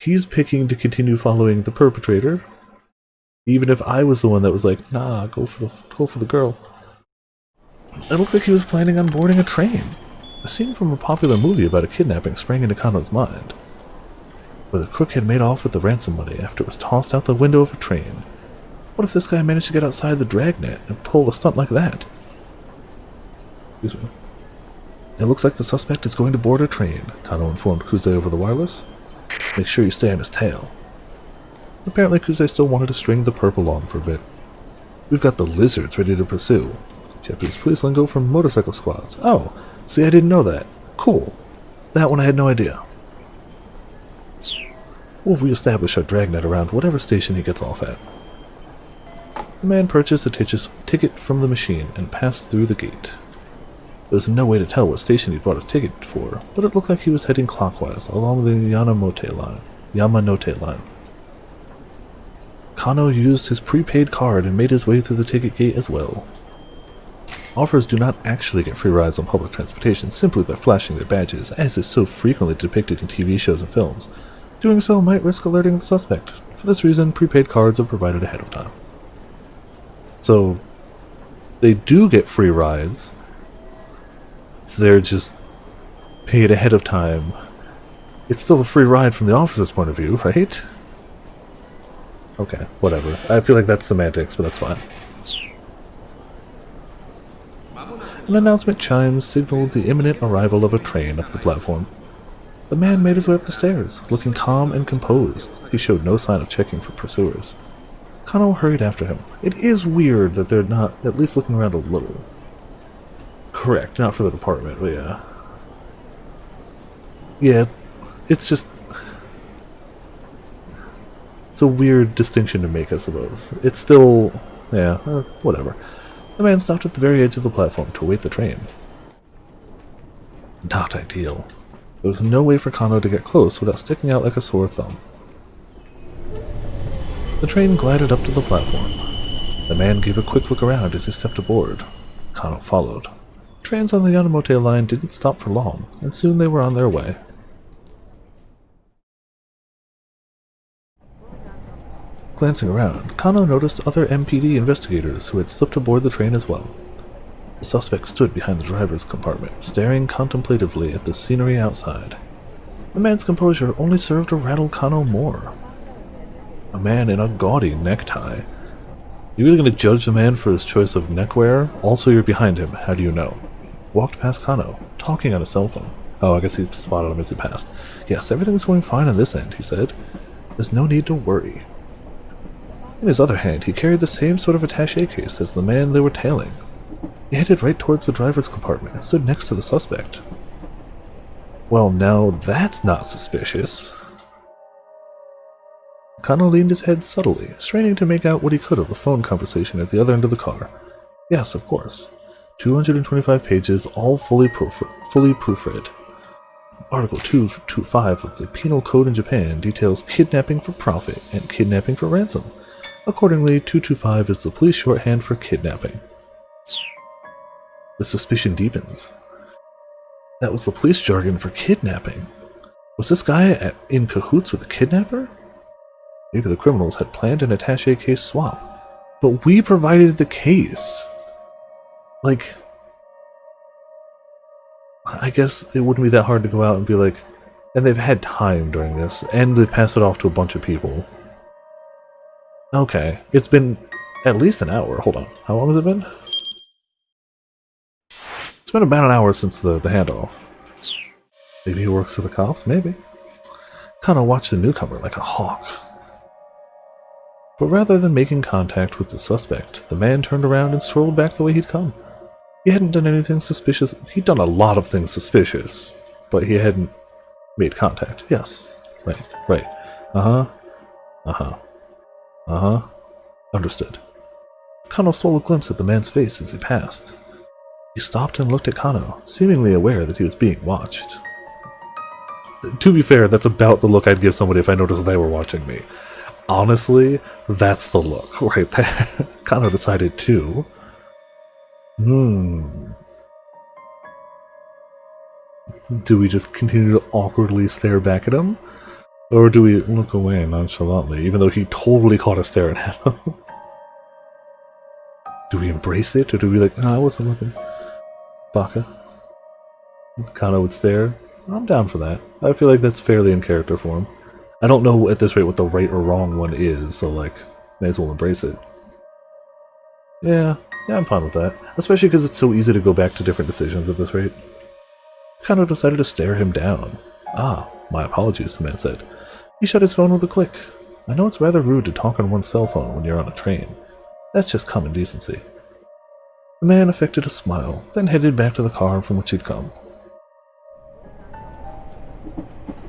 he's picking to continue following the perpetrator. Even if I was the one that was like, nah, go for the girl. It looked like he was planning on boarding a train. A scene from a popular movie about a kidnapping sprang into Kano's mind, where the crook had made off with the ransom money after it was tossed out the window of a train. What if this guy managed to get outside the dragnet and pull a stunt like that? Excuse me. It looks like the suspect is going to board a train, Kano informed Kuze over the wireless. Make sure you stay on his tail. Apparently Kuze still wanted to string the perp along for a bit. We've got the lizards ready to pursue. Japanese police lingo from motorcycle squads. Oh, see, I didn't know that. Cool. That one I had no idea. We'll re-establish our dragnet around whatever station he gets off at. The man purchased a ticket from the machine and passed through the gate. There was no way to tell what station he bought a ticket for, but it looked like he was heading clockwise along the Yamanote line. Kano used his prepaid card and made his way through the ticket gate as well. Offers do not actually get free rides on public transportation simply by flashing their badges, as is so frequently depicted in TV shows and films. Doing so might risk alerting the suspect. For this reason, prepaid cards are provided ahead of time. So they do get free rides. They're just paid ahead of time. It's still a free ride from the officer's point of view, right? Okay, whatever. I feel like that's semantics, but that's fine. An announcement chimes signaled the imminent arrival of a train up the platform. The man made his way up the stairs, looking calm and composed. He showed no sign of checking for pursuers. Kano hurried after him. It is weird that they're not at least looking around a little. Correct, not for the department, but yeah. Yeah, it's just... it's a weird distinction to make, I suppose. It's still... yeah, whatever. The man stopped at the very edge of the platform to await the train. Not ideal. There was no way for Kano to get close without sticking out like a sore thumb. The train glided up to the platform. The man gave a quick look around as he stepped aboard. Kano followed. Trains on the Yamamote line didn't stop for long, and soon they were on their way. Glancing around, Kano noticed other MPD investigators who had slipped aboard the train as well. The suspect stood behind the driver's compartment, staring contemplatively at the scenery outside. The man's composure only served to rattle Kano more. A man in a gaudy necktie. You really gonna judge the man for his choice of neckwear? Also, you're behind him. How do you know? Walked past Kano, talking on a cell phone. Oh, I guess he spotted him as he passed. Yes, everything's going fine on this end, he said. There's no need to worry. In his other hand, he carried the same sort of attaché case as the man they were tailing. He headed right towards the driver's compartment and stood next to the suspect. Well, now that's not suspicious. Kano leaned his head subtly, straining to make out what he could of the phone conversation at the other end of the car. Yes, of course. 225 pages, all fully proofread. Article 225 of the Penal Code in Japan details kidnapping for profit and kidnapping for ransom. Accordingly, 225 is the police shorthand for kidnapping. The suspicion deepens. That was the police jargon for kidnapping. Was this guy in cahoots with the kidnapper? Maybe the criminals had planned an attaché case swap. But we provided the case. Like, I guess it wouldn't be that hard to go out and be like, and they've had time during this, and they've passed it off to a bunch of people. Okay, it's been at least an hour. Hold on, how long has it been? It's been about an hour since the handoff. Maybe he works for the cops, maybe. Kano watched the newcomer like a hawk. But rather than making contact with the suspect, the man turned around and strolled back the way he'd come. He hadn't done anything suspicious. He'd done a lot of things suspicious, but he hadn't made contact. Yes. Right. Understood. Kano stole a glimpse at the man's face as he passed. He stopped and looked at Kano, seemingly aware that he was being watched. To be fair, that's about the look I'd give somebody if I noticed they were watching me. Honestly, that's the look right there. Kano decided to. Do we just continue to awkwardly stare back at him? Or do we look away nonchalantly, even though he totally caught us staring at him? Do we embrace it, or do we like, no, I wasn't looking. Baka? Kano would stare. I'm down for that. I feel like that's fairly in character for him. I don't know at this rate what the right or wrong one is, so like, may as well embrace it. Yeah, I'm fine with that. Especially because it's so easy to go back to different decisions at this rate. Kano decided to stare him down. Ah, my apologies, the man said. He shut his phone with a click. I know it's rather rude to talk on one's cell phone when you're on a train. That's just common decency. The man affected a smile, then headed back to the car from which he'd come.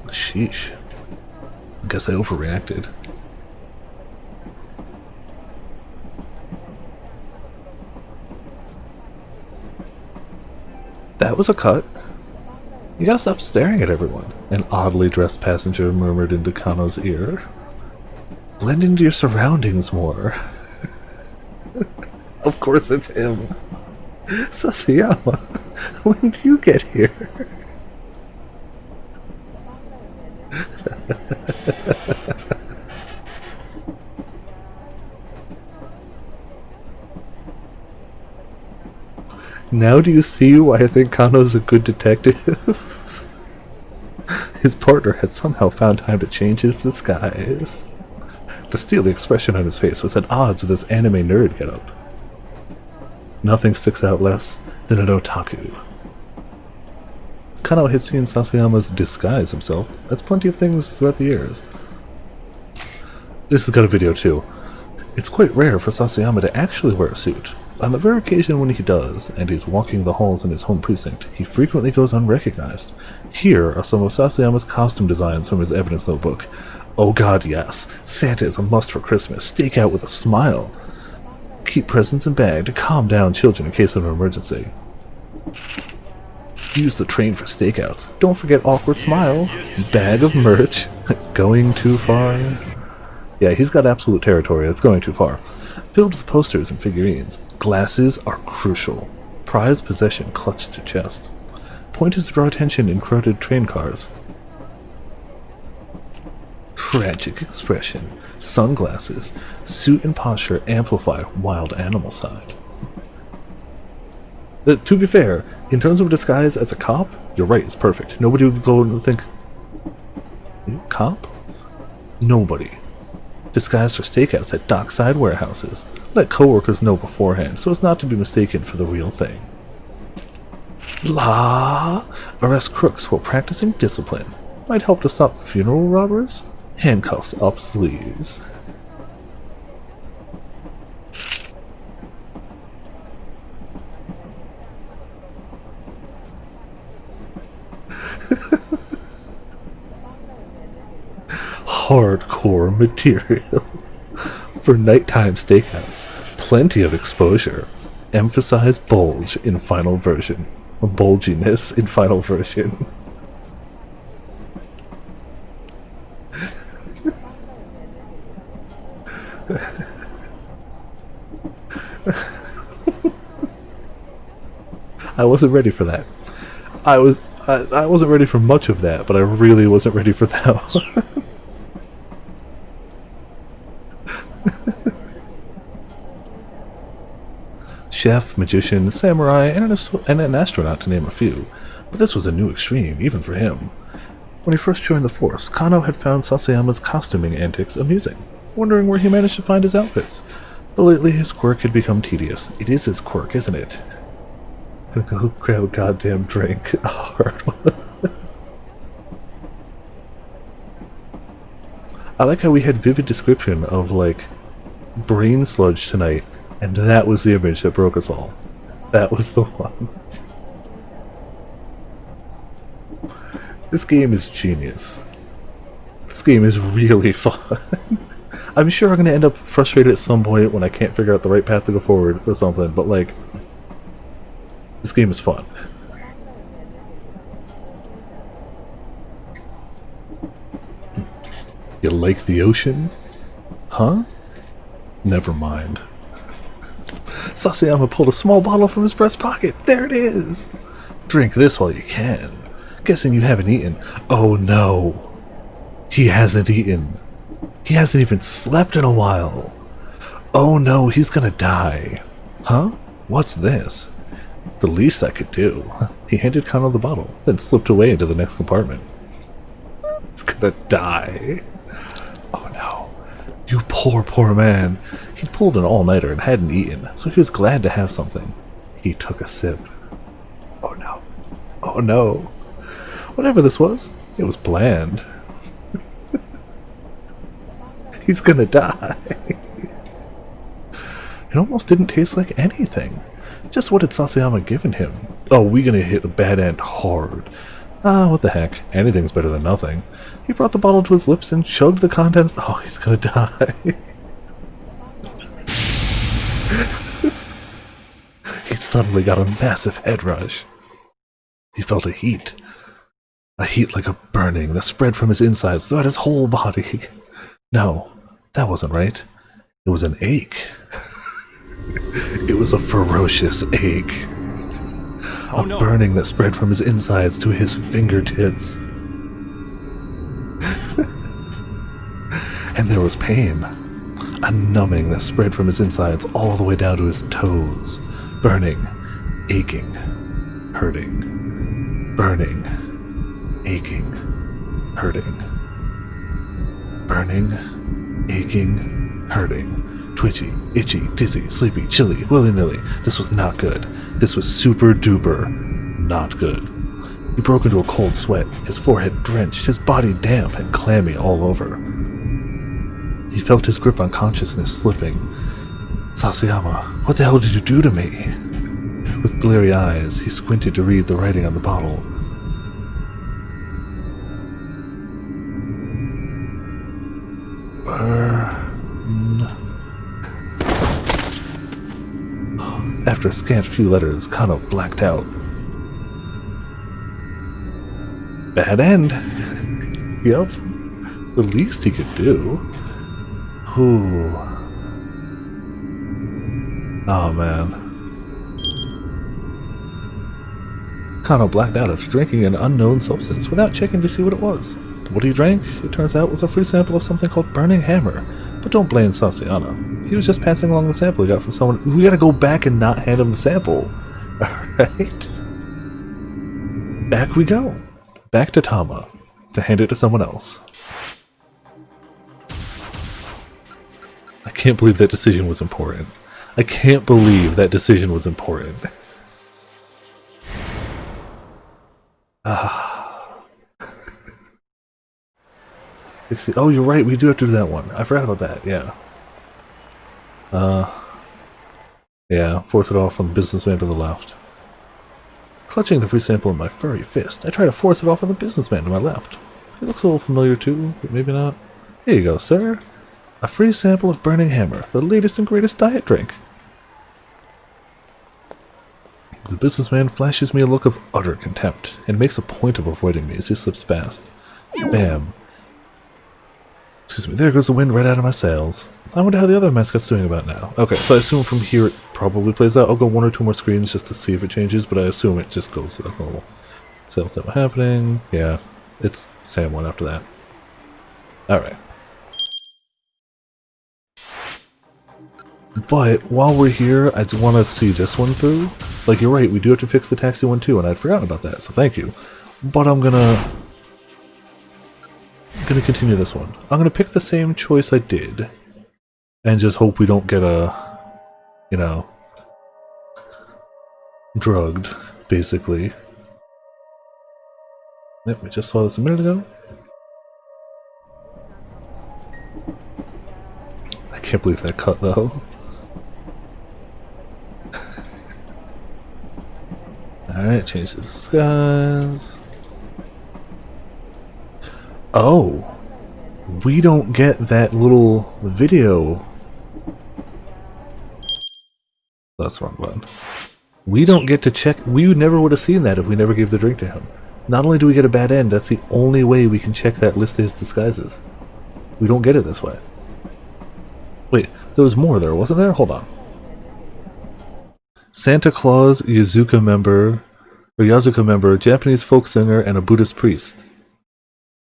Sheesh. I guess I overreacted. That was a cut. You gotta stop staring at everyone, an oddly dressed passenger murmured into Kano's ear. Blend into your surroundings more. Of course it's him. Sasayama, when did you get here? Now do you see why I think Kano's a good detective? His partner had somehow found time to change his disguise. The steely expression on his face was at odds with his anime nerd getup. Nothing sticks out less than an otaku. Kano had seen Sasayama's disguise himself. That's plenty of things throughout the years. This has got a video too. It's quite rare for Sasayama to actually wear a suit. On the rare occasion when he does, and he's walking the halls in his home precinct, he frequently goes unrecognized. Here are some of Sasayama's costume designs from his evidence notebook. Oh god, yes. Santa is a must for Christmas. Stake out with a smile. Keep presents in bag to calm down children in case of an emergency. Use the train for stakeouts. Don't forget awkward smile. Bag of merch. Going too far. Yeah, he's got absolute territory that's going too far. Filled with posters and figurines. Glasses are crucial. Prized possession clutched to chest. Pointers draw attention in crowded train cars. Tragic expression. Sunglasses. Suit and posture amplify wild animal side. To be fair, in terms of disguise as a cop, you're right, it's perfect. Nobody would go and think, cop? Nobody. Disguised for stakeouts at dockside warehouses. Let coworkers know beforehand, so as not to be mistaken for the real thing. La! Arrest crooks while practicing discipline. Might help to stop funeral robbers. Handcuffs up sleeves. Hardcore material. For nighttime stakeouts, plenty of exposure. Emphasize bulge in final version. Bulginess in final version. I wasn't ready for that. I wasn't ready for much of that, but I really wasn't ready for that one. Chef, magician, samurai, and an astronaut, to name a few. But this was a new extreme, even for him. When he first joined the force, Kano had found Sasayama's costuming antics amusing, wondering where he managed to find his outfits. But lately his quirk had become tedious. It is his quirk, isn't it? Go grab a goddamn drink. A hard one. I like how we had vivid description of, like, brain sludge tonight, and that was the image that broke us all. That was the one. This game is genius. This game is really fun. I'm sure I'm going to end up frustrated at some point when I can't figure out the right path to go forward or something, but, like, this game is fun. You like the ocean? Huh? Never mind. Sasayama pulled a small bottle from his breast pocket. There it is! Drink this while you can. Guessing you haven't eaten. Oh no. He hasn't eaten. He hasn't even slept in a while. Oh no, he's gonna die. Huh? What's this? The least I could do. He handed Kano the bottle, then slipped away into the next compartment. He's gonna die. Oh no. You poor, poor man. He'd pulled an all-nighter and hadn't eaten, so he was glad to have something. He took a sip. Oh no. Oh no. Whatever this was, it was bland. He's gonna die. It almost didn't taste like anything. Just what had Sasayama given him? Oh, we gonna hit a bad end hard. Ah, what the heck. Anything's better than nothing. He brought the bottle to his lips and chugged the contents. Oh, he's gonna die. He suddenly got a massive head rush. He felt a heat. A heat like a burning that spread from his insides throughout his whole body. No, that wasn't right. It was an ache. It was a ferocious ache. Oh, no. Burning that spread from his insides to his fingertips. And there was pain. A numbing that spread from his insides all the way down to his toes. Burning. aching, hurting, burning, aching, hurting, burning, aching, hurting, twitchy, itchy, dizzy, sleepy, chilly, willy-nilly. This was not good. This was super duper not good. He broke into a cold sweat, his forehead drenched, his body damp and clammy all over. He felt his grip on consciousness slipping. Sasayama, what the hell did you do to me? With bleary eyes, he squinted to read the writing on the bottle. After a scant few letters, Kano blacked out. Bad end. Yep. The least he could do. Whew. Oh man. Kano blacked out after drinking an unknown substance without checking to see what it was. What he drank, it turns out, was a free sample of something called Burning Hammer. But don't blame Sasayama. He was just passing along the sample he got from someone. We gotta go back and not hand him the sample. Alright? Back we go. Back to Tama. To hand it to someone else. I can't believe that decision was important. I can't believe that decision was important. Oh, you're right, we do have to do that one. I forgot about that, yeah. Yeah, force it off on the businessman to the left. Clutching the free sample in my furry fist, I try to force it off on the businessman to my left. He looks a little familiar too, but maybe not. Here you go, sir. A free sample of Burning Hammer, the latest and greatest diet drink. The businessman flashes me a look of utter contempt, and makes a point of avoiding me as he slips past. Bam. Excuse me, there goes the wind right out of my sails. I wonder how the other mascot's doing about now. Okay, so I assume from here it probably plays out. I'll go one or two more screens just to see if it changes, but I assume it just goes like normal. Sales demo happening. Yeah, it's same one after that. Alright. But while we're here, I want to see this one through. Like, you're right, we do have to fix the taxi one too, and I'd forgotten about that, so thank you. But I'm gonna continue this one. I'm gonna pick the same choice I did, and just hope we don't get you know, drugged, basically. Yep, we just saw this a minute ago. I can't believe that cut, though. Alright, change the disguise. Oh! We don't get that little video. That's the wrong button. We don't get to check. We never would have seen that if we never gave the drink to him. Not only do we get a bad end, that's the only way we can check that list of his disguises. We don't get it this way. Wait, there was more there, wasn't there? Hold on. Santa Claus, Yazuka member, Japanese folk singer, and a Buddhist priest.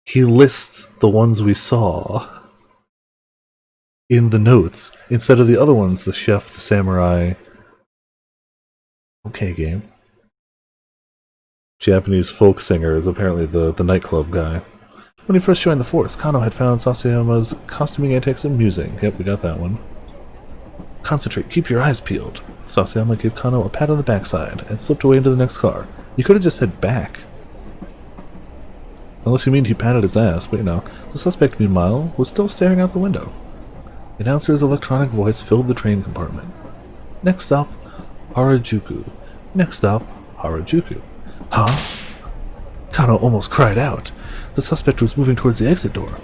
He lists the ones we saw in the notes, instead of the other ones, the chef, the samurai. Okay, game. Japanese folk singer is apparently the nightclub guy. When he first joined the force, Kano had found Sasayama's costuming antics amusing. Yep, we got that one. Concentrate, keep your eyes peeled. Sasayama gave Kano a pat on the backside and slipped away into the next car. You could have just said back. Unless you mean he patted his ass, but you know. The suspect, meanwhile, was still staring out the window. The announcer's electronic voice filled the train compartment. Next stop, Harajuku. Next stop, Harajuku. Huh? Kano almost cried out. The suspect was moving towards the exit door.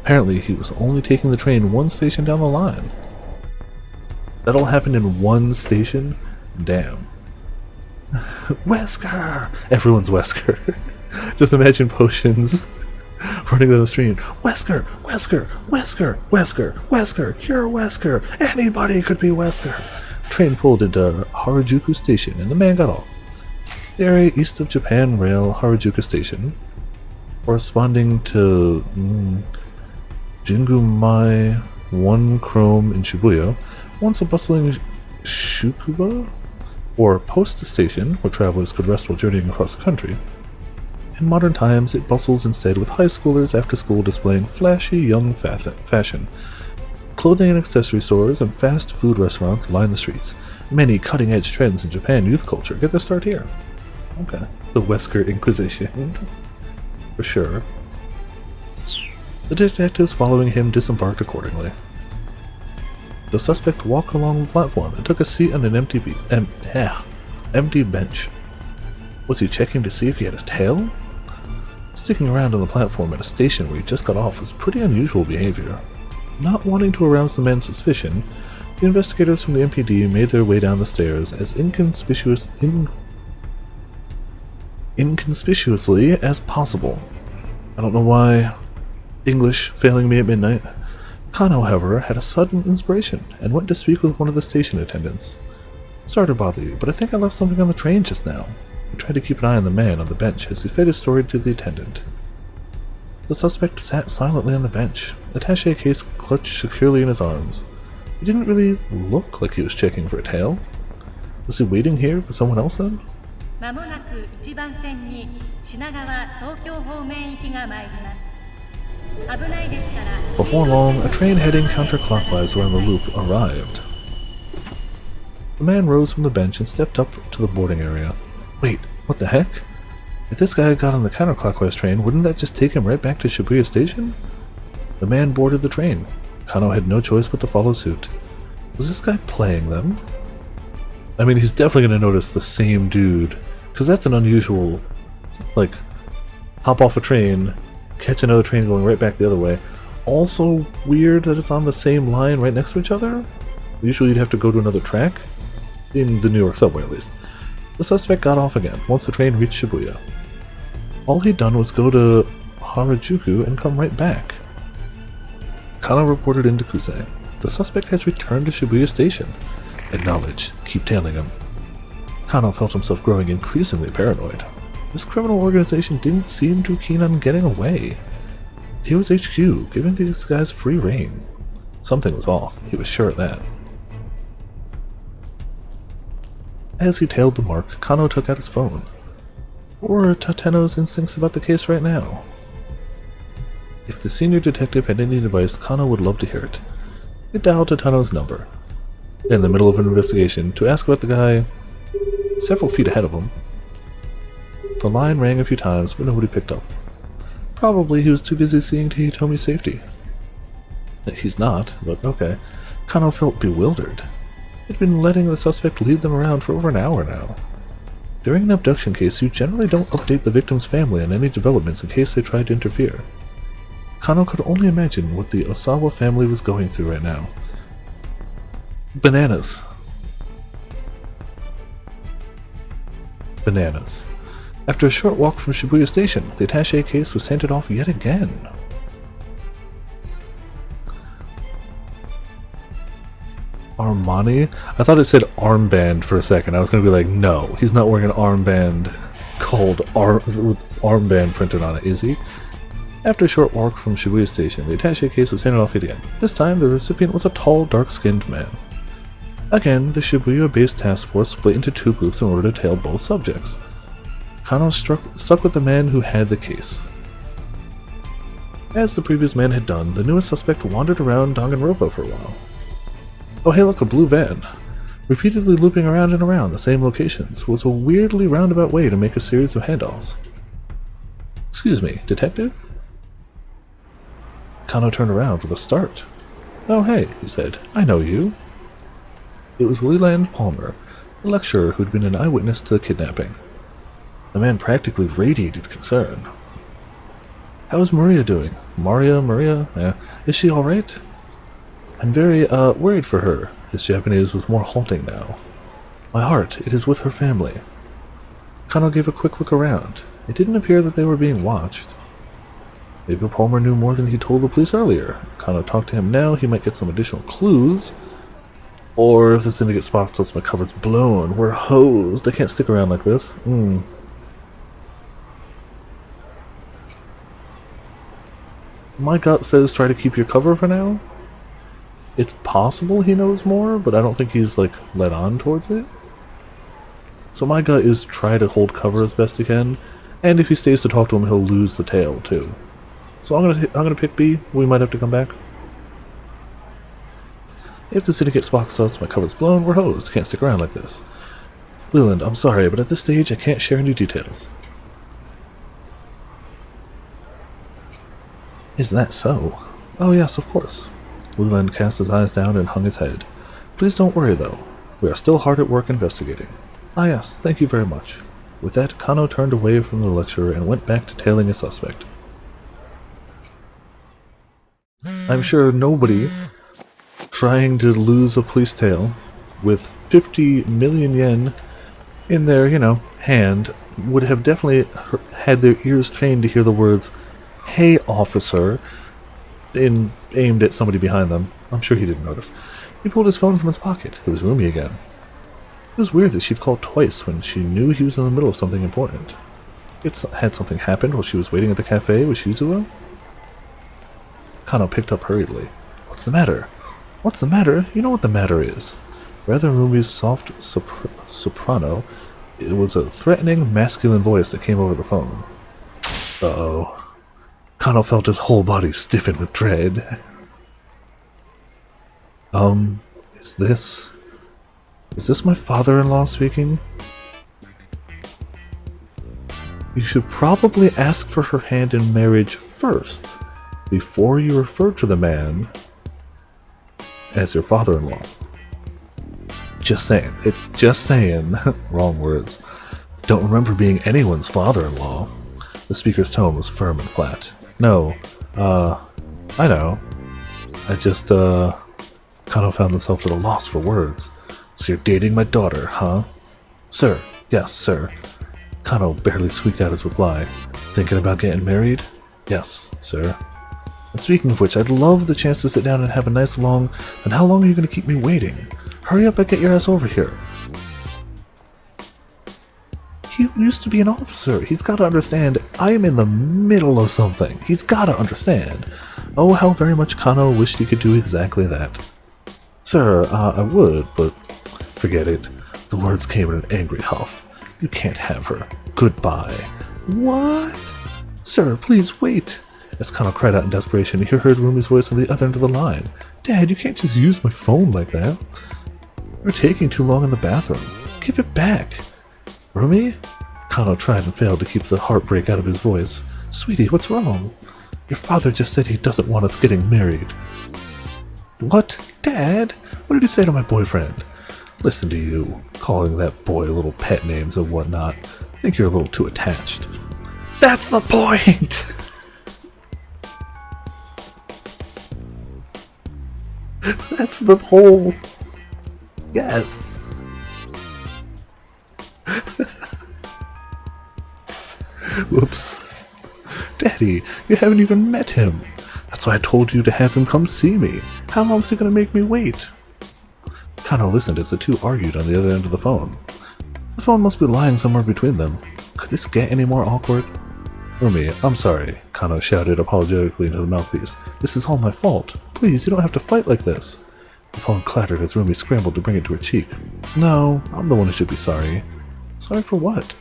Apparently, he was only taking the train one station down the line. That all happened in one station? Damn. Wesker! Everyone's Wesker. Just imagine potions running down the street. Wesker! Wesker! Wesker! Wesker! Wesker! You're Wesker! Anybody could be Wesker! Train pulled into Harajuku Station and the man got off. The area east of Japan Rail Harajuku Station, corresponding to Jingumai 1 Chrome in Shibuya, once a bustling Shukuba, or post station, where travelers could rest while journeying across the country. In modern times, it bustles instead with high schoolers after school displaying flashy young fashion. Clothing and accessory stores and fast food restaurants line the streets. Many cutting-edge trends in Japan youth culture get their start here. Okay. The Wesker Inquisition. For sure. The detectives following him disembarked accordingly. The suspect walked along the platform and took a seat on an empty bench. Was he checking to see if he had a tail? Sticking around on the platform at a station where he just got off was pretty unusual behavior. Not wanting to arouse the man's suspicion, the investigators from the MPD made their way down the stairs as inconspicuously as possible. I don't know why. English failing me at midnight. Kano, however, had a sudden inspiration and went to speak with one of the station attendants. Sorry to bother you, but I think I left something on the train just now. He tried to keep an eye on the man on the bench as he fed his story to the attendant. The suspect sat silently on the bench, attaché case clutched securely in his arms. He didn't really look like he was checking for a tail. Was he waiting here for someone else then? Before long, a train heading counterclockwise around the loop arrived. The man rose from the bench and stepped up to the boarding area. Wait, what the heck? If this guy got on the counterclockwise train, wouldn't that just take him right back to Shibuya Station? The man boarded the train. Kano had no choice but to follow suit. Was this guy playing them? I mean, he's definitely going to notice the same dude, because that's an unusual, like, hop off a train, catch another train going right back the other way. Also weird that it's on the same line right next to each other. Usually you'd have to go to another track, in the New York subway at least. The suspect got off again once the train reached Shibuya. All he'd done was go to Harajuku and come right back. Kano reported into Kusei. The suspect has returned to Shibuya Station. Acknowledged. Keep tailing him. Kano felt himself growing increasingly paranoid. This criminal organization didn't seem too keen on getting away. Here was HQ, giving these guys free rein. Something was off, he was sure of that. As he tailed the mark, Kano took out his phone. What were Tateno's instincts about the case right now? If the senior detective had any advice, Kano would love to hear it. He dialed Tateno's number, in the middle of an investigation, to ask about the guy several feet ahead of him. The line rang a few times, but nobody picked up. Probably he was too busy seeing to Hitomi's safety. He's not, but okay. Kano felt bewildered. He'd been letting the suspect lead them around for over an hour now. During an abduction case, you generally don't update the victim's family on any developments in case they tried to interfere. Kano could only imagine what the Osawa family was going through right now. Bananas. Bananas. After a short walk from Shibuya Station, the attaché case was handed off yet again. Armani? I thought it said armband for a second. I was going to be like, no, he's not wearing an armband called with armband printed on it, is he? After a short walk from Shibuya Station, the attaché case was handed off yet again. This time, the recipient was a tall, dark-skinned man. Again, the Shibuya-based task force split into two groups in order to tail both subjects. Kano stuck with the man who had the case. As the previous man had done, the newest suspect wandered around Danganronpa for a while. Oh hey look, a blue van. Repeatedly looping around and around the same locations was a weirdly roundabout way to make a series of handoffs. Excuse me, detective? Kano turned around with a start. Oh hey, he said, I know you. It was Leland Palmer, a lecturer who'd been an eyewitness to the kidnapping. The man practically radiated concern. How is Maria doing? Maria? Is she alright? I'm very, worried for her. His Japanese was more halting now. My heart, it is with her family. Kano gave a quick look around. It didn't appear that they were being watched. Maybe Palmer knew more than he told the police earlier. If Kano talked to him now, he might get some additional clues. Or if the syndicate spots us, my cover's blown. We're hosed. I can't stick around like this. My gut says try to keep your cover for now. It's possible he knows more, but I don't think he's, like, led on towards it. So my gut is try to hold cover as best you can, and if he stays to talk to him, he'll lose the tail too. So I'm gonna pick B. We might have to come back. If the city gets box outs, my cover's blown, we're hosed. Can't stick around like this. Leland, I'm sorry, but at this stage I can't share any details. Is that so? Oh yes, of course. Leland cast his eyes down and hung his head. Please don't worry though. We are still hard at work investigating. Ah yes, thank you very much. With that, Kano turned away from the lecturer and went back to tailing a suspect. I'm sure nobody trying to lose a police tail with 50 million yen in their, hand would have definitely had their ears trained to hear the words, "Hey, officer," aimed at somebody behind them. I'm sure he didn't notice. He pulled his phone from his pocket. It was Rumi again. It was weird that she'd called twice when she knew he was in the middle of something important. Had something happened while she was waiting at the cafe with Shizuo? Kano picked up hurriedly. What's the matter? What's the matter? You know what the matter is. Rather than Rumi's soft soprano, it was a threatening, masculine voice that came over the phone. Uh-oh. Kano felt his whole body stiffen with dread. Is this my father-in-law speaking? You should probably ask for her hand in marriage first, before you refer to the man as your father-in-law. Just saying. Just saying. Wrong words. Don't remember being anyone's father-in-law. The speaker's tone was firm and flat. No, I know. I just, Kano found himself at a loss for words. So you're dating my daughter, huh? Sir. Yes, sir. Kano barely squeaked out his reply. Thinking about getting married? Yes, sir. And speaking of which, I'd love the chance to sit down and have a nice long... And how long are you going to keep me waiting? Hurry up and get your ass over here. He used to be an officer. He's got to understand I am in the middle of something. He's got to understand. Oh, how very much Kano wished he could do exactly that. Sir, I would, but forget it. The words came in an angry huff. You can't have her. Goodbye. What? Sir, please wait. As Kano cried out in desperation, he heard Rumi's voice on the other end of the line. Dad, you can't just use my phone like that. You're taking too long in the bathroom. Give it back. Rumi? Kano tried and failed to keep the heartbreak out of his voice. Sweetie, what's wrong? Your father just said he doesn't want us getting married. What? Dad? What did he say to my boyfriend? Listen to you, calling that boy little pet names and whatnot. I think you're a little too attached. That's the point! That's the whole... Yes. Whoops. Daddy, you haven't even met him. That's why I told you to have him come see me. How long is he going to make me wait? Kano listened as the two argued on the other end of the phone. The phone must be lying somewhere between them. Could this get any more awkward? Rumi, I'm sorry, Kano shouted apologetically into the mouthpiece. This is all my fault. Please, you don't have to fight like this. The phone clattered as Rumi scrambled to bring it to her cheek. No, I'm the one who should be sorry. Sorry for what?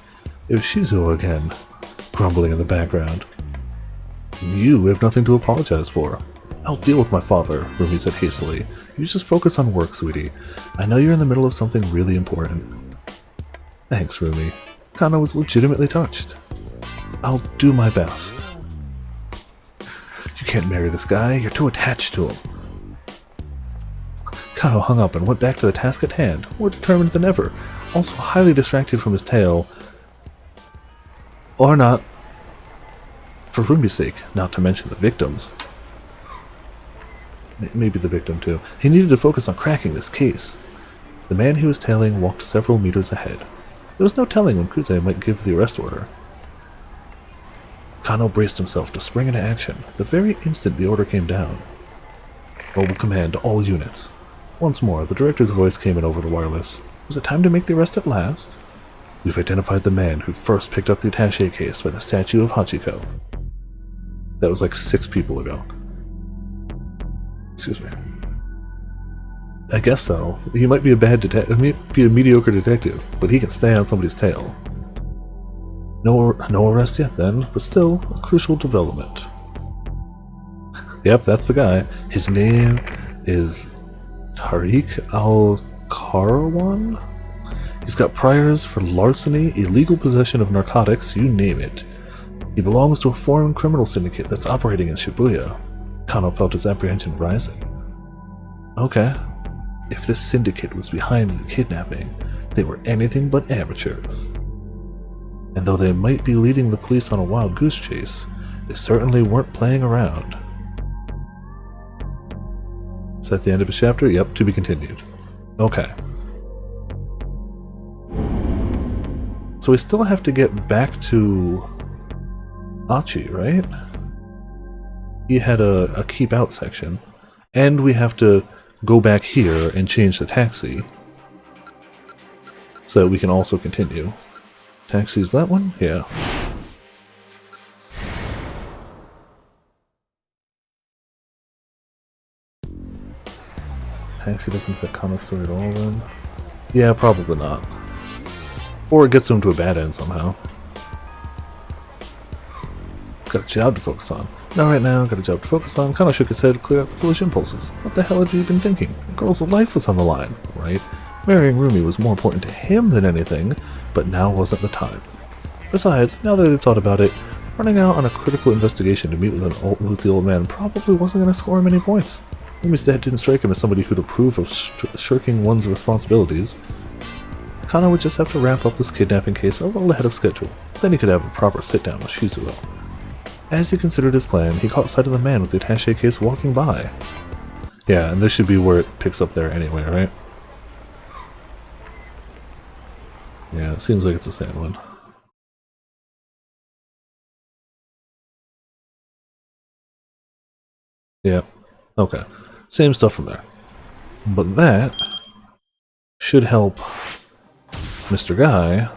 It was Shizuo again, grumbling in the background. You have nothing to apologize for. I'll deal with my father, Rumi said hastily. You just focus on work, sweetie. I know you're in the middle of something really important. Thanks, Rumi. Kano was legitimately touched. I'll do my best. You can't marry this guy. You're too attached to him. Kano hung up and went back to the task at hand, more determined than ever, also highly distracted from his tail. Or not. For Rumi's sake, not to mention the victims. Maybe the victim too. He needed to focus on cracking this case. The man he was tailing walked several meters ahead. There was no telling when Kuze might give the arrest order. Kano braced himself to spring into action the very instant the order came down. Mobile command to all units. Once more, the director's voice came in over the wireless. Was it time to make the arrest at last? We've identified the man who first picked up the attaché case by the statue of Hachiko. That was like 6 people ago. Excuse me. I guess so. He might be a bad detective. He might be a mediocre detective, but he can stay on somebody's tail. No arrest yet then, but still a crucial development. Yep, that's the guy. His name is Tariq Al-Karawan? He's got priors for larceny, illegal possession of narcotics, you name it. He belongs to a foreign criminal syndicate that's operating in Shibuya. Kano felt his apprehension rising. Okay. If this syndicate was behind the kidnapping, they were anything but amateurs. And though they might be leading the police on a wild goose chase, they certainly weren't playing around. Is that the end of a chapter? Yep, to be continued. Okay. So we still have to get back to Achi, right? He had a keep out section. And we have to go back here and change the taxi. So that we can also continue. Taxi's that one? Yeah. Taxi doesn't fit Kana's story at all then? Yeah, probably not. Or it gets him to a bad end somehow. Got a job to focus on. Not right now, got a job to focus on. Kana shook his head to clear out the foolish impulses. What the hell had you been thinking? The girl's life was on the line, right? Marrying Rumi was more important to him than anything, but now wasn't the time. Besides, now that he thought about it, running out on a critical investigation to meet with the old man probably wasn't going to score him any points. Rumi's dad didn't strike him as somebody who'd approve of shirking one's responsibilities. Kana would just have to wrap up this kidnapping case a little ahead of schedule. Then he could have a proper sit-down with Shizuo. As he considered his plan, he caught sight of the man with the attaché case walking by. Yeah, and this should be where it picks up there anyway, right? Yeah, it seems like it's the same one. Yeah, okay. Same stuff from there. But that should help Mr. Guy.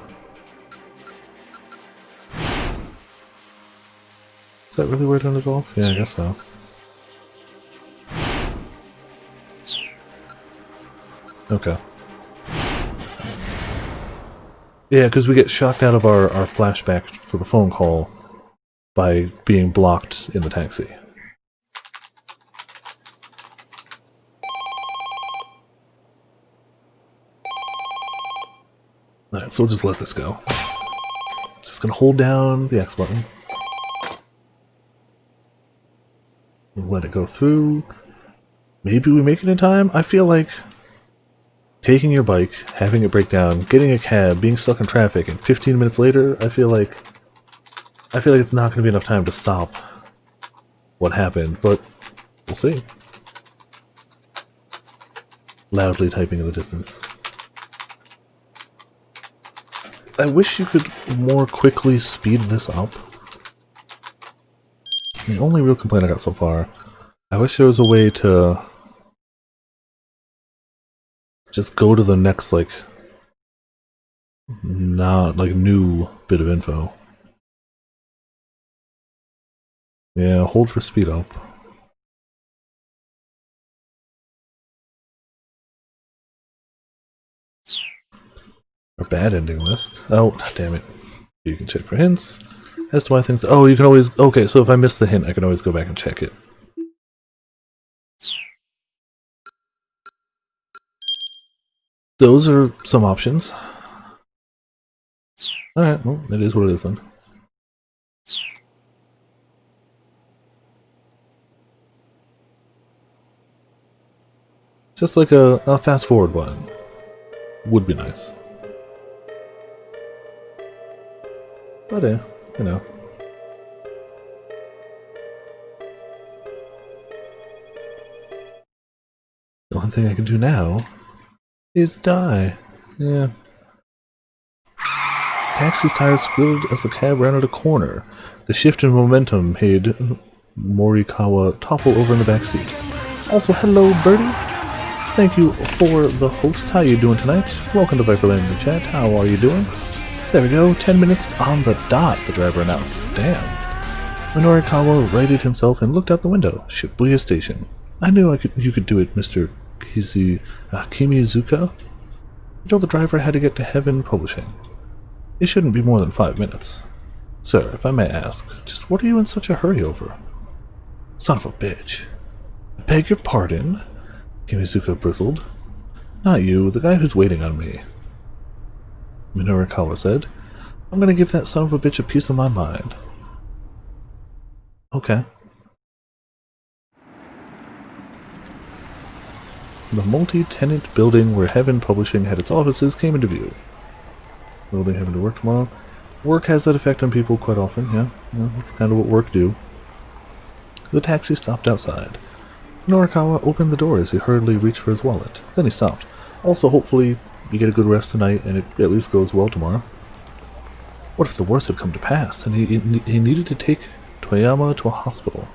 Is that really where it ended off? Yeah, I guess so. Okay. Yeah, because we get shocked out of our flashback for the phone call by being blocked in the taxi. Alright, so we'll just let this go. Just gonna hold down the X button. Let it go through. Maybe we make it in time? I feel like taking your bike, having it break down, getting a cab, being stuck in traffic, and 15 minutes later, I feel like it's not gonna be enough time to stop what happened, but we'll see. Loudly typing in the distance. I wish you could more quickly speed this up. The only real complaint I got so far, I wish there was a way to just go to the next, like, not, like, new bit of info. Yeah, hold for speed up. Our bad ending list. Oh, damn it. You can check for hints. As to why things... Oh, you can always... Okay, so if I miss the hint, I can always go back and check it. Those are some options. Alright, well, it is what it is then. Just like a fast forward button. Would be nice. But you know. The only thing I can do now is die. Yeah. Taxi's tires squealed as the cab rounded a corner. The shift in momentum made Morikawa topple over in the backseat. Also, hello, Birdie. Thank you for the host. How you doing tonight? Welcome to Viperland in the chat. How are you doing? There we go. 10 minutes on the dot, the driver announced. Damn. Morikawa righted himself and looked out the window. Shibuya Station. I knew you could do it, Mr. Kimizuka? He told the driver how to get to Heaven Publishing. It shouldn't be more than 5 minutes. Sir, if I may ask, just what are you in such a hurry over? Son of a bitch. I beg your pardon? Kimizuka bristled. Not you, the guy who's waiting on me. Minorikawa said. I'm gonna give that son of a bitch a piece of my mind. Okay. The multi-tenant building where Heaven Publishing had its offices came into view. Building having to work tomorrow. Work has that effect on people quite often, yeah. That's kind of what work do. The taxi stopped outside. Norikawa opened the door as he hurriedly reached for his wallet. Then he stopped. Also, hopefully, you get a good rest tonight and it at least goes well tomorrow. What if the worst had come to pass and he needed to take Toyama to a hospital?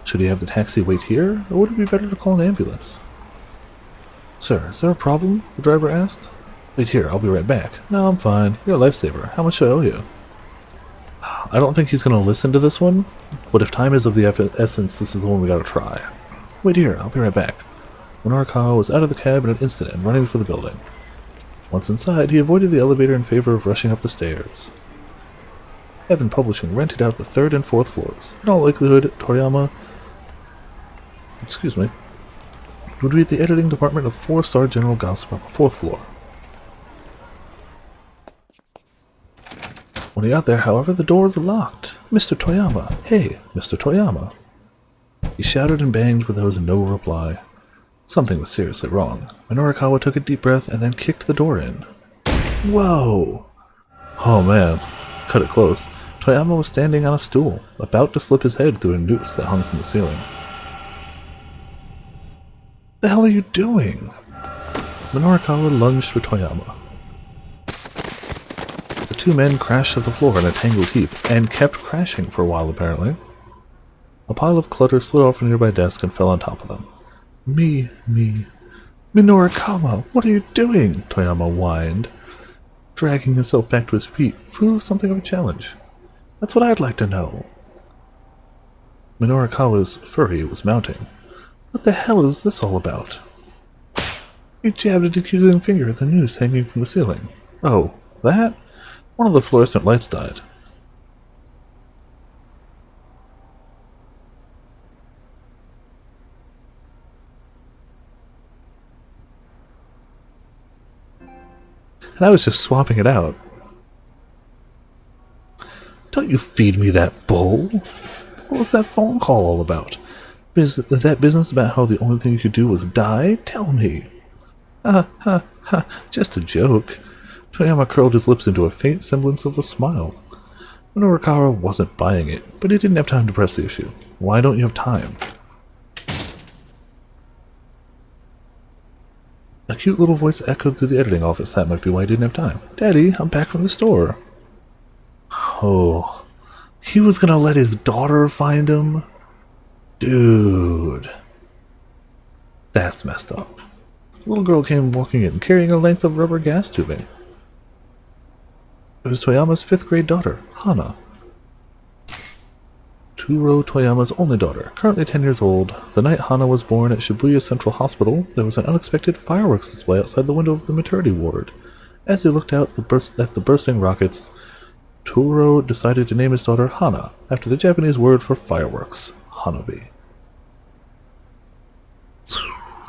Should he have the taxi wait here, or would it be better to call an ambulance? Sir, is there a problem? The driver asked. Wait here, I'll be right back. No, I'm fine. You're a lifesaver. How much do I owe you? I don't think he's going to listen to this one, but if time is of the essence, this is the one we gotta try. Wait here, I'll be right back. Norikawa was out of the cab in an instant and running for the building. Once inside, he avoided the elevator in favor of rushing up the stairs. Heaven Publishing rented out the 3rd and 4th floors. In all likelihood, Toriyama would be at the editing department of 4-Star General Gossip on the 4th floor. When he got there, however, the door was locked. Mr. Toyama! Hey, Mr. Toyama! He shouted and banged, but there was no reply. Something was seriously wrong. Minorikawa took a deep breath and then kicked the door in. Whoa! Oh man, cut it close. Toyama was standing on a stool, about to slip his head through a noose that hung from the ceiling. The hell are you doing? Minorikawa lunged for Toyama. The two men crashed to the floor in a tangled heap, and kept crashing for a while apparently. A pile of clutter slid off a nearby desk and fell on top of them. Minorikawa, what are you doing? Toyama whined. Dragging himself back to his feet proved something of a challenge. That's what I'd like to know. Minorikawa's fury was mounting. What the hell is this all about? He jabbed an accusing finger at the noose hanging from the ceiling. Oh, that? One of the fluorescent lights died. And I was just swapping it out. Don't you feed me that bull! What was that phone call all about? That business about how the only thing you could do was die? Tell me! Just a joke. Toyama curled his lips into a faint semblance of a smile. Minorikawa wasn't buying it, but he didn't have time to press the issue. Why don't you have time? A cute little voice echoed through the editing office. That might be why he didn't have time. Daddy, I'm back from the store. Oh, he was gonna let his daughter find him? Dude. That's messed up. The little girl came walking in, carrying a length of rubber gas tubing. It was Toyama's 5th grade daughter, Hana. Turo Toyama's only daughter, currently 10 years old. The night Hana was born at Shibuya Central Hospital, there was an unexpected fireworks display outside the window of the maternity ward. As he looked out at the bursting rockets, Turo decided to name his daughter Hana, after the Japanese word for fireworks, Hanabi.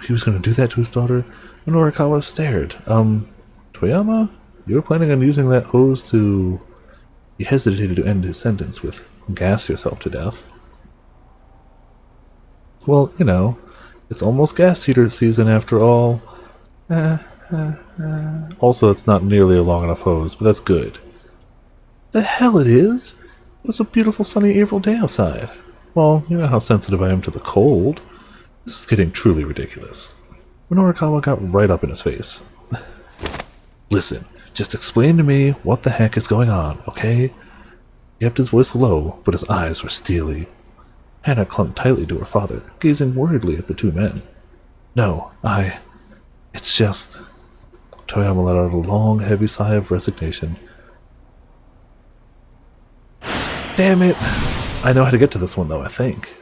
He was going to do that to his daughter? Minorikawa stared. Toyama? You were planning on using that hose to... He hesitated to end his sentence with, gas yourself to death. Well, you know, it's almost gas heater season after all. Also, it's not nearly a long enough hose, but that's good. The hell it is? It was a beautiful sunny April day outside. Well, you know how sensitive I am to the cold. This is getting truly ridiculous. Minorikawa got right up in his face. Listen, just explain to me what the heck is going on, okay? He kept his voice low, but his eyes were steely. Hana clung tightly to her father, gazing worriedly at the two men. No, it's just... Toyama let out a long, heavy sigh of resignation. Damn it! I know how to get to this one, though, I think.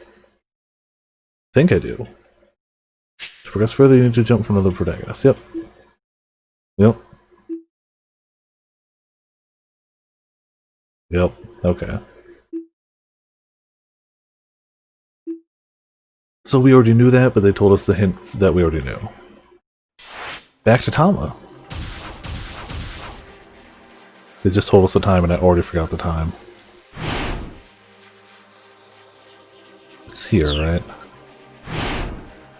I do. progress further, you need to jump from another protagonist. Yep. Yep. Yep. Okay. So we already knew that, but they told us the hint that we already knew. Back to Tama. They just told us the time and I already forgot the time. It's here, right?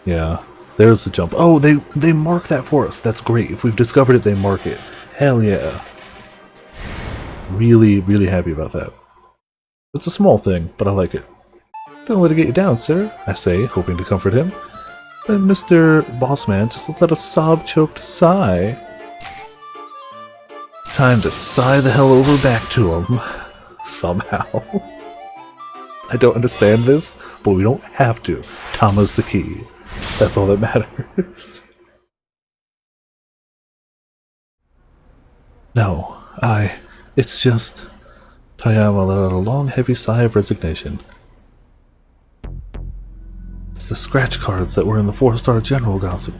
Yeah. There's the jump. Oh, they mark that for us. That's great. If we've discovered it, they mark it. Hell yeah. Really, really happy about that. It's a small thing, but I like it. Don't let it get you down, sir, I say, hoping to comfort him. And Mr. Bossman just lets out a sob-choked sigh. Time to sigh the hell over back to him. Somehow. I don't understand this, but we don't have to. Tama's the key. That's all that matters. No, it's just... Toyama let out a long, heavy sigh of resignation. It's the scratch cards that were in the 4-star general gossip.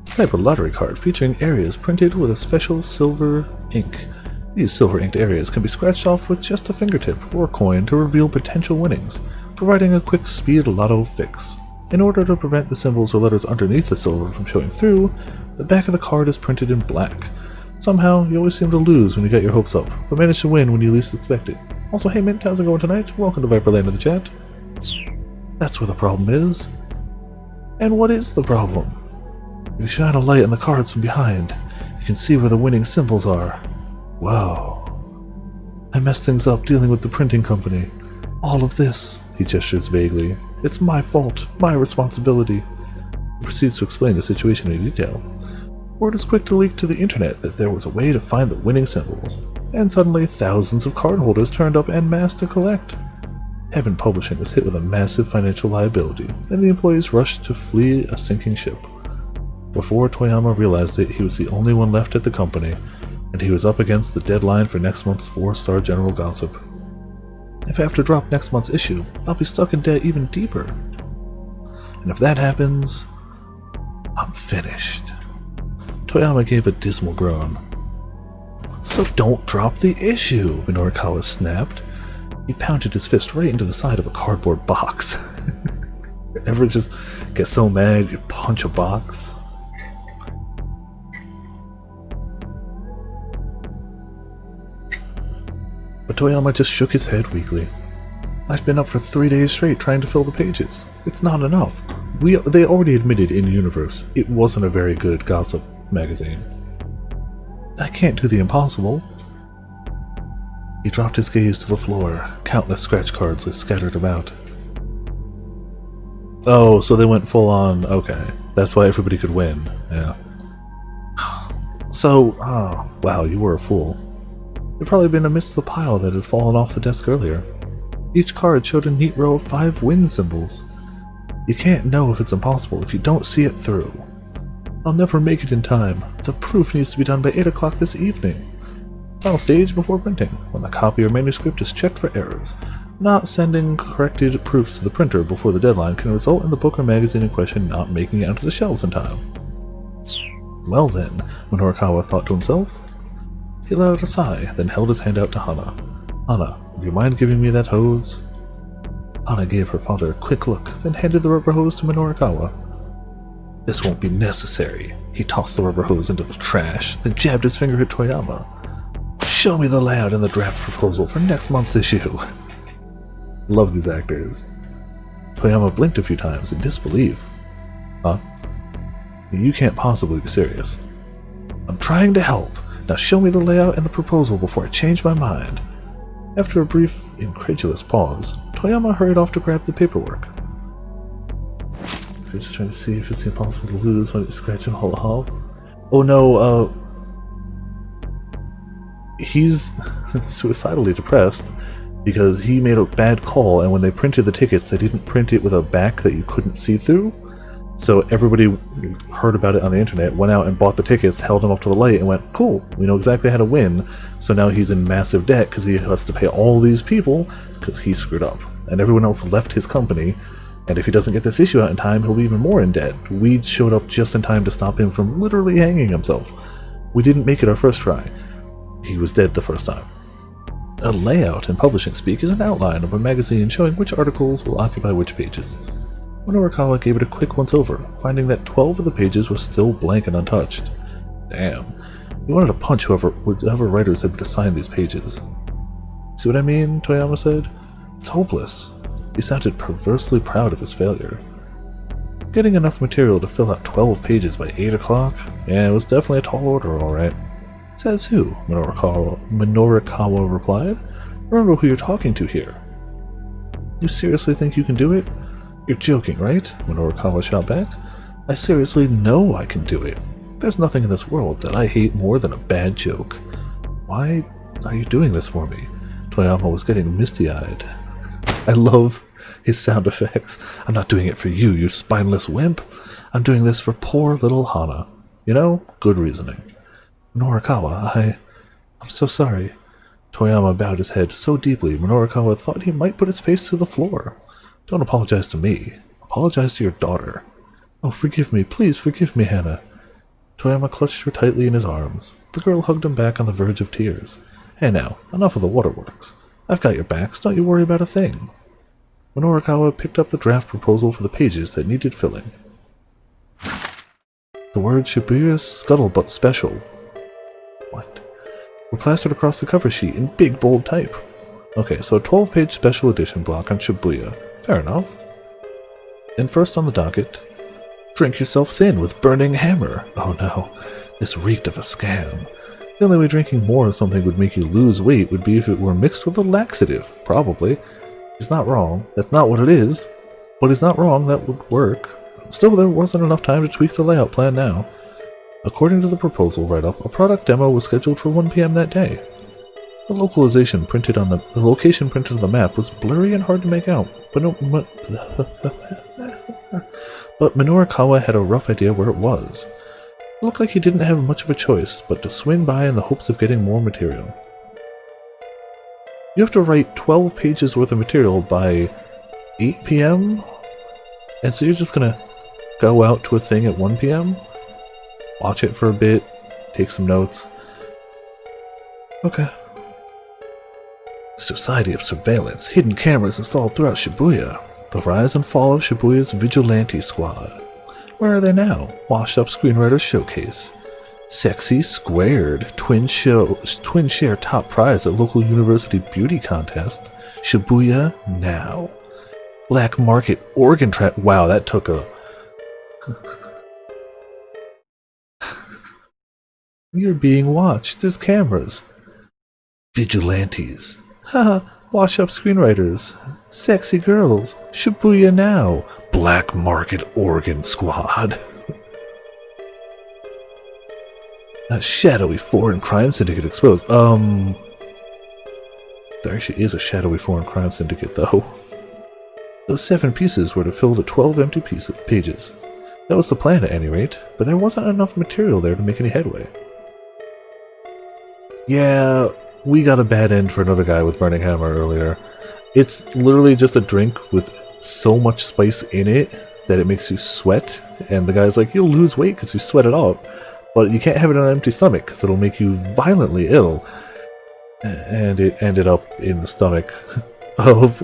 Type of lottery card featuring areas printed with a special silver ink. These silver-inked areas can be scratched off with just a fingertip or coin to reveal potential winnings, providing a quick speed lotto fix. In order to prevent the symbols or letters underneath the silver from showing through, the back of the card is printed in black. Somehow, you always seem to lose when you get your hopes up, but manage to win when you least expect it. Also, hey Mint, how's it going tonight? Welcome to Viperland in the chat. That's where the problem is. And what is the problem? If you shine a light on the cards from behind, you can see where the winning symbols are. Whoa. I messed things up dealing with the printing company. All of this, he gestures vaguely. It's my fault, my responsibility. He proceeds to explain the situation in detail. Word is quick to leak to the internet that there was a way to find the winning symbols. And suddenly, thousands of cardholders turned up en masse to collect. Heaven Publishing was hit with a massive financial liability, and the employees rushed to flee a sinking ship. Before Toyama realized it, he was the only one left at the company, and he was up against the deadline for next month's 4-star general gossip. If I have to drop next month's issue, I'll be stuck in debt even deeper. And if that happens, I'm finished. Toyama gave a dismal groan. So don't drop the issue, Minorikawa snapped. He pounded his fist right into the side of a cardboard box. Ever just get so mad you punch a box? But Toyama just shook his head weakly. I've been up for 3 days straight trying to fill the pages. It's not enough. They already admitted in Universe it wasn't a very good gossip magazine. I can't do the impossible. He dropped his gaze to the floor. Countless scratch cards lay scattered about. Oh, so they went full on. Okay. That's why everybody could win. Yeah. So, oh, wow, you were a fool. You'd probably been amidst the pile that had fallen off the desk earlier. Each card showed a neat row of 5 win symbols. You can't know if it's impossible if you don't see it through. I'll never make it in time. The proof needs to be done by 8 o'clock this evening. Final stage before printing, when the copy or manuscript is checked for errors. Not sending corrected proofs to the printer before the deadline can result in the book or magazine in question not making it onto the shelves in time. Well then, Minorikawa thought to himself. He let out a sigh, then held his hand out to Hana. Hana, would you mind giving me that hose? Hana gave her father a quick look, then handed the rubber hose to Minorikawa. This won't be necessary. He tossed the rubber hose into the trash, then jabbed his finger at Toyama. Show me the layout and the draft proposal for next month's issue. Love these actors. Toyama blinked a few times in disbelief. Huh? You can't possibly be serious. I'm trying to help. Now show me the layout and the proposal before I change my mind. After a brief, incredulous pause, Toyama hurried off to grab the paperwork. I'm just trying to see if it's impossible to lose when you scratch and haul off. Oh no, he's suicidally depressed because he made a bad call, and when they printed the tickets, they didn't print it with a back that you couldn't see through. So everybody heard about it on the internet, went out and bought the tickets, held them up to the light, and went, cool, we know exactly how to win. So now he's in massive debt because he has to pay all these people because he screwed up. And everyone else left his company And if he doesn't get this issue out in time, he'll be even more in debt. We showed up just in time to stop him from literally hanging himself. We didn't make it our first try. He was dead the first time. A layout in publishing speak is an outline of a magazine showing which articles will occupy which pages. Minorikawa gave it a quick once-over, finding that 12 of the pages were still blank and untouched. Damn. He wanted to punch whoever writers had been assigned these pages. See what I mean? Toyama said. It's hopeless. He sounded perversely proud of his failure. Getting enough material to fill out 12 pages by 8 o'clock? Yeah, it was definitely a tall order, alright. Says who? Minorikawa replied. Remember who you're talking to here. You seriously think you can do it? You're joking, right? Minorikawa shot back. I seriously know I can do it. There's nothing in this world that I hate more than a bad joke. Why are you doing this for me? Toyama was getting misty-eyed. I love his sound effects. I'm not doing it for you, you spineless wimp. I'm doing this for poor little Hana. You know, good reasoning. Minorikawa, I'm so sorry. Toyama bowed his head so deeply, Minorikawa thought he might put his face to the floor. Don't apologize to me. Apologize to your daughter. Oh, forgive me. Please forgive me, Hana. Toyama clutched her tightly in his arms. The girl hugged him back on the verge of tears. Hey now, enough of the waterworks. I've got your backs, don't you worry about a thing. Minorikawa picked up the draft proposal for the pages that needed filling. The words Shibuya Scuttlebutt Special. What? Were plastered across the cover sheet in big bold type. Okay, so a 12-page special edition block on Shibuya. Fair enough. And first on the docket, drink yourself thin with burning hammer. Oh no, this reeked of a scam. The only way drinking more of something would make you lose weight would be if it were mixed with a laxative, probably. He's not wrong, that's not what it is. But he's not wrong, that would work. Still, there wasn't enough time to tweak the layout plan now. According to the proposal write-up, a product demo was scheduled for 1 p.m. that day. The location printed on the map was blurry and hard to make out, but Minorikawa had a rough idea where it was. It looked like he didn't have much of a choice but to swing by in the hopes of getting more material. You have to write 12 pages worth of material by 8 p.m.? And so you're just gonna go out to a thing at 1 p.m.? Watch it for a bit, take some notes. Okay. Society of Surveillance, hidden cameras installed throughout Shibuya. The rise and fall of Shibuya's vigilante squad. Where are they now? Washed up screenwriter showcase. Sexy squared. Twin share top prize at local university beauty contest. Shibuya now. Black market organ trap. Wow, that took a... You're being watched. There's cameras. Vigilantes. Haha, wash up screenwriters. Sexy girls. Shibuya now. Black market organ squad. A shadowy foreign crime syndicate exposed. There actually is a shadowy foreign crime syndicate, though. Those 7 pieces were to fill the 12 empty pages. That was the plan at any rate, but there wasn't enough material there to make any headway. Yeah, we got a bad end for another guy with Burning Hammer earlier. It's literally just a drink with so much spice in it that it makes you sweat, and the guy's like, you'll lose weight because you sweat it out, but you can't have it on an empty stomach because it'll make you violently ill. And it ended up in the stomach of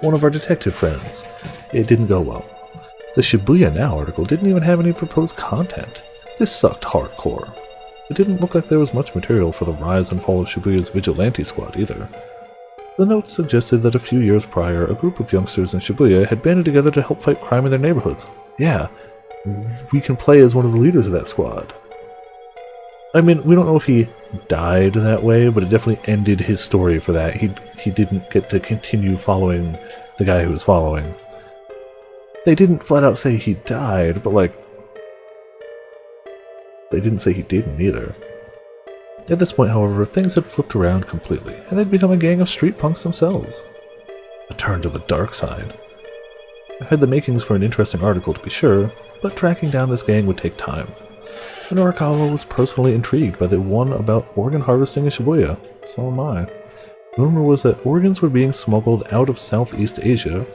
one of our detective friends. It didn't go well. The Shibuya Now article didn't even have any proposed content. This sucked hardcore. It didn't look like there was much material for the rise and fall of Shibuya's vigilante squad either. The notes suggested that a few years prior, a group of youngsters in Shibuya had banded together to help fight crime in their neighborhoods. Yeah, we can play as one of the leaders of that squad. I mean, we don't know if he died that way, but it definitely ended his story for that. He didn't get to continue following the guy who was following. They didn't flat out say he died, but like, they didn't say he didn't either. At this point, however, things had flipped around completely, and they'd become a gang of street punks themselves. A turn to the dark side. It had the makings for an interesting article to be sure, but tracking down this gang would take time. Minorikawa was personally intrigued by the one about organ harvesting in Shibuya. So am I. Rumor was that organs were being smuggled out of Southeast Asia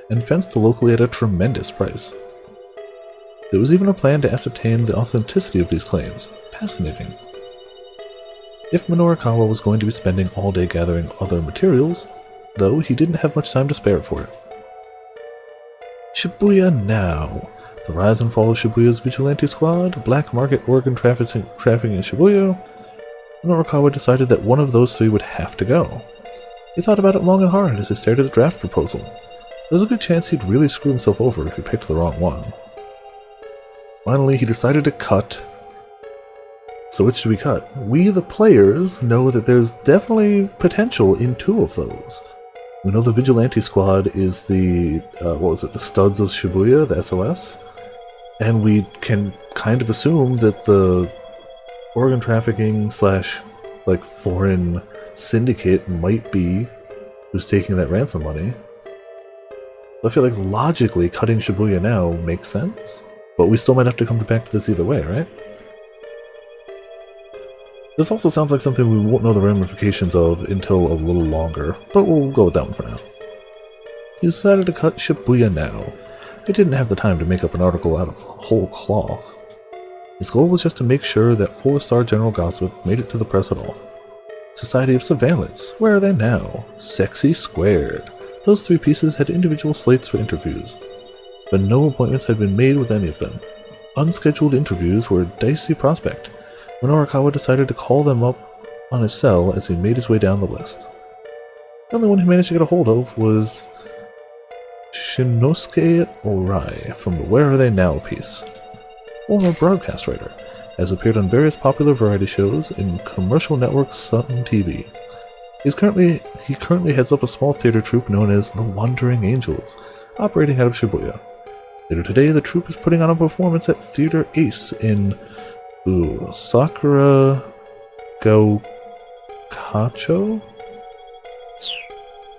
and fenced locally at a tremendous price. There was even a plan to ascertain the authenticity of these claims. Fascinating. If Minorikawa was going to be spending all day gathering other materials, though, he didn't have much time to spare for it. Shibuya now! The rise and fall of Shibuya's vigilante squad, black market organ trafficking in Shibuya. Minorikawa decided that one of those three would have to go. He thought about it long and hard as he stared at the draft proposal. There was a good chance he'd really screw himself over if he picked the wrong one. Finally, he decided to cut. So which do we cut? We, the players, know that there's definitely potential in two of those. We know the Vigilante Squad is the, the Studs of Shibuya, the SOS. And we can kind of assume that the organ trafficking / foreign syndicate might be who's taking that ransom money. I feel like logically cutting Shibuya now makes sense. But we still might have to come back to this either way, right? This also sounds like something we won't know the ramifications of until a little longer, but we'll go with that one for now. He decided to cut Shibuya now. He didn't have the time to make up an article out of whole cloth. His goal was just to make sure that 4-star General Gossip made it to the press at all. Society of Surveillance, where are they now? Sexy squared. Those three pieces had individual slates for interviews, but no appointments had been made with any of them. Unscheduled interviews were a dicey prospect. Minorikawa decided to call them up on his cell as he made his way down the list. The only one he managed to get a hold of was Shinosuke Orai from the Where Are They Now piece. Former broadcast writer, has appeared on various popular variety shows in commercial network Sun TV. He currently heads up a small theater troupe known as the Wandering Angels, operating out of Shibuya. Later today, the troupe is putting on a performance at Theater Ace in Sakura Gaukacho?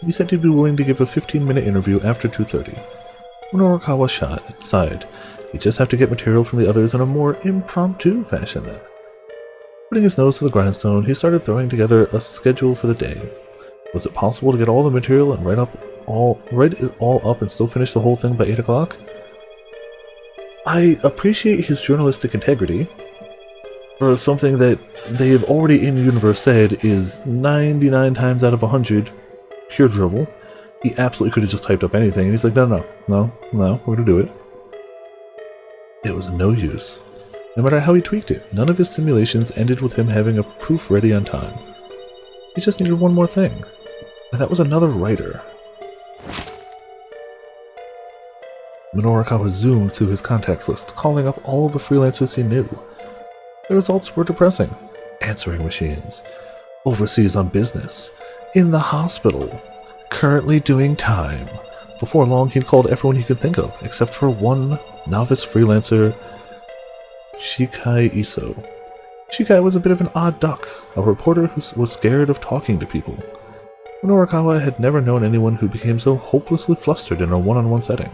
He said he'd be willing to give a 15-minute interview after 2:30. Minorikawa sighed. He'd just have to get material from the others in a more impromptu fashion then. Putting his nose to the grindstone, he started throwing together a schedule for the day. Was it possible to get all the material and write it all up and still finish the whole thing by 8 o'clock? I appreciate his journalistic integrity for something that they've already in universe said is 99 times out of 100 pure drivel. He absolutely could have just typed up anything, and he's like, no, we're gonna do it. It was no use. No matter how he tweaked it, none of his simulations ended with him having a proof ready on time. He just needed one more thing, and that was another writer. Minorikawa zoomed through his contacts list, calling up all the freelancers he knew. The results were depressing. Answering machines. Overseas on business. In the hospital. Currently doing time. Before long, he'd called everyone he could think of, except for one novice freelancer, Shikai Iso. Shikai was a bit of an odd duck, a reporter who was scared of talking to people. Minorikawa had never known anyone who became so hopelessly flustered in a one-on-one setting.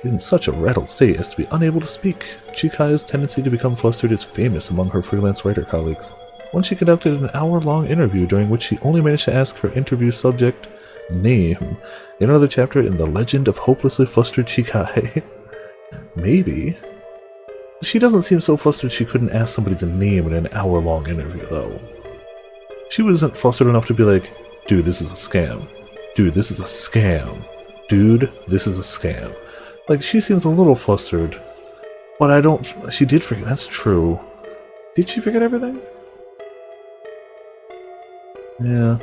In such a rattled state as to be unable to speak, Chikai's tendency to become flustered is famous among her freelance writer colleagues. Once she conducted an hour-long interview during which she only managed to ask her interview subject name in another chapter in The Legend of Hopelessly Flustered Chikai. Maybe. She doesn't seem so flustered she couldn't ask somebody's name in an hour-long interview, though. She wasn't flustered enough to be like, dude, this is a scam. Dude, this is a scam. Dude, this is a scam. Like, she seems a little flustered. But she did forget, that's true. Did she forget everything? Yeah,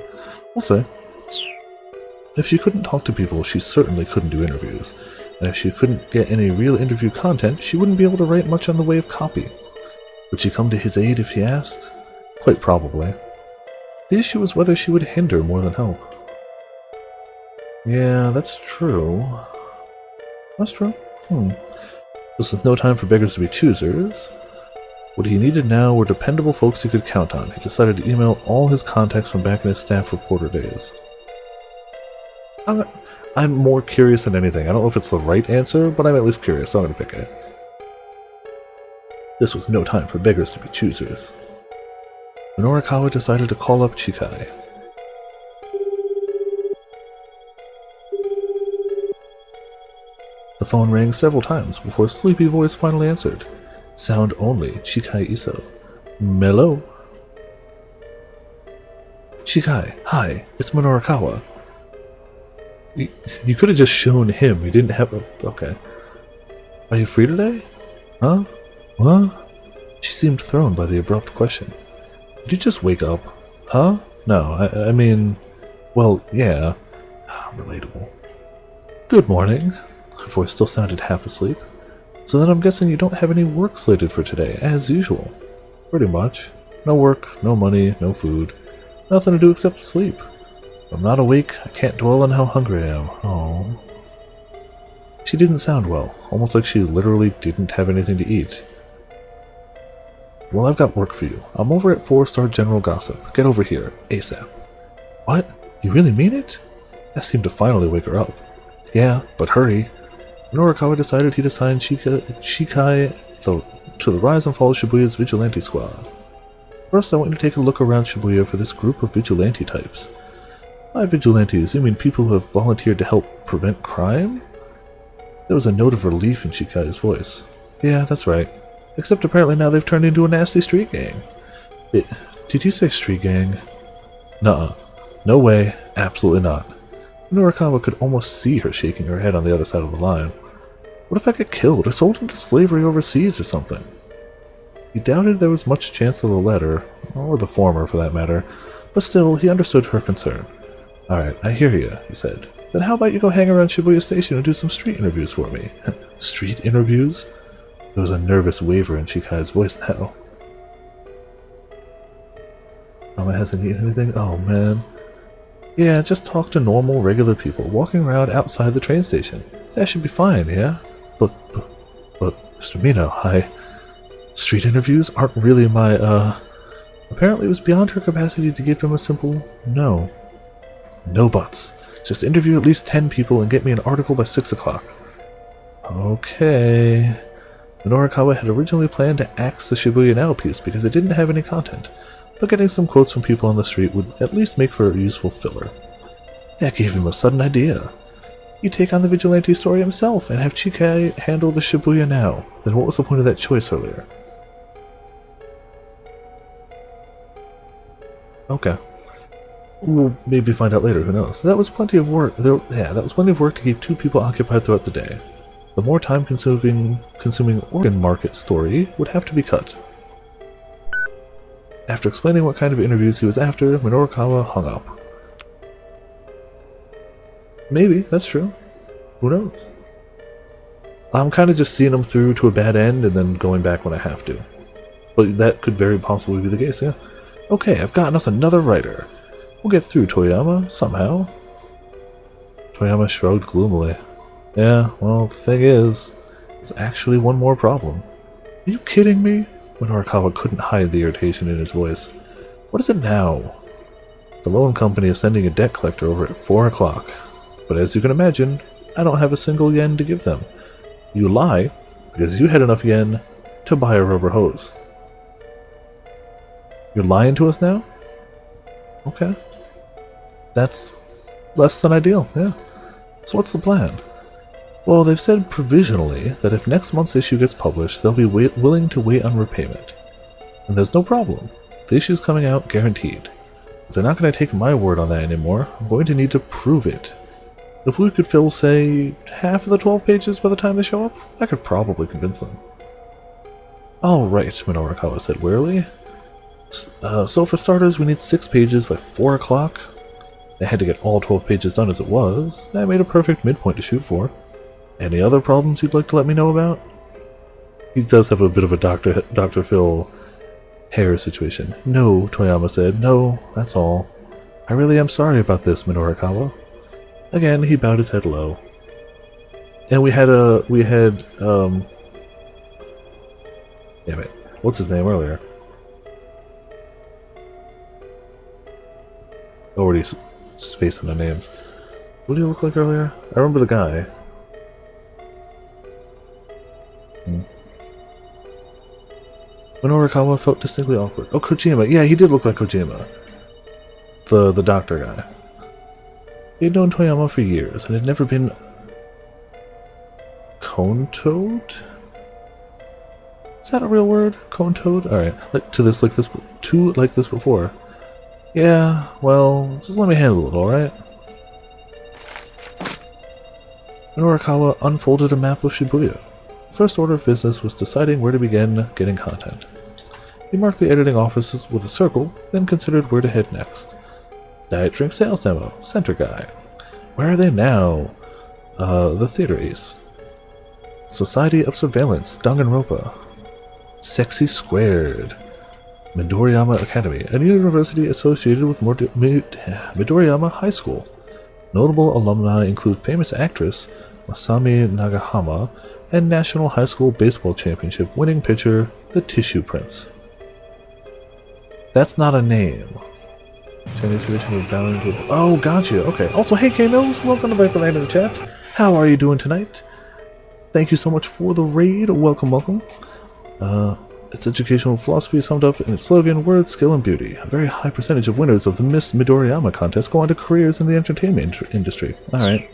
we'll see. If she couldn't talk to people, she certainly couldn't do interviews. And if she couldn't get any real interview content, she wouldn't be able to write much on the way of copy. Would she come to his aid if he asked? Quite probably. The issue was whether she would hinder more than help. Yeah, that's true. That's true. This was no time for beggars to be choosers. What he needed now were dependable folks he could count on. He decided to email all his contacts from back in his staff reporter days. I'm more curious than anything. I don't know if it's the right answer, but I'm at least curious, so I'm going to pick it. This was no time for beggars to be choosers. Minorikawa decided to call up Chikai. phone rang several times before a sleepy voice finally answered. Sound only, Chikai Iso. Mello? Chikai, hi, it's Minorikawa. You could have just shown him, you didn't have a... Okay. Are you free today? Huh? What? She seemed thrown by the abrupt question. Did you just wake up? Huh? No, I mean... Well, yeah. Relatable. Good morning. Her voice still sounded half asleep. So then I'm guessing you don't have any work slated for today, as usual. Pretty much. No work, no money, no food. Nothing to do except sleep. If I'm not awake, I can't dwell on how hungry I am. Oh. She didn't sound well, almost like she literally didn't have anything to eat. Well, I've got work for you. I'm over at 4-Star General Gossip. Get over here, ASAP. What? You really mean it? That seemed to finally wake her up. Yeah, but hurry. Minorikawa decided he'd assign Chikai to the rise and fall of Shibuya's vigilante squad. First, I want you to take a look around Shibuya for this group of vigilante types. By vigilantes, you mean people who have volunteered to help prevent crime? There was a note of relief in Chikai's voice. Yeah, that's right. Except apparently now they've turned into a nasty street gang. Did you say street gang? Nuh-uh. No way. Absolutely not. Minorikawa could almost see her shaking her head on the other side of the line. What if I get killed or sold into slavery overseas or something? He doubted there was much chance of the latter, or the former for that matter, but still, he understood her concern. Alright, I hear you, he said. Then how about you go hang around Shibuya Station and do some street interviews for me? Street interviews? There was a nervous waver in Chikai's voice now. Mama hasn't eaten anything? Oh man. Yeah, just talk to normal, regular people walking around outside the train station. That should be fine, yeah? But Mr. Mino, street interviews aren't really my, Apparently it was beyond her capacity to give him a simple no. No buts. Just interview at least 10 people and get me an article by 6 o'clock. Okay. Minorikawa had originally planned to axe the Shibuya Now piece because it didn't have any content, but getting some quotes from people on the street would at least make for a useful filler. That gave him a sudden idea. He'd take on the vigilante story himself and have Chikai handle the Shibuya Now. Then what was the point of that choice earlier? Okay. We'll maybe find out later, who knows. That was plenty of work. That was plenty of work to keep 2 people occupied throughout the day. The more time-consuming organ market story would have to be cut. After explaining what kind of interviews he was after, Minorikawa hung up. Maybe, that's true. Who knows? I'm kind of just seeing them through to a bad end and then going back when I have to. But that could very possibly be the case, yeah. Okay, I've gotten us another writer. We'll get through, Toyama, somehow. Toyama shrugged gloomily. Yeah, well, the thing is, there's actually one more problem. Are you kidding me? Minorikawa couldn't hide the irritation in his voice. What is it now? The loan company is sending a debt collector over at 4 o'clock. But as you can imagine, I don't have a single yen to give them. You lie, because you had enough yen to buy a rubber hose. You're lying to us now? Okay. That's less than ideal, yeah. So what's the plan? Well, they've said provisionally that if next month's issue gets published, they'll be willing to wait on repayment. And there's no problem. The issue's coming out guaranteed. But they're not going to take my word on that anymore. I'm going to need to prove it. If we could fill, say, half of the 12 pages by the time they show up, I could probably convince them. All right, Minorikawa said wearily. So for starters, we need 6 pages by 4 o'clock. They had to get all 12 pages done as it was. That made a perfect midpoint to shoot for. Any other problems you'd like to let me know about? He does have a bit of a Dr. Phil hair situation. No, Toyama said. No, that's all. I really am sorry about this, Minorikawa. Again, he bowed his head low. And we had damn it. What's his name earlier? Already spacing the names. What did he look like earlier? I remember the guy. Minorikawa felt distinctly awkward. Oh, Kojima. Yeah, he did look like Kojima. The doctor guy. He had known Toyama for years and had never been cone toad? Is that a real word? Cone toad? Alright, like this before. Yeah, well, just let me handle it, alright? Norikawa unfolded a map of Shibuya. First order of business was deciding where to begin getting content. He marked the editing offices with a circle, then considered where to head next. Diet drink sales demo, center guy. Where are they now? The theater ace. Society of Surveillance, Danganronpa. Sexy Squared. Midoriyama Academy, a university associated with Midoriyama High School. Notable alumni include famous actress Masami Nagahama and National High School Baseball Championship winning pitcher, the Tissue Prince. That's not a name. Oh, gotcha. Okay. Also, hey K-Mills, welcome to the Viper in the chat. How are you doing tonight? Thank you so much for the raid. Welcome, welcome. Its educational philosophy summed up in its slogan, Word, Skill, and Beauty. A very high percentage of winners of the Miss Midoriyama contest go on to careers in the entertainment industry. Alright.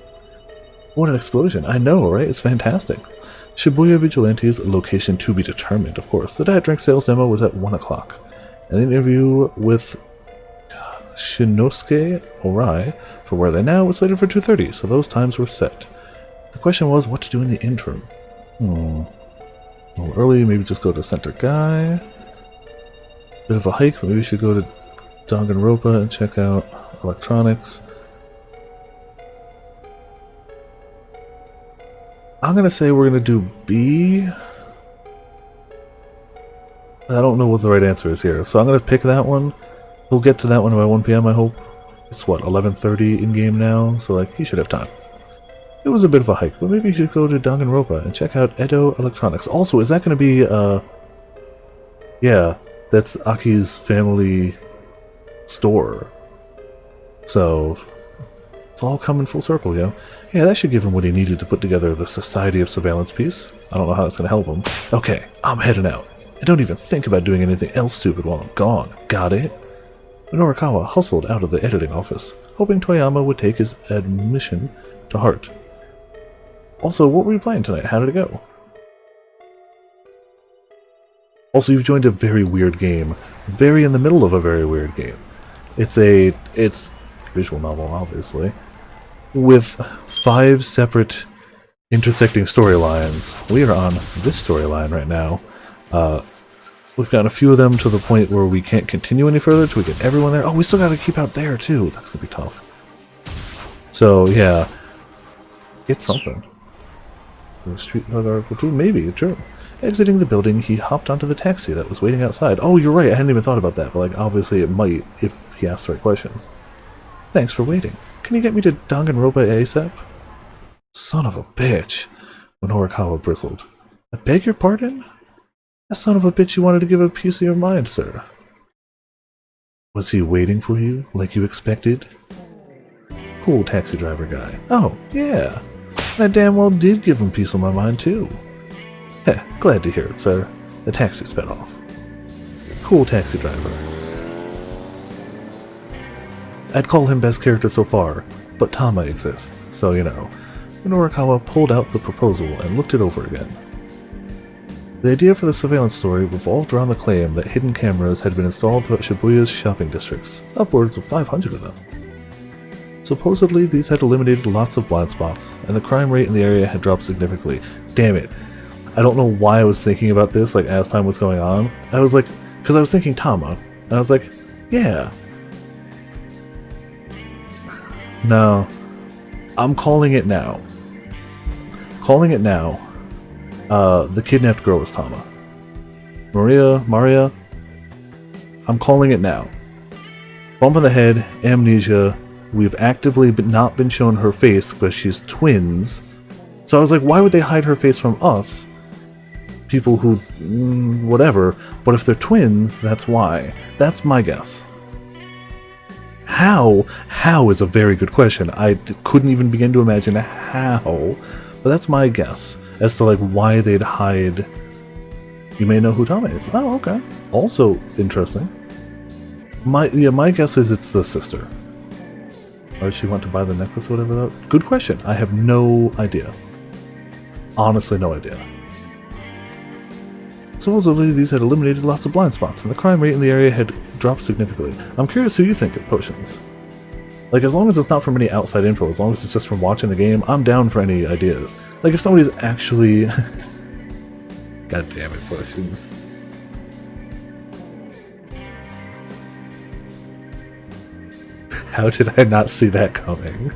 What an explosion. I know, right? It's fantastic. Shibuya Vigilante's location to be determined, of course. The diet drink sales demo was at 1 o'clock. And the interview with Shinosuke Orai for Where They Now was slated for 2:30, so those times were set. The question was what to do in the interim. A little early, maybe just go to Center Guy. Bit of a hike, but maybe we should go to Danganronpa and check out electronics. I'm gonna say we're gonna do B. I don't know what the right answer is here, so I'm gonna pick that one. We'll get to that one by 1 PM, I hope. It's what, 11:30 in-game now, so like, he should have time. It was a bit of a hike, but maybe you should go to Danganronpa and check out Edo Electronics. Also, is that going to be, yeah, that's Aki's family store. So, it's all coming full circle, you know? Yeah, that should give him what he needed to put together the Society of Surveillance piece. I don't know how that's going to help him. Okay, I'm heading out. I don't even think about doing anything else stupid while I'm gone. Got it? Norikawa hustled out of the editing office, hoping Toyama would take his admission to heart. Also, what were you playing tonight? How did it go? Also, you've joined a very weird game. Very in the middle of a very weird game. It's visual novel, obviously, with 5 separate intersecting storylines. We are on this storyline right now. We've gotten a few of them to the point where we can't continue any further till we get everyone there. Oh, we still gotta keep out there, too. That's gonna be tough. So, yeah. It's something. The street article too? Maybe, true. Exiting the building, he hopped onto the taxi that was waiting outside. Oh, you're right, I hadn't even thought about that, but like, obviously it might if he asks the right questions. Thanks for waiting. Can you get me to Danganronpa ASAP? Son of a bitch, when Horikawa bristled. I beg your pardon? That son of a bitch you wanted to give a piece of your mind, sir. Was he waiting for you, like you expected? Cool taxi driver guy. Oh, yeah. And I damn well did give him peace of my mind, too. Heh, glad to hear it, sir. The taxi sped off. Cool taxi driver. I'd call him best character so far, but Tama exists, so you know. Norikawa pulled out the proposal and looked it over again. The idea for the surveillance story revolved around the claim that hidden cameras had been installed throughout Shibuya's shopping districts, upwards of 500 of them. Supposedly, these had eliminated lots of blind spots, and the crime rate in the area had dropped significantly. Damn it. I don't know why I was thinking about this, like, as time was going on. I was like, because I was thinking Tama, and I was like, yeah. No. I'm calling it now. Calling it now. The kidnapped girl was Tama. Maria, I'm calling it now. Bump on the head, amnesia. We've actively not been shown her face because she's twins. So I was like, why would they hide her face from us? People who, whatever. But if they're twins, that's why. That's my guess. How? How is a very good question. I couldn't even begin to imagine how. But that's my guess as to like why they'd hide. You may know who Tama is. Oh, okay. Also interesting. My guess is it's the sister. Or does she want to buy the necklace or whatever? Good question. I have no idea. honestly no idea. Supposedly, these had eliminated lots of blind spots, and the crime rate in the area had dropped significantly. I'm curious who you think of potions. Like, as long as it's not from any outside info, as long as it's just from watching the game, I'm down for any ideas. Like, if somebody's actually... God damn it, potions. How did I not see that coming?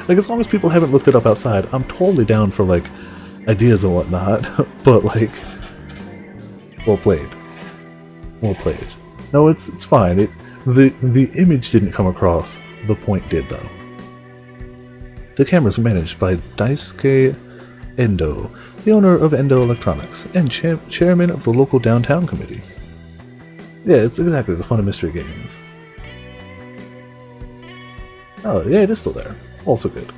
Like, as long as people haven't looked it up outside, I'm totally down for, like, ideas and whatnot. But, like... Well played. Well played. No, it's fine. The image didn't come across. The point did, though. The cameras were managed by Daisuke Endo, the owner of Endo Electronics, and chairman of the local downtown committee. Yeah, it's exactly the fun of mystery games. Oh, yeah, it is still there. Also good.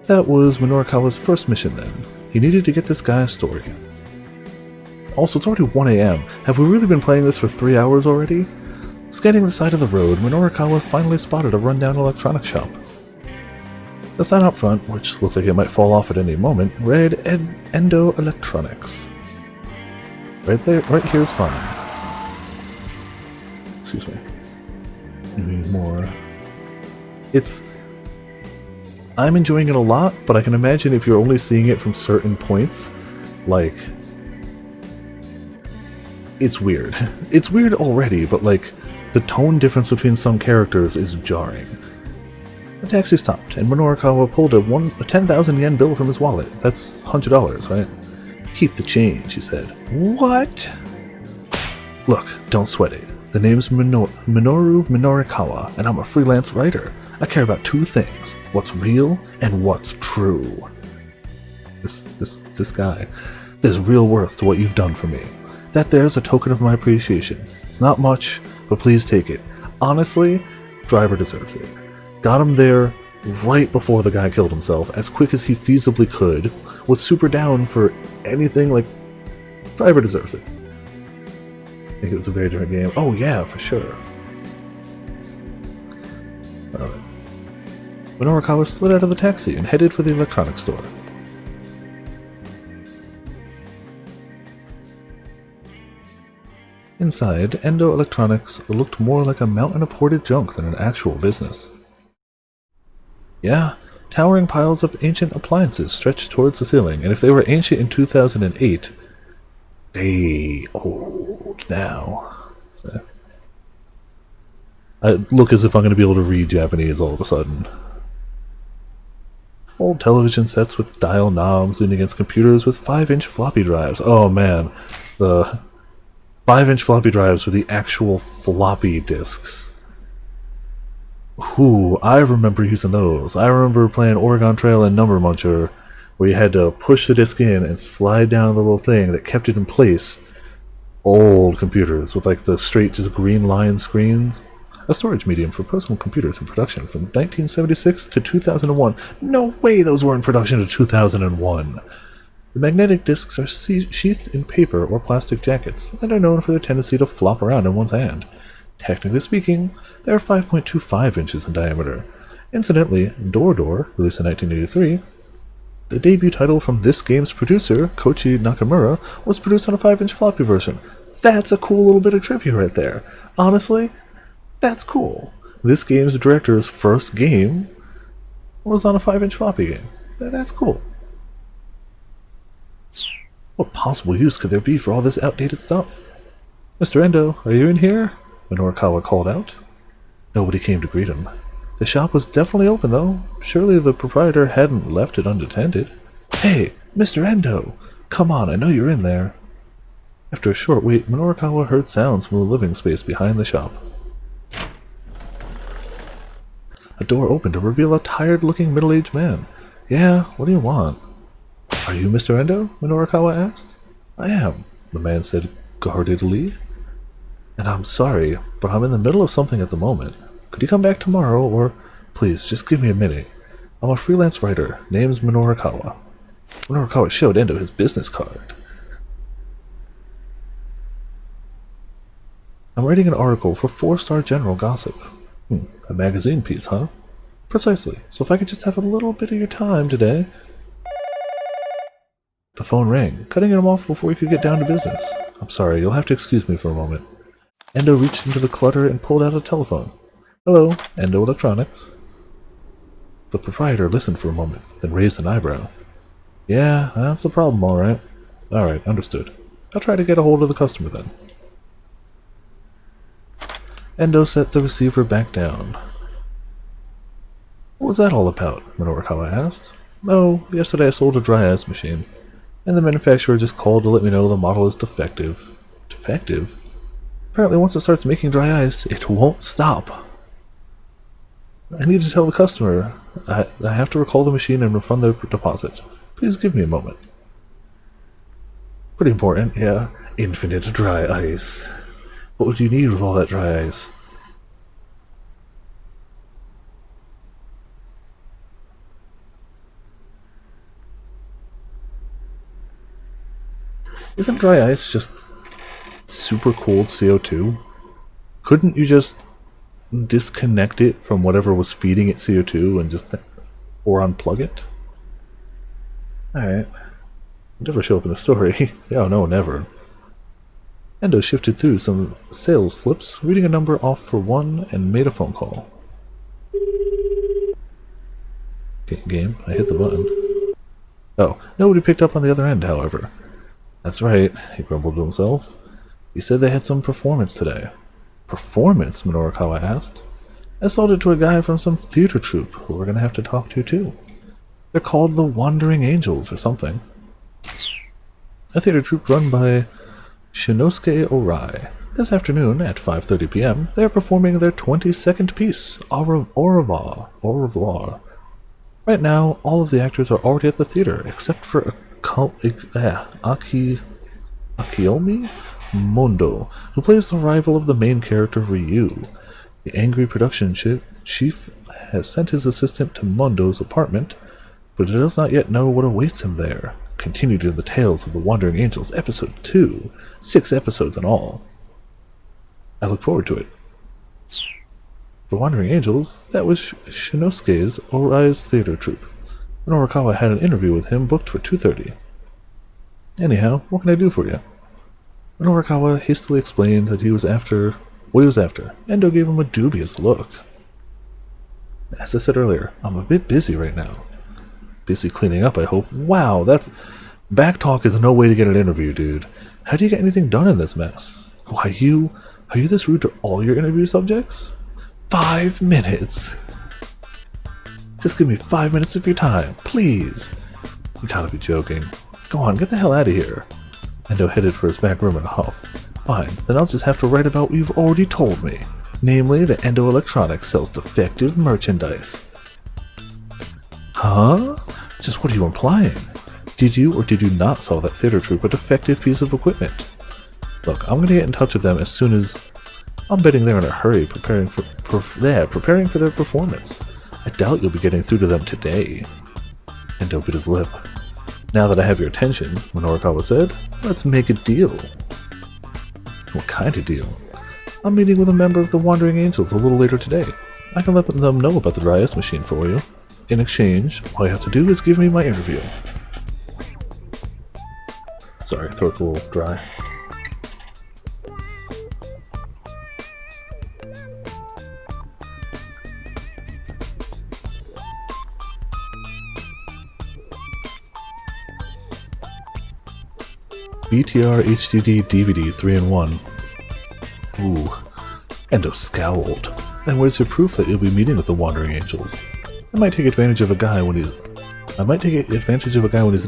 That was Minorikawa's first mission then. He needed to get this guy's story. Also, it's already 1 AM. Have we really been playing this for 3 hours already? Scanning the side of the road, Minorikawa finally spotted a rundown electronics shop. The sign out front, which looked like it might fall off at any moment, read Endo Electronics. Right there, right here is fine. Excuse me. More. I'm enjoying it a lot, but I can imagine if you're only seeing it from certain points, like... It's weird. It's weird already, but like, the tone difference between some characters is jarring. The taxi stopped, and Minorikawa pulled a 10,000 yen bill from his wallet. That's $100, right? Keep the change, he said. What? Look, don't sweat it. The name's Minoru Minorikawa, and I'm a freelance writer. I care about two things: what's real and what's true. This guy. There's real worth to what you've done for me. That there's a token of my appreciation. It's not much, but please take it. Honestly, Driver deserves it. Got him there right before the guy killed himself, as quick as he feasibly could, was super down for anything, like, Driver deserves it. I think it was a very different game. Oh yeah, for sure. Alright. Minorikawa slid out of the taxi and headed for the electronics store. Inside, Endo Electronics looked more like a mountain of hoarded junk than an actual business. Yeah, towering piles of ancient appliances stretched towards the ceiling, and if they were ancient in 2008, they old now. So, I look as if I'm going to be able to read Japanese all of a sudden. Old television sets with dial knobs leaning against computers with 5-inch floppy drives. Oh man, the 5-inch floppy drives with the actual floppy disks. Ooh, I remember using those. I remember playing Oregon Trail and Number Muncher, where you had to push the disc in and slide down the little thing that kept it in place. Old computers with like the straight, just green line screens. A storage medium for personal computers in production from 1976 to 2001. No way those were in production in 2001! The magnetic discs are sheathed in paper or plastic jackets, and are known for their tendency to flop around in one's hand. Technically speaking, they are 5.25 inches in diameter. Incidentally, Door Door, released in 1983, the debut title from this game's producer, Koichi Nakamura, was produced on a 5-inch floppy version. That's a cool little bit of trivia right there. Honestly, that's cool. This game's director's first game was on a 5-inch floppy game. That's cool. What possible use could there be for all this outdated stuff? Mr. Endo, are you in here? Minorikawa called out. Nobody came to greet him. The shop was definitely open, though. Surely the proprietor hadn't left it unattended. Hey, Mr. Endo! Come on, I know you're in there. After a short wait, Minorikawa heard sounds from the living space behind the shop. A door opened to reveal a tired-looking middle-aged man. Yeah, what do you want? Are you Mr. Endo? Minorikawa asked. I am, the man said guardedly. And I'm sorry, but I'm in the middle of something at the moment. Could you come back tomorrow, or please, just give me a minute. I'm a freelance writer. Name's Minorikawa. Minorikawa showed Endo his business card. I'm writing an article for 4-Star General Gossip. A magazine piece, huh? Precisely. So if I could just have a little bit of your time today... The phone rang, cutting him off before he could get down to business. I'm sorry, you'll have to excuse me for a moment. Endo reached into the clutter and pulled out a telephone. Hello, Endo Electronics. The proprietor listened for a moment, then raised an eyebrow. Yeah, that's a problem, alright. Alright, understood. I'll try to get a hold of the customer then. Endo set the receiver back down. What was that all about? Minorikawa asked. Oh, yesterday I sold a dry ice machine, and the manufacturer just called to let me know the model is defective. Defective? Apparently once it starts making dry ice, it won't stop. I need to tell the customer. I have to recall the machine and refund their deposit. Please give me a moment. Pretty important, yeah. Infinite dry ice. What would you need with all that dry ice? Isn't dry ice just super cold CO2? Couldn't you just disconnect it from whatever was feeding it CO2 and just or unplug it? Alright. Never show up in the story. Yeah, no, never. Endo shifted through some sales slips, reading a number off for one, and made a phone call. Game, I hit the button. Oh, nobody picked up on the other end, however. That's right, he grumbled to himself. He said they had some performance today. Performance? Minorikawa asked. I sold it to a guy from some theater troupe who we're gonna have to talk to too. They're called the Wandering Angels or something. A theater troupe run by Shinosuke Orai. This afternoon at 5:30 p.m. they are performing their 22nd piece, Au revoir. Right now, all of the actors are already at the theater, except for Akiomi Mondo, who plays the rival of the main character Ryu. The angry production chief has sent his assistant to Mondo's apartment, but it does not yet know what awaits him there. Continued in the Tales of the Wandering Angels, Episode 2. 6 episodes in all. I look forward to it. The Wandering Angels, that was Shinosuke's Orai's theater troupe. Minorikawa had an interview with him booked for 2:30. Anyhow, what can I do for you? Minorikawa hastily explained that he was after what he was after. Endo gave him a dubious look. As I said earlier, I'm a bit busy right now. Busy cleaning up, I hope. Wow, that's... Backtalk is no way to get an interview, dude. How do you get anything done in this mess? Why, are you this rude to all your interview subjects? 5 minutes! Just give me 5 minutes of your time, please! You gotta be joking. Go on, get the hell out of here. Endo headed for his back room in a huff. Fine, then I'll just have to write about what you've already told me. Namely, that Endo Electronics sells defective merchandise. Huh? Just what are you implying? Did you or did you not sell that theater troupe a defective piece of equipment? Look, I'm gonna get in touch with them as soon as... I'm betting they're in a hurry preparing for their performance. I doubt you'll be getting through to them today. Endo bit his lip. Now that I have your attention, Minorikawa said, let's make a deal. What kind of deal? I'm meeting with a member of the Wandering Angels a little later today. I can let them know about the dry ice machine for you. In exchange, all you have to do is give me my interview. Sorry, throat's a little dry. BTR HDD DVD 3-in-1. Ooh. Endo scowled. Then where's your proof that you'll be meeting with the Wandering Angels? I might take advantage of a guy when he's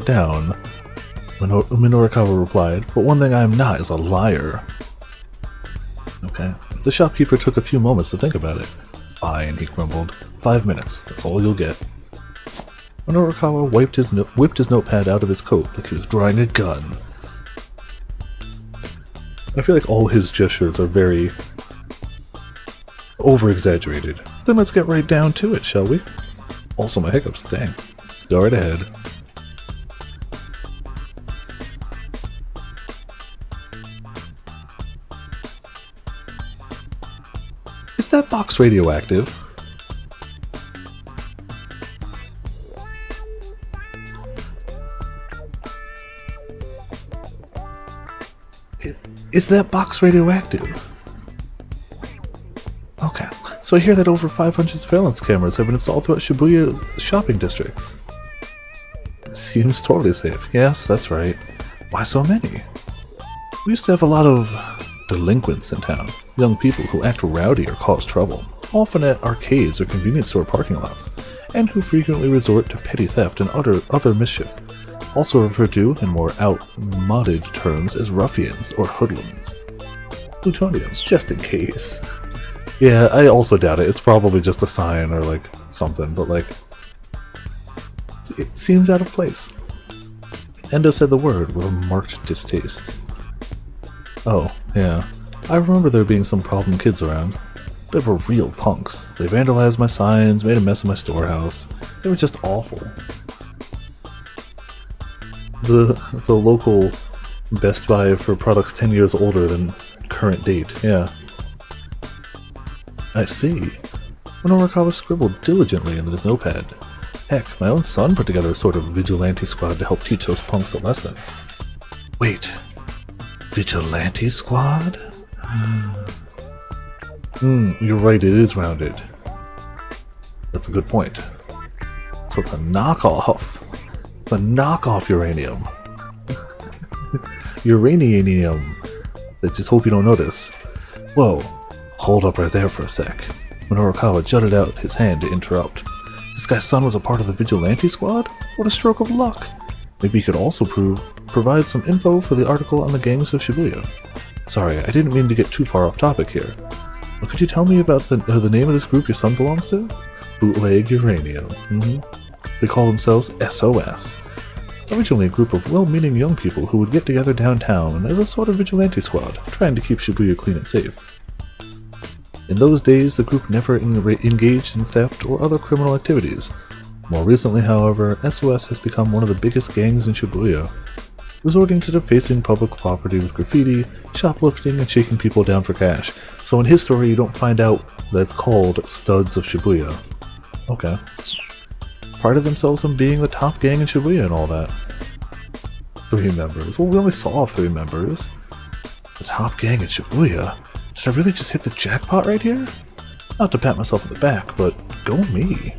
down, Minorikawa replied, but one thing I am not is a liar. Okay. The shopkeeper took a few moments to think about it. Fine, he grumbled. 5 minutes. That's all you'll get. Minorikawa whipped his notepad out of his coat like he was drawing a gun. I feel like all his gestures are very over-exaggerated. Then let's get right down to it, shall we? Also, my hiccups, dang. Go right ahead. Is that box radioactive? Is that box radioactive? Okay, so I hear that over 500 surveillance cameras have been installed throughout Shibuya's shopping districts. Seems totally safe. Yes, that's right. Why so many? We used to have a lot of delinquents in town. Young people who act rowdy or cause trouble, often at arcades or convenience store parking lots, and who frequently resort to petty theft and other mischief, also referred to in more outmoded terms as ruffians or hoodlums. Plutonium, just in case. Yeah, I also doubt it. It's probably just a sign or like something, but like it seems out of place. Endo said the word with a marked distaste. Oh, yeah. I remember there being some problem kids around. They were real punks. They vandalized my signs, made a mess of my storehouse. They were just awful. The local Best Buy for products 10 years older than current date, yeah. I see. Minorikawa scribbled diligently in his notepad. Heck, my own son put together a sort of vigilante squad to help teach those punks a lesson. Wait, vigilante squad? You're right, it is rounded. That's a good point. So it's a knockoff. It's a knockoff uranium. Uranium. I just hope you don't notice. Whoa, hold up right there for a sec. Minorikawa jutted out his hand to interrupt. This guy's son was a part of the vigilante squad? What a stroke of luck! Maybe he could also provide some info for the article on the gangs of Shibuya. Sorry, I didn't mean to get too far off topic here. But could you tell me about the name of this group your son belongs to? Bootleg Uranium. They call themselves SOS. Originally a group of well-meaning young people who would get together downtown as a sort of vigilante squad, trying to keep Shibuya clean and safe. In those days, the group never engaged in theft or other criminal activities. More recently, however, SOS has become one of the biggest gangs in Shibuya, resorting to defacing public property with graffiti, shoplifting, and shaking people down for cash. So in his story, you don't find out that it's called Studs of Shibuya. Okay. Prided themselves on being the top gang in Shibuya and all that. 3 members. Well, we only saw 3 members. The top gang in Shibuya? Did I really just hit the jackpot right here? Not to pat myself on the back, but go me.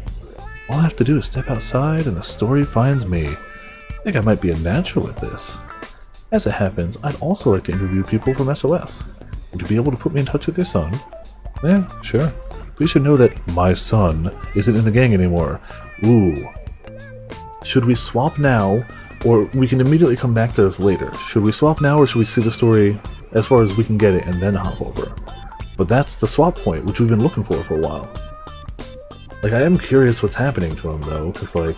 All I have to do is step outside and the story finds me. I think I might be a natural at this. As it happens, I'd also like to interview people from SOS. Would you be able to put me in touch with your son? Yeah, sure. But you should know that my son isn't in the gang anymore. Ooh. Should we swap now, or we can immediately come back to this later? Should we swap now, or should we see the story as far as we can get it and then hop over? But that's the swap point, which we've been looking for a while. Like, I am curious what's happening to him, though, because, like...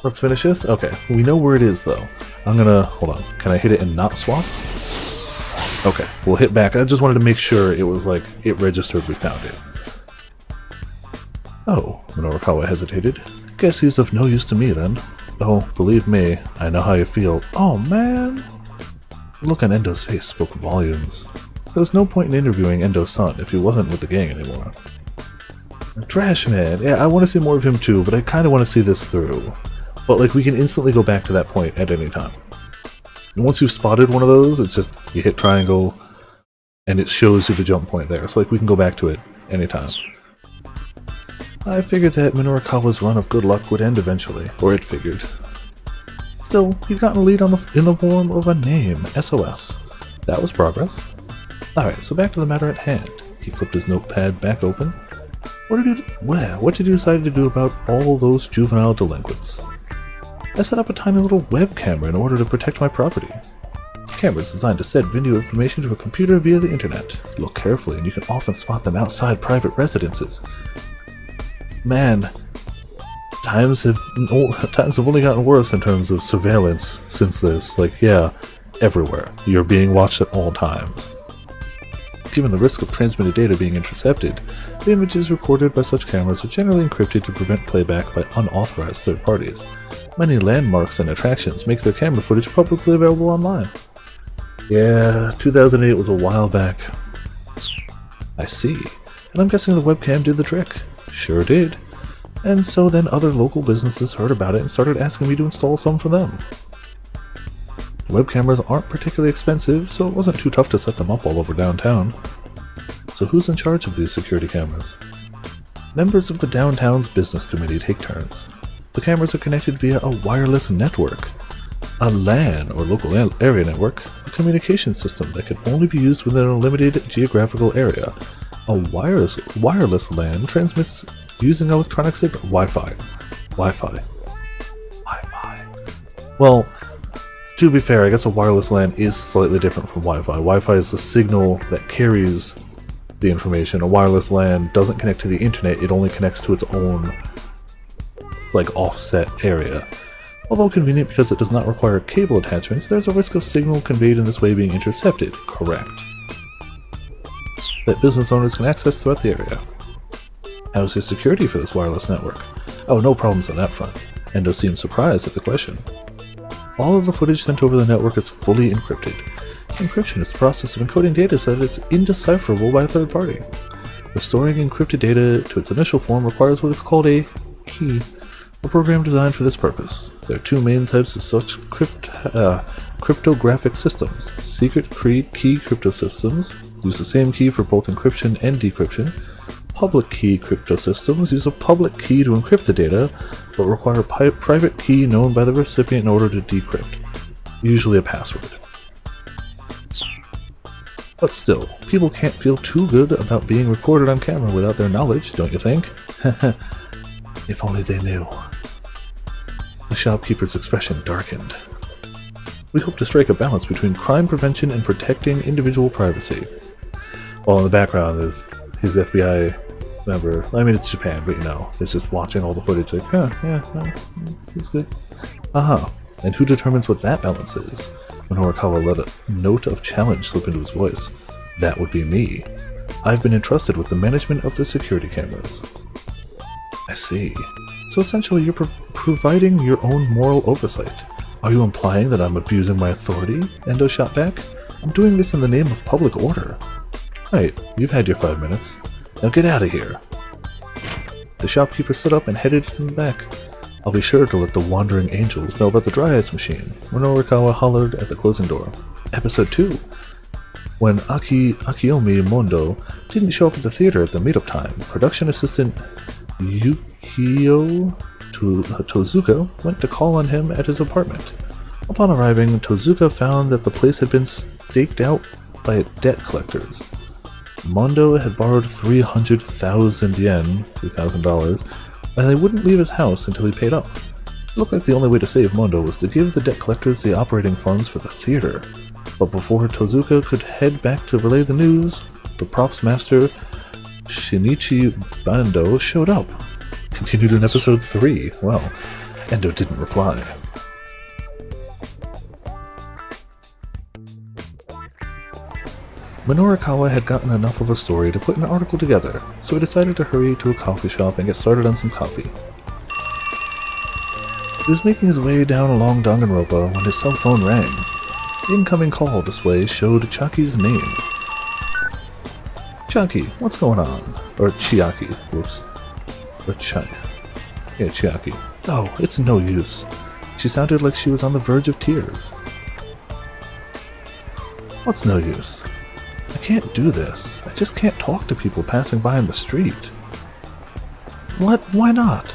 Let's finish this? Okay, we know where it is, though. I'm gonna... Hold on. Can I hit it and not swap? Okay, we'll hit back. I just wanted to make sure it was, like, it registered we found it. Oh, Minorikawa hesitated. Guess he's of no use to me, then. Oh, believe me, I know how you feel. Oh, man! The look on Endo's face spoke volumes. There was no point in interviewing Endo's son if he wasn't with the gang anymore. Trash man! Yeah, I want to see more of him too, but I kind of want to see this through. But, like, we can instantly go back to that point at any time. And once you've spotted one of those, it's just, you hit triangle, and it shows you the jump point there. So, like, we can go back to it anytime. I figured that Minorikawa's run of good luck would end eventually, or it figured. Still, he'd gotten a lead in the form of a name, SOS. That was progress. Alright, so back to the matter at hand. He flipped his notepad back open. What did you decide to do about all those juvenile delinquents? I set up a tiny little web camera in order to protect my property. The camera is designed to send video information to a computer via the internet. Look carefully and you can often spot them outside private residences. Man, times have only gotten worse in terms of surveillance since this. Like, yeah, everywhere. You're being watched at all times. Given the risk of transmitted data being intercepted, the images recorded by such cameras are generally encrypted to prevent playback by unauthorized third parties. Many landmarks and attractions make their camera footage publicly available online. Yeah, 2008 was a while back. I see. And I'm guessing the webcam did the trick. Sure did. And so then other local businesses heard about it and started asking me to install some for them. Web cameras aren't particularly expensive, so it wasn't too tough to set them up all over downtown. So who's in charge of these security cameras? Members of the downtown's business committee take turns. The cameras are connected via a wireless network. A LAN, or local area network, a communication system that can only be used within a limited geographical area. A wireless LAN transmits using electronic signal. Wi-Fi. Well, to be fair, I guess a wireless LAN is slightly different from Wi-Fi. Wi-Fi is the signal that carries the information. A wireless LAN doesn't connect to the internet, it only connects to its own, like, offset area. Although convenient because it does not require cable attachments, there's a risk of signal conveyed in this way being intercepted. Correct. That business owners can access throughout the area. How's your security for this wireless network? Oh, no problems on that front. Endo seems surprised at the question. All of the footage sent over the network is fully encrypted. Encryption is the process of encoding data so that it's indecipherable by a third party. Restoring encrypted data to its initial form requires what is called a key, a program designed for this purpose. There are two main types of such cryptographic systems. Secret key crypto systems use the same key for both encryption and decryption. Public key crypto systems use a public key to encrypt the data, but require a private key known by the recipient in order to decrypt, usually a password. But still, people can't feel too good about being recorded on camera without their knowledge, don't you think? If only they knew. The shopkeeper's expression darkened. We hope to strike a balance between crime prevention and protecting individual privacy. While in the background is his FBI member. I mean, it's Japan, but you know, it's just watching all the footage like, it's good. Aha. And who determines what that balance is? When Horikawa let a note of challenge slip into his voice. That would be me. I've been entrusted with the management of the security cameras. I see. So essentially you're providing your own moral oversight. Are you implying that I'm abusing my authority? Endo shot back. I'm doing this in the name of public order. Right, you've had your 5 minutes. Now get out of here. The shopkeeper stood up and headed in the back. I'll be sure to let the wandering angels know about the dry ice machine. When Horikawa hollered at the closing door. Episode 2. When Akiomi Mondo didn't show up at the theater at the meetup time, production assistant Yukio Tozuka went to call on him at his apartment. Upon arriving, Tozuka found that the place had been staked out by debt collectors. Mondo had borrowed 300,000 yen, $3,000, and they wouldn't leave his house until he paid up. It looked like the only way to save Mondo was to give the debt collectors the operating funds for the theater. But before Tozuka could head back to relay the news, the props master Shinichi Bando showed up. Continued in episode 3. Well, Endo didn't reply. Minorikawa had gotten enough of a story to put an article together, so he decided to hurry to a coffee shop and get started on some coffee. He was making his way down along Danganronpa when his cell phone rang. The incoming call display showed Chaki's name. Chaki, what's going on? Or Chiaki, whoops. Or Chiaki. Oh, it's no use. She sounded like she was on the verge of tears. What's no use? I can't do this. I just can't talk to people passing by in the street. What? Why not?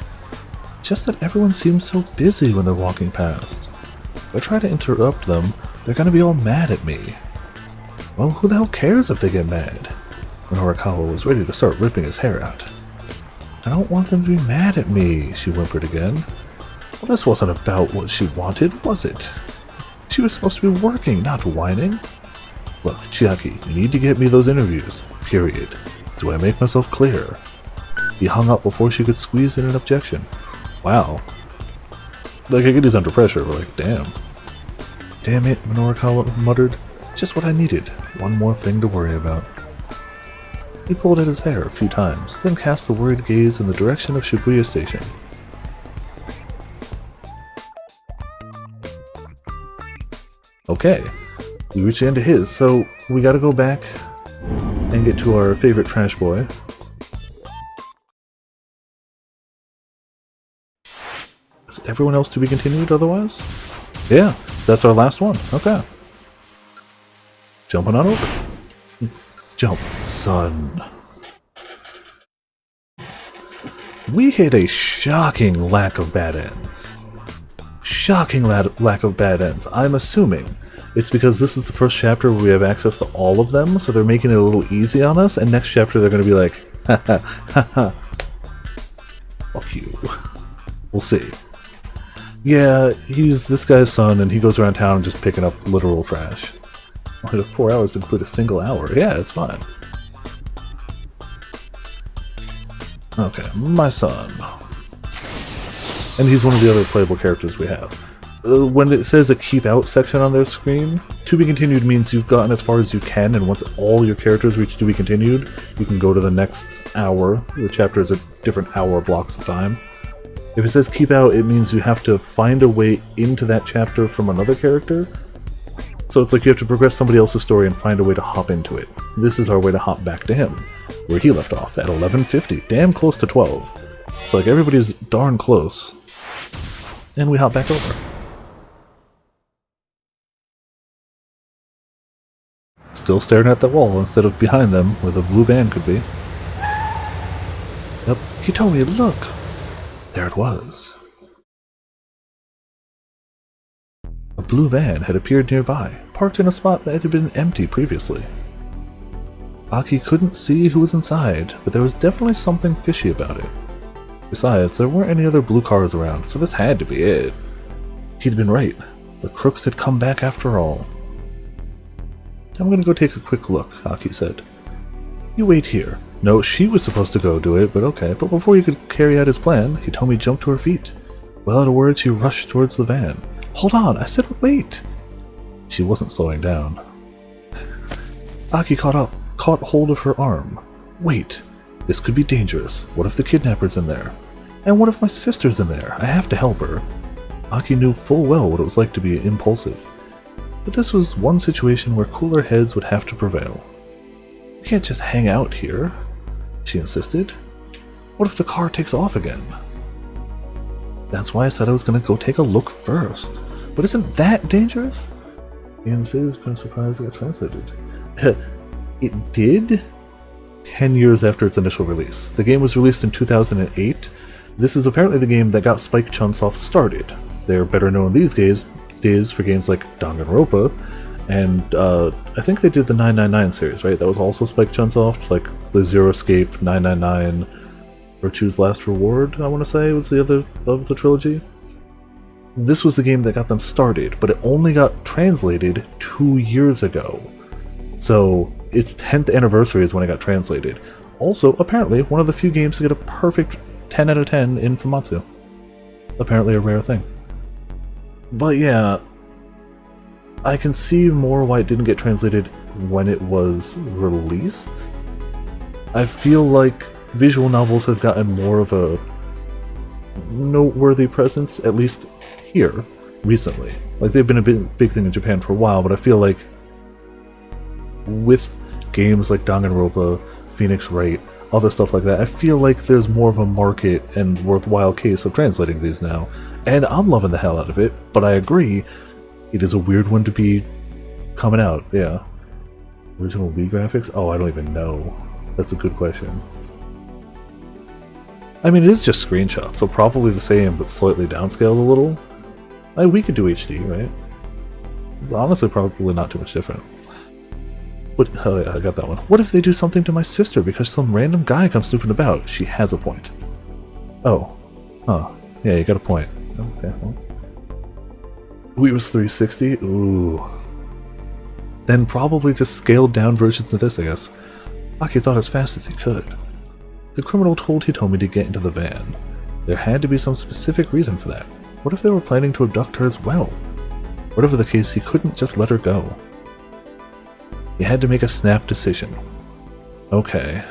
Just that everyone seems so busy when they're walking past. If I try to interrupt them, they're gonna be all mad at me. Well, who the hell cares if they get mad? When Horikawa was ready to start ripping his hair out. I don't want them to be mad at me, she whimpered again. Well, this wasn't about what she wanted, was it? She was supposed to be working, not whining. Look, Chiaki, you need to get me those interviews. Period. Do I make myself clear? He hung up before she could squeeze in an objection. Wow. Like, I get he's under pressure, but like, damn. Damn it, Minorikawa muttered. Just what I needed. One more thing to worry about. He pulled at his hair a few times, then cast the worried gaze in the direction of Shibuya Station. Okay, we reached the end of his, so we gotta go back and get to our favorite trash boy. Is everyone else to be continued otherwise? Yeah, that's our last one. Okay. Jumping on over. Jump, son. We hit a shocking lack of bad ends. Shocking lack of bad ends. I'm assuming it's because this is the first chapter where we have access to all of them, so they're making it a little easy on us, and next chapter they're going to be like, ha ha ha ha. Fuck you. We'll see. Yeah, he's this guy's son, and he goes around town just picking up literal trash. Only took 4 hours to complete a single hour. Yeah, it's fine. Okay, my son. And he's one of the other playable characters we have. When it says a keep out section on their screen, to be continued means you've gotten as far as you can, and once all your characters reach to be continued, you can go to the next hour. The chapter is a different hour blocks of time. If it says keep out, it means you have to find a way into that chapter from another character. So it's like you have to progress somebody else's story and find a way to hop into it. This is our way to hop back to him, where he left off at 11:50, damn close to 12. So like everybody's darn close. And we hop back over. Still staring at the wall instead of behind them, where the blue van could be. Yep, he told me, look! There it was. A blue van had appeared nearby, parked in a spot that had been empty previously. Aki couldn't see who was inside, but there was definitely something fishy about it. Besides, there weren't any other blue cars around, so this had to be it. He'd been right. The crooks had come back after all. I'm gonna go take a quick look, Aki said. You wait here. No, she was supposed to go do it, but okay. But before he could carry out his plan, he told me to jump to her feet. Without a word, she rushed towards the van. Hold on, I said wait! She wasn't slowing down. Aki caught hold of her arm. Wait, this could be dangerous. What if the kidnapper's in there? And what if my sister's in there? I have to help her. Aki knew full well what it was like to be impulsive. But this was one situation where cooler heads would have to prevail. We can't just hang out here, she insisted. What if the car takes off again? That's why I said I was going to go take a look first. But isn't that dangerous? And Say's been surprised it got translated. It did 10 years after its initial release. The game was released in 2008. This is apparently the game that got Spike Chunsoft started. They're better known these days for games like Danganronpa, and I think they did the 999 series, right? That was also Spike Chunsoft, like the Zero Escape, 999, Virtue's Last Reward, I want to say, was the other of the trilogy. This was the game that got them started, but it only got translated 2 years ago. So its 10th anniversary is when it got translated. Also, apparently, one of the few games to get a perfect 10 out of 10 in Famitsu. Apparently a rare thing. But yeah, I can see more why it didn't get translated when it was released. I feel like visual novels have gotten more of a noteworthy presence, at least here, recently. Like, they've been a big thing in Japan for a while, but I feel like with games like Danganronpa, Phoenix Wright, other stuff like that, I feel like there's more of a market and worthwhile case of translating these now. And I'm loving the hell out of it, but I agree, it is a weird one to be coming out, yeah. Original Wii graphics? Oh, I don't even know. That's a good question. I mean, it is just screenshots, so probably the same, but slightly downscaled a little. Like, we could do HD, right? It's honestly probably not too much different. But, oh yeah, I got that one. What if they do something to my sister because some random guy comes snooping about? She has a point. Oh. Huh. Yeah, you got a point. Okay, well. Wii was 360? Ooh. Then probably just scaled down versions of this, I guess. Aki thought as fast as he could. The criminal told Hitomi to get into the van. There had to be some specific reason for that. What if they were planning to abduct her as well? Whatever the case, he couldn't just let her go. He had to make a snap decision. Okay.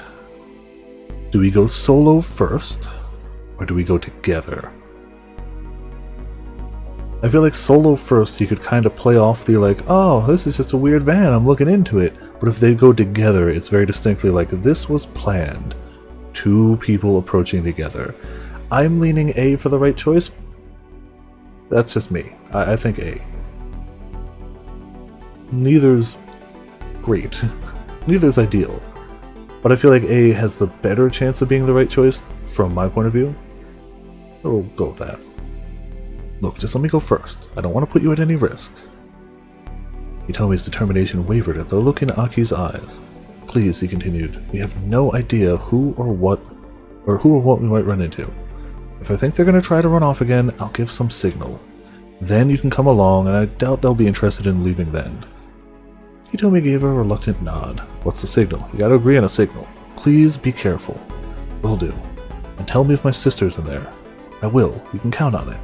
Do we go solo first, or do we go together? I feel like solo first, you could kind of play off the like, oh, this is just a weird van, I'm looking into it. But if they go together, it's very distinctly like, this was planned. Two people approaching together. I'm leaning A for the right choice. That's just me. I think A. Neither's great. Neither's ideal. But I feel like A has the better chance of being the right choice from my point of view. So we'll go with that. Look, just let me go first. I don't want to put you at any risk. Hitomi's determination wavered at the look in Aki's eyes. Please, he continued, we have no idea who or what we might run into. If I think they're going to try to run off again, I'll give some signal. Then you can come along, and I doubt they'll be interested in leaving then. Hitomi gave a reluctant nod. What's the signal? You gotta agree on a signal. Please be careful. Will do. And tell me if my sister's in there. I will. You can count on it.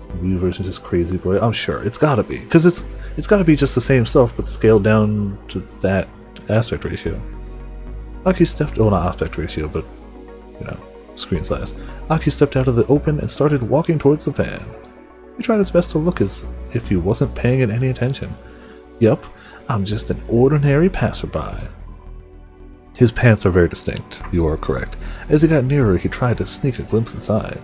The Wii version's just crazy, but I'm sure. It's gotta be. Because it's gotta be just the same stuff, but scaled down to that aspect ratio. Aki stepped... Oh, not aspect ratio, but... You know, screen size. Aki stepped out of the open and started walking towards the van. He tried his best to look as if he wasn't paying it any attention. Yup, I'm just an ordinary passerby. His pants are very distinct, you are correct. As he got nearer, he tried to sneak a glimpse inside.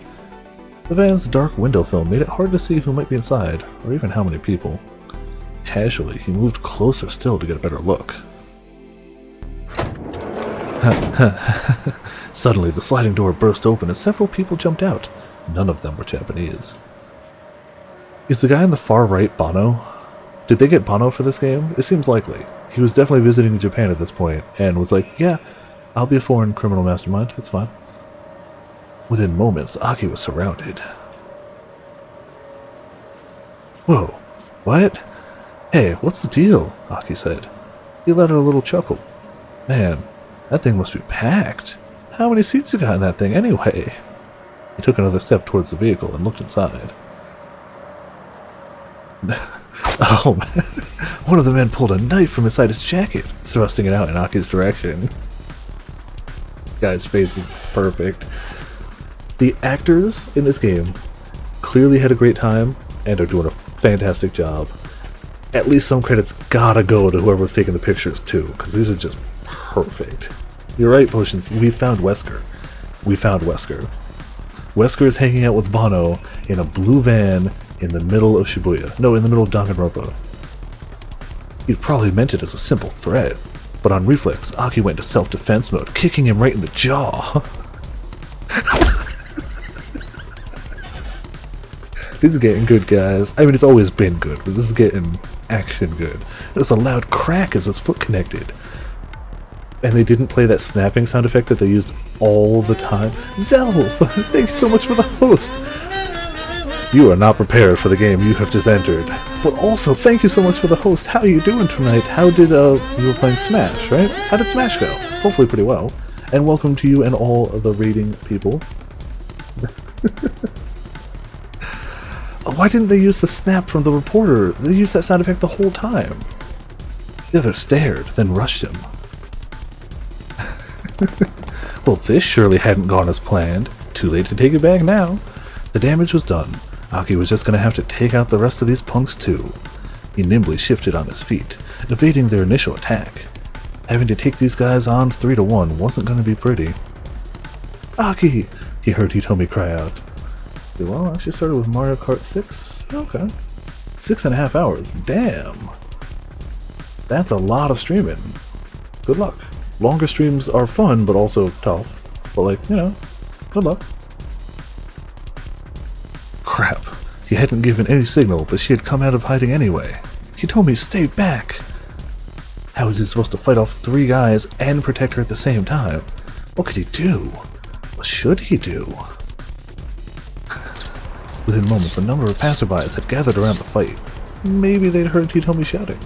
The van's dark window film made it hard to see who might be inside, or even how many people. Casually, he moved closer still to get a better look. Suddenly, the sliding door burst open and several people jumped out. None of them were Japanese. Is the guy in the far right Bono? Did they get Bono for this game? It seems likely. He was definitely visiting Japan at this point, and was like, yeah, I'll be a foreign criminal mastermind, it's fine. Within moments, Aki was surrounded. Whoa, what? Hey, what's the deal? Aki said. He let out a little chuckle. Man, that thing must be packed. How many seats you got in that thing anyway? He took another step towards the vehicle and looked inside. Oh man, one of the men pulled a knife from inside his jacket, thrusting it out in Aki's direction. Guy's face is perfect. The actors in this game clearly had a great time and are doing a fantastic job. At least some credits gotta go to whoever was taking the pictures too, because these are just perfect. You're right, Potions, we found Wesker. We found Wesker. Wesker is hanging out with Bono in a blue van in the middle of Shibuya. No, in the middle of Danganronpa. He'd probably meant it as a simple threat, but on reflex, Aki went into self-defense mode, kicking him right in the jaw. This is getting good, guys. I mean, it's always been good, but this is getting action good. There's a loud crack as his foot connected. And they didn't play that snapping sound effect that they used all the time. Zelf! Thank you so much for the host! You are not prepared for the game you have just entered. But also, thank you so much for the host. How are you doing tonight? How did, you were playing Smash, right? How did Smash go? Hopefully pretty well. And welcome to you and all of the rating people. Why didn't they use the snap from the reporter? They used that sound effect the whole time. The other stared, then rushed him. Well, this surely hadn't gone as planned. Too late to take it back now. The damage was done. Aki was just going to have to take out the rest of these punks too. He nimbly shifted on his feet, evading their initial attack. Having to take these guys on 3-1 wasn't going to be pretty. Aki! He heard Hitomi cry out. Well, I actually started with Mario Kart 6. Okay. 6.5 hours. Damn. That's a lot of streaming. Good luck. Longer streams are fun, but also tough. But like, you know, good luck. Crap. He hadn't given any signal, but she had come out of hiding anyway. He told me to stay back. How was he supposed to fight off 3 guys and protect her at the same time? What could he do? What should he do? Within moments, a number of passerbys had gathered around the fight. Maybe they'd heard Hitomi shouting.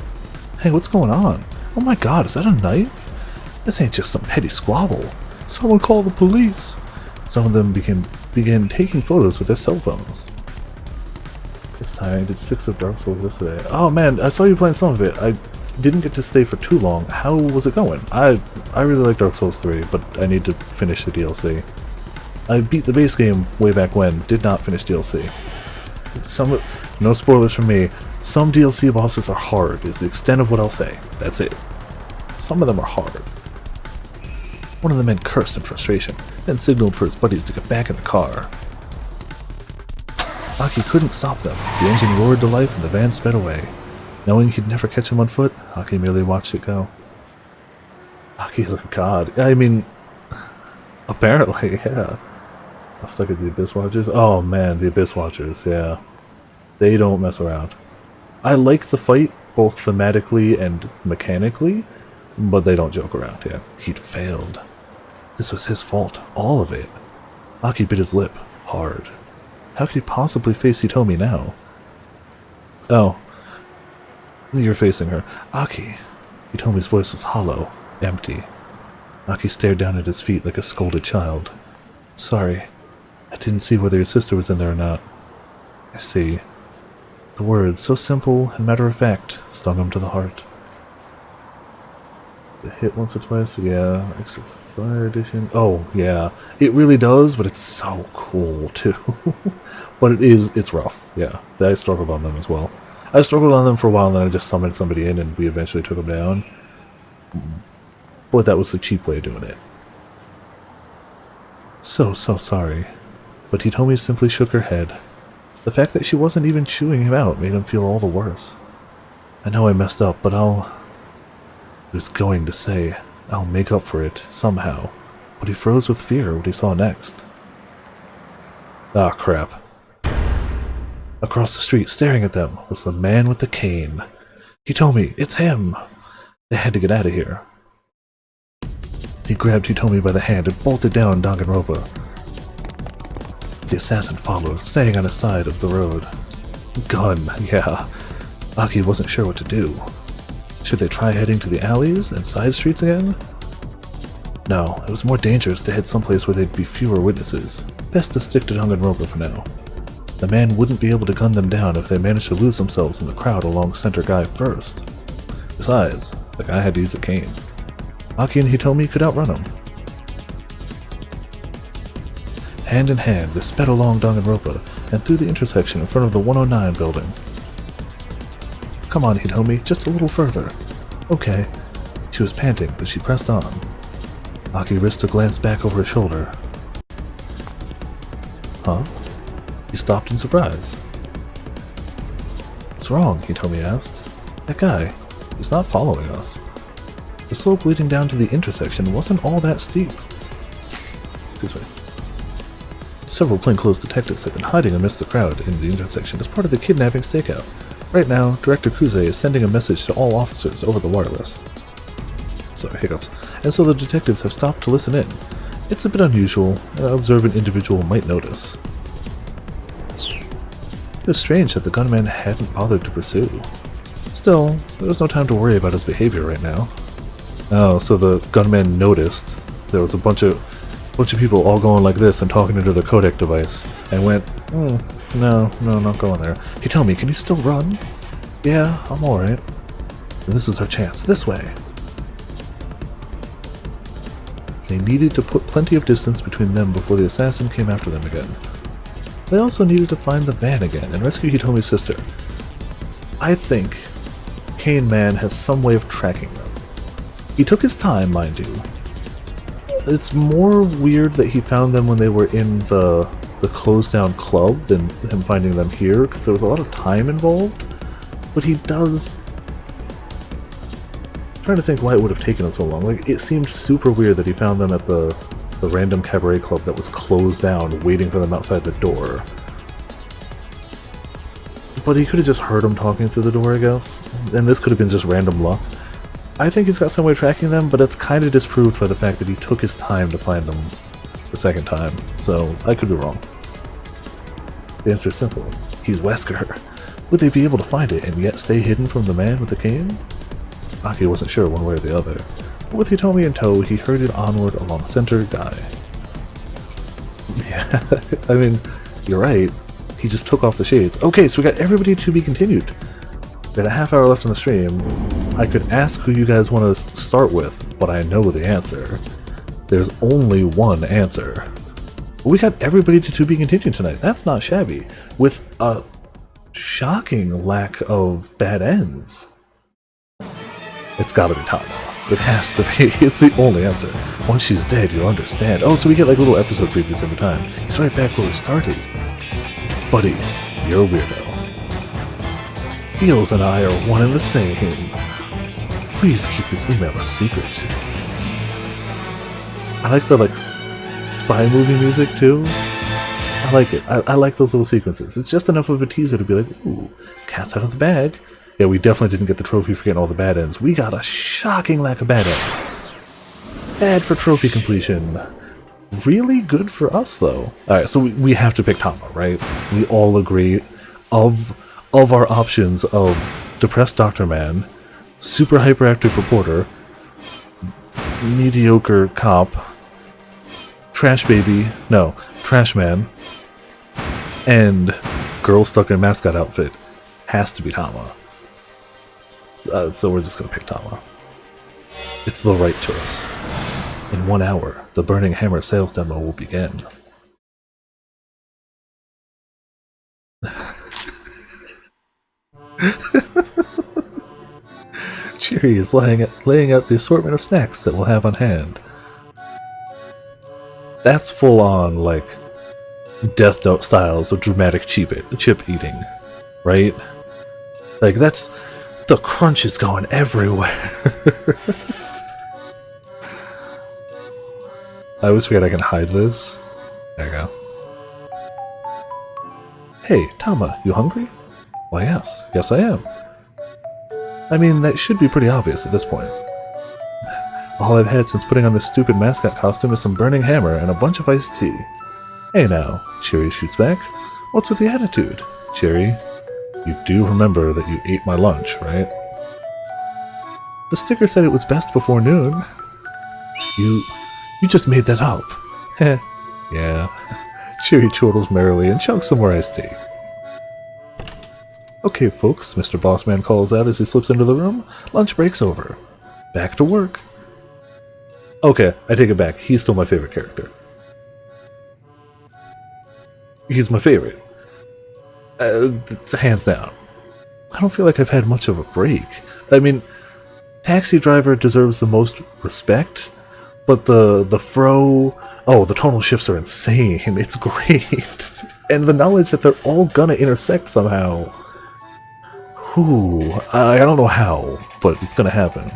Hey, what's going on? Oh my god, is that a knife? This ain't just some petty squabble. Someone call the police. Some of them began taking photos with their cell phones. It's tiring. I did 6 of Dark Souls yesterday. Oh man, I saw you playing some of it. I didn't get to stay for too long. How was it going? I really like Dark Souls 3, but I need to finish the DLC. I beat the base game way back when, did not finish DLC. No spoilers from me, some DLC bosses are hard, is the extent of what I'll say. That's it. Some of them are hard. One of the men cursed in frustration, then signaled for his buddies to get back in the car. Aki couldn't stop them. The engine roared to life and the van sped away. Knowing he'd never catch him on foot, Aki merely watched it go. Aki's a god. I mean, apparently, yeah. Let's look at the Abyss Watchers. Oh man, the Abyss Watchers, yeah. They don't mess around. I like the fight, both thematically and mechanically, but they don't joke around, yeah. He'd failed. This was his fault, all of it. Aki bit his lip, hard. How could he possibly face Hitomi now? Oh. You're facing her. Aki. Hitomi's voice was hollow, empty. Aki stared down at his feet like a scolded child. Sorry. I didn't see whether your sister was in there or not. I see. The words, so simple and matter-of-fact, stung him to the heart. The hit once or twice? Yeah. Extra Fire Edition. Oh, yeah. It really does, but it's so cool, too. But it's rough. Yeah. I struggled on them as well. I struggled on them for a while, and then I just summoned somebody in, and we eventually took them down. But that was the cheap way of doing it. So sorry. But Hitomi simply shook her head. The fact that she wasn't even chewing him out made him feel all the worse. I know I messed up, but I was going to say, I'll make up for it, somehow. But he froze with fear what he saw next. Ah, crap. Across the street, staring at them, was the man with the cane. Hitomi, it's him! They had to get out of here. He grabbed Hitomi by the hand and bolted down Danganronpa. The assassin followed, staying on his side of the road. Gun, yeah. Aki wasn't sure what to do. Should they try heading to the alleys and side streets again? No, it was more dangerous to head someplace where there'd be fewer witnesses. Best to stick to Danganronpa for now. The man wouldn't be able to gun them down if they managed to lose themselves in the crowd along Center Guy first. Besides, the guy had to use a cane. Aki and Hitomi could outrun him. Hand in hand, they sped along Danganronpa and through the intersection in front of the 109 building. Come on, Hitomi, just a little further. Okay. She was panting, but she pressed on. Aki risked a glance back over his shoulder. Huh? He stopped in surprise. What's wrong? Hitomi asked. That guy, he's not following us. The slope leading down to the intersection wasn't all that steep. Excuse me. Several plainclothes detectives had been hiding amidst the crowd in the intersection as part of the kidnapping stakeout. Right now, Director Kuze is sending a message to all officers over the wireless. Sorry, hiccups. And so the detectives have stopped to listen in. It's a bit unusual, an observant individual might notice. It was strange that the gunman hadn't bothered to pursue. Still, there was no time to worry about his behavior right now. Oh, so the gunman noticed there was a bunch of people all going like this and talking into their codec device, and went, no, not going there. Hitomi, can you still run? Yeah, I'm alright. This is our chance. This way. They needed to put plenty of distance between them before the assassin came after them again. They also needed to find the van again and rescue Hitomi's sister. I think Cane Man has some way of tracking them. He took his time, mind you. It's more weird that he found them when they were in the closed-down club than him finding them here, because there was a lot of time involved. But he does... I'm trying to think why it would have taken him so long. Like, it seemed super weird that he found them at the random cabaret club that was closed down, waiting for them outside the door. But he could have just heard them talking through the door, I guess. And this could have been just random luck. I think he's got some way of tracking them, but it's kind of disproved by the fact that he took his time to find them the second time. So, I could be wrong. The answer's simple. He's Wesker. Would they be able to find it and yet stay hidden from the man with the cane? Aki wasn't sure one way or the other, but with Hitomi in tow, he herded onward along Center Guy. Yeah, I mean, you're right. He just took off the shades. Okay, so we got everybody to be continued. We got a half hour left on the stream. I could ask who you guys want to start with, but I know the answer. There's only one answer. We got everybody to be continued tonight. That's not shabby. With a shocking lack of bad ends. It's gotta be Tama. It has to be. It's the only answer. Once she's dead, you'll understand. Oh, so we get like little episode previews every time. He's right back where we started. Buddy, you're a weirdo. Eels and I are one and the same. Please keep this email a secret. I like the spy movie music too. I like it. I like those little sequences. It's just enough of a teaser to be like, ooh, cat's out of the bag. Yeah, we definitely didn't get the trophy for getting all the bad ends. We got a shocking lack of bad ends. Bad for trophy completion. Really good for us, though. Alright, so we have to pick Tama, right? We all agree. Of our options of Depressed Doctor Man, Super Hyperactive Reporter, Mediocre Cop, Trash Man, and Girl Stuck in a Mascot Outfit, has to be Tama. So we're just gonna pick Tama. It's the right choice. In 1 hour, the Burning Hammer sales demo will begin. Cheery is laying out the assortment of snacks that we'll have on hand. That's full on, like, Death Note styles of dramatic chip eating, right? Like, that's... the crunch is going everywhere. I always forget I can hide this. There you go. Hey, Tama, you hungry? Why yes. Yes I am. I mean, that should be pretty obvious at this point. All I've had since putting on this stupid mascot costume is some burning hammer and a bunch of iced tea. Hey now, Cherry shoots back. What's with the attitude? Cherry, you do remember that you ate my lunch, right? The sticker said it was best before noon. You just made that up. Heh. Yeah. Cherry chortles merrily and chugs some more iced tea. Okay, folks, Mr. Bossman calls out as he slips into the room. Lunch break's over. Back to work. Okay, I take it back. He's still my favorite character. He's my favorite. Hands down. I don't feel like I've had much of a break. I mean, Taxi Driver deserves the most respect, but the the tonal shifts are insane. It's great. And the knowledge that they're all gonna intersect somehow. I don't know how, but it's gonna happen.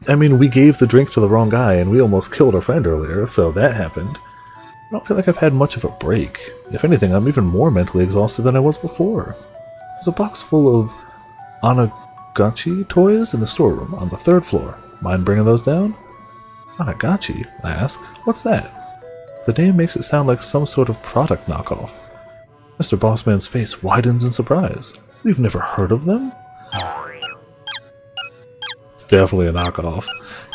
I mean, we gave the drink to the wrong guy and we almost killed our friend earlier, so that happened. I don't feel like I've had much of a break. If anything, I'm even more mentally exhausted than I was before. There's a box full of Onagachi toys in the storeroom on the 3rd floor. Mind bringing those down? Onagachi? I ask. What's that? The name makes it sound like some sort of product knockoff. Mr. Bossman's face widens in surprise. We've never heard of them? It's definitely a knockoff.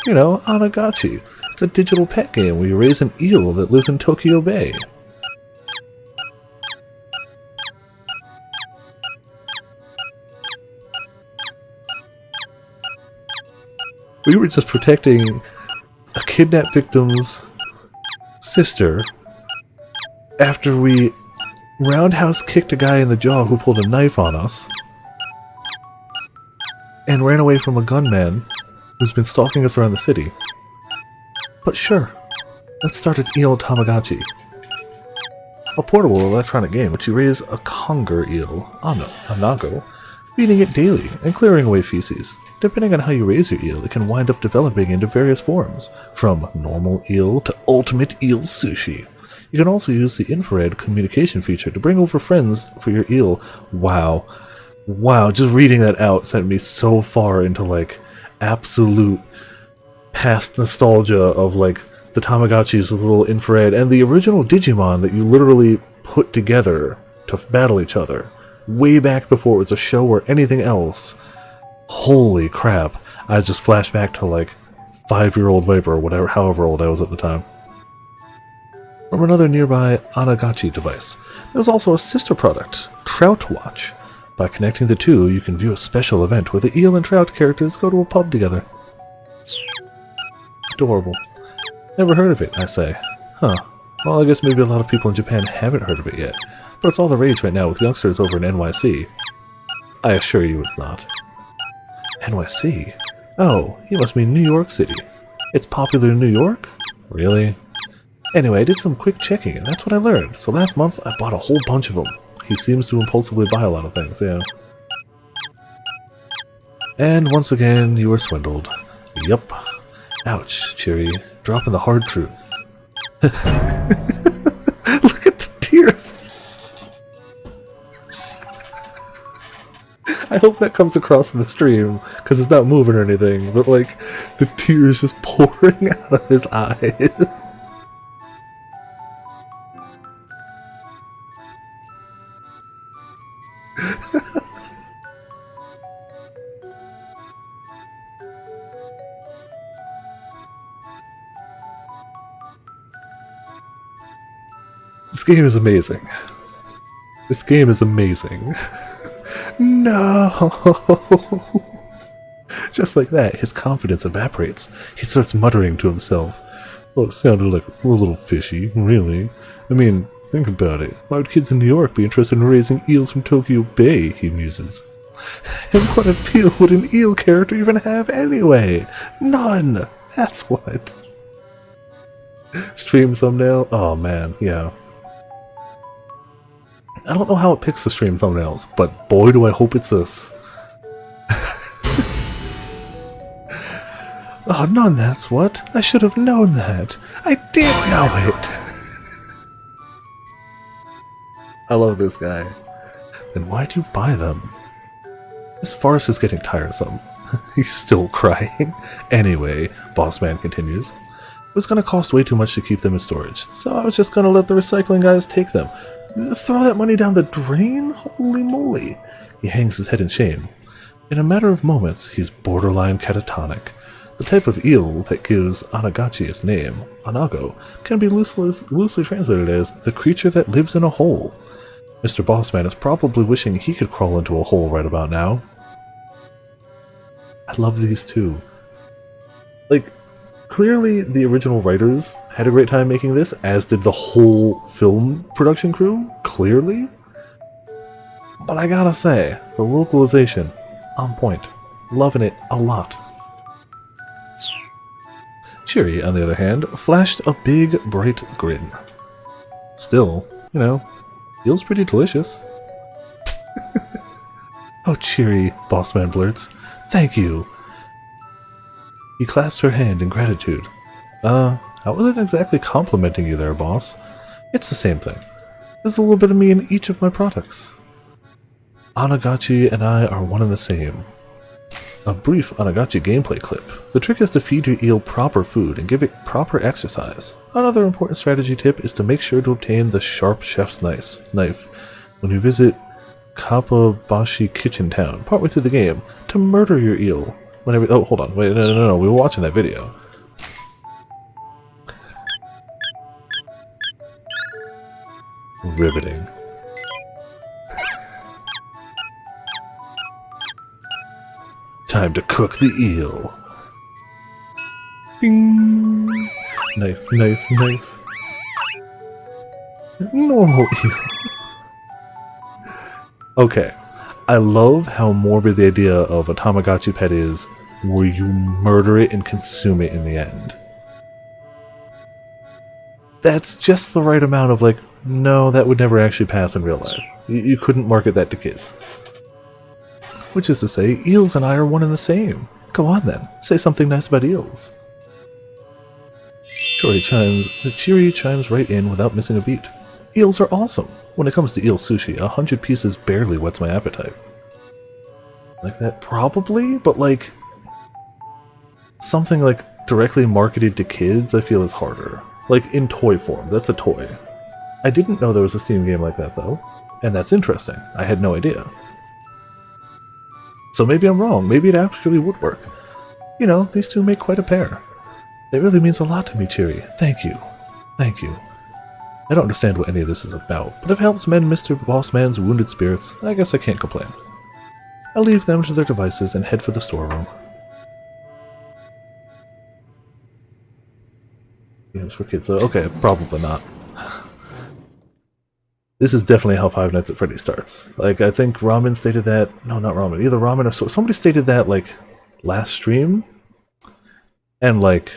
You know, Onagachi. It's a digital pet game where you raise an eel that lives in Tokyo Bay. We were just protecting a kidnapped victim's sister after we roundhouse kicked a guy in the jaw who pulled a knife on us and ran away from a gunman who's been stalking us around the city. But sure, let's start an eel Tamagotchi. A portable electronic game in which you raise a conger eel, Anago, feeding it daily and clearing away feces. Depending on how you raise your eel, it can wind up developing into various forms, from normal eel to ultimate eel sushi. You can also use the infrared communication feature to bring over friends for your eel. Wow, just reading that out sent me so far into, like, absolute past nostalgia of, like, the Tamagotchis with little infrared and the original Digimon that you literally put together to battle each other way back before it was a show or anything else. Holy crap, I just flashed back to, like, 5-year-old Viper or whatever, however old I was at the time. From another nearby Onagachi device, there's also a sister product, Trout Watch. By connecting the two, you can view a special event where the eel and trout characters go to a pub together. Adorable. Never heard of it, I say. Huh. Well, I guess maybe a lot of people in Japan haven't heard of it yet, but it's all the rage right now with youngsters over in NYC. I assure you it's not. NYC? Oh, you must mean New York City. It's popular in New York? Really? Anyway, I did some quick checking, and that's what I learned. So last month, I bought a whole bunch of them. he seems to impulsively buy a lot of things, yeah. And once again, you were swindled. Yup. Ouch, Cheery. Dropping the hard truth. Look at the tears! I hope that comes across in the stream, because it's not moving or anything, but like, the tears just pouring out of his eyes. This game is amazing. This game is amazing. No! Just like that, his confidence evaporates. He starts muttering to himself. Well, it sounded like a little fishy, really. I mean, think about it. Why would kids in New York be interested in raising eels from Tokyo Bay, he muses. And what appeal would an eel character even have anyway? None! That's what. Stream thumbnail? Oh man, yeah. I don't know how it picks the stream thumbnails, but boy do I hope it's this. Oh, none, that's what. I should have known that. I did know it. I love this guy. Then why do you buy them? This farce is getting tiresome. He's still crying. Anyway, Boss Man continues. It was going to cost way too much to keep them in storage, so I was just going to let the recycling guys take them. Throw that money down the drain? Holy moly. He hangs his head in shame. In a matter of moments, he's borderline catatonic. The type of eel that gives Anagachi its name, Anago, can be loosely translated as the creature that lives in a hole. Mr. Bossman is probably wishing he could crawl into a hole right about now. I love these two. Like, clearly the original writers had a great time making this, as did the whole film production crew, clearly. But I gotta say, the localization, on point. Loving it a lot. Cheery, on the other hand, flashed a big, bright grin. Still, you know, feels pretty delicious. Oh, Cheery, Bossman blurts. Thank you. He clasps her hand in gratitude. I wasn't exactly complimenting you there, boss. It's the same thing. There's a little bit of me in each of my products. Anagachi and I are one and the same. A brief Anagachi gameplay clip. The trick is to feed your eel proper food and give it proper exercise. Another important strategy tip is to make sure to obtain the sharp chef's knife when you visit Kapabashi Kitchen Town partway through the game to murder your eel. Whenever, oh, hold on, wait, no, we were watching that video. Riveting. Time to cook the eel. Ding! Knife, knife, knife. Normal eel. Okay. I love how morbid the idea of a Tamagotchi pet is, where you murder it and consume it in the end. That's just the right amount of like, no, that would never actually pass in real life. You couldn't market that to kids. Which is to say, eels and I are one and the same. Go on then, say something nice about eels. Cheery chimes right in without missing a beat. Eels are awesome. When it comes to eel sushi, 100 pieces barely whets my appetite. Like that? Probably, but like, something like directly marketed to kids I feel is harder. Like in toy form, that's a toy. I didn't know there was a Steam game like that though, and that's interesting. I had no idea. So maybe I'm wrong, maybe it actually would work. You know, these two make quite a pair. It really means a lot to me, Cheery. Thank you. Thank you. I don't understand what any of this is about, but if it helps mend Mr. Bossman's wounded spirits, I guess I can't complain. I'll leave them to their devices and head for the storeroom. Games for kids, okay, probably not. This is definitely how Five Nights at Freddy's starts. Like, I think Ramen stated that... No, not Ramen. Either Ramen or... Somebody stated that, like, last stream. And, like...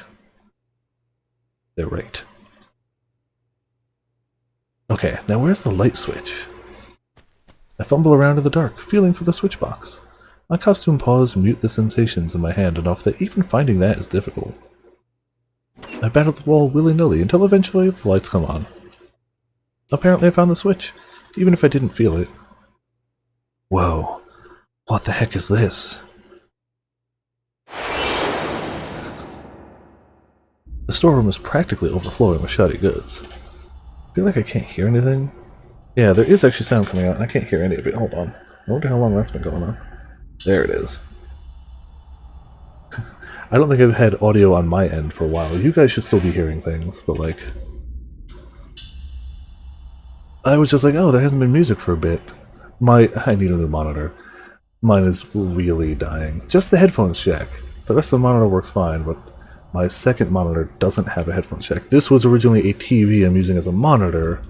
they're right. Okay, now where's the light switch? I fumble around in the dark, feeling for the switch box. My costume paws mute the sensations in my hand enough that even finding that is difficult. I battle the wall willy-nilly until eventually the lights come on. Apparently I found the switch, even if I didn't feel it. Whoa, what the heck is this? The storeroom is practically overflowing with shoddy goods. I feel like I can't hear anything. Yeah, there is actually sound coming out, and I can't hear any of it. Hold on. I wonder how long that's been going on. There it is. I don't think I've had audio on my end for a while. You guys should still be hearing things, but like... I was just like, oh, there hasn't been music for a bit. I need a new monitor. Mine is really dying. Just the headphones jack. The rest of the monitor works fine, but my second monitor doesn't have a headphones jack. This was originally a TV I'm using as a monitor,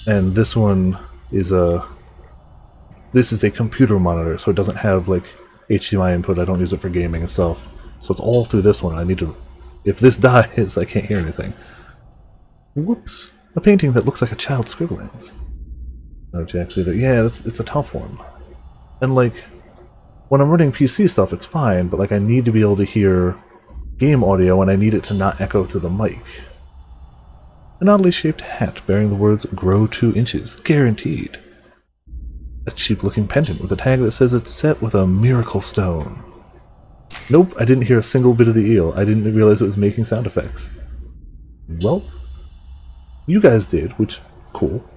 and this one is a... This is a computer monitor, so it doesn't have, like, HDMI input. I don't use it for gaming and stuff. So it's all through this one. I need to... If this dies, I can't hear anything. Whoops. A painting that looks like a child's scribblings. No jacks either. Yeah, it's a tough one. And, like, when I'm running PC stuff, it's fine, but, like, I need to be able to hear game audio, and I need it to not echo through the mic. An oddly shaped hat bearing the words, "Grow 2 inches, guaranteed." A cheap-looking pendant with a tag that says it's set with a miracle stone. Nope, I didn't hear a single bit of the eel. I didn't realize it was making sound effects. Well, you guys did, which, cool.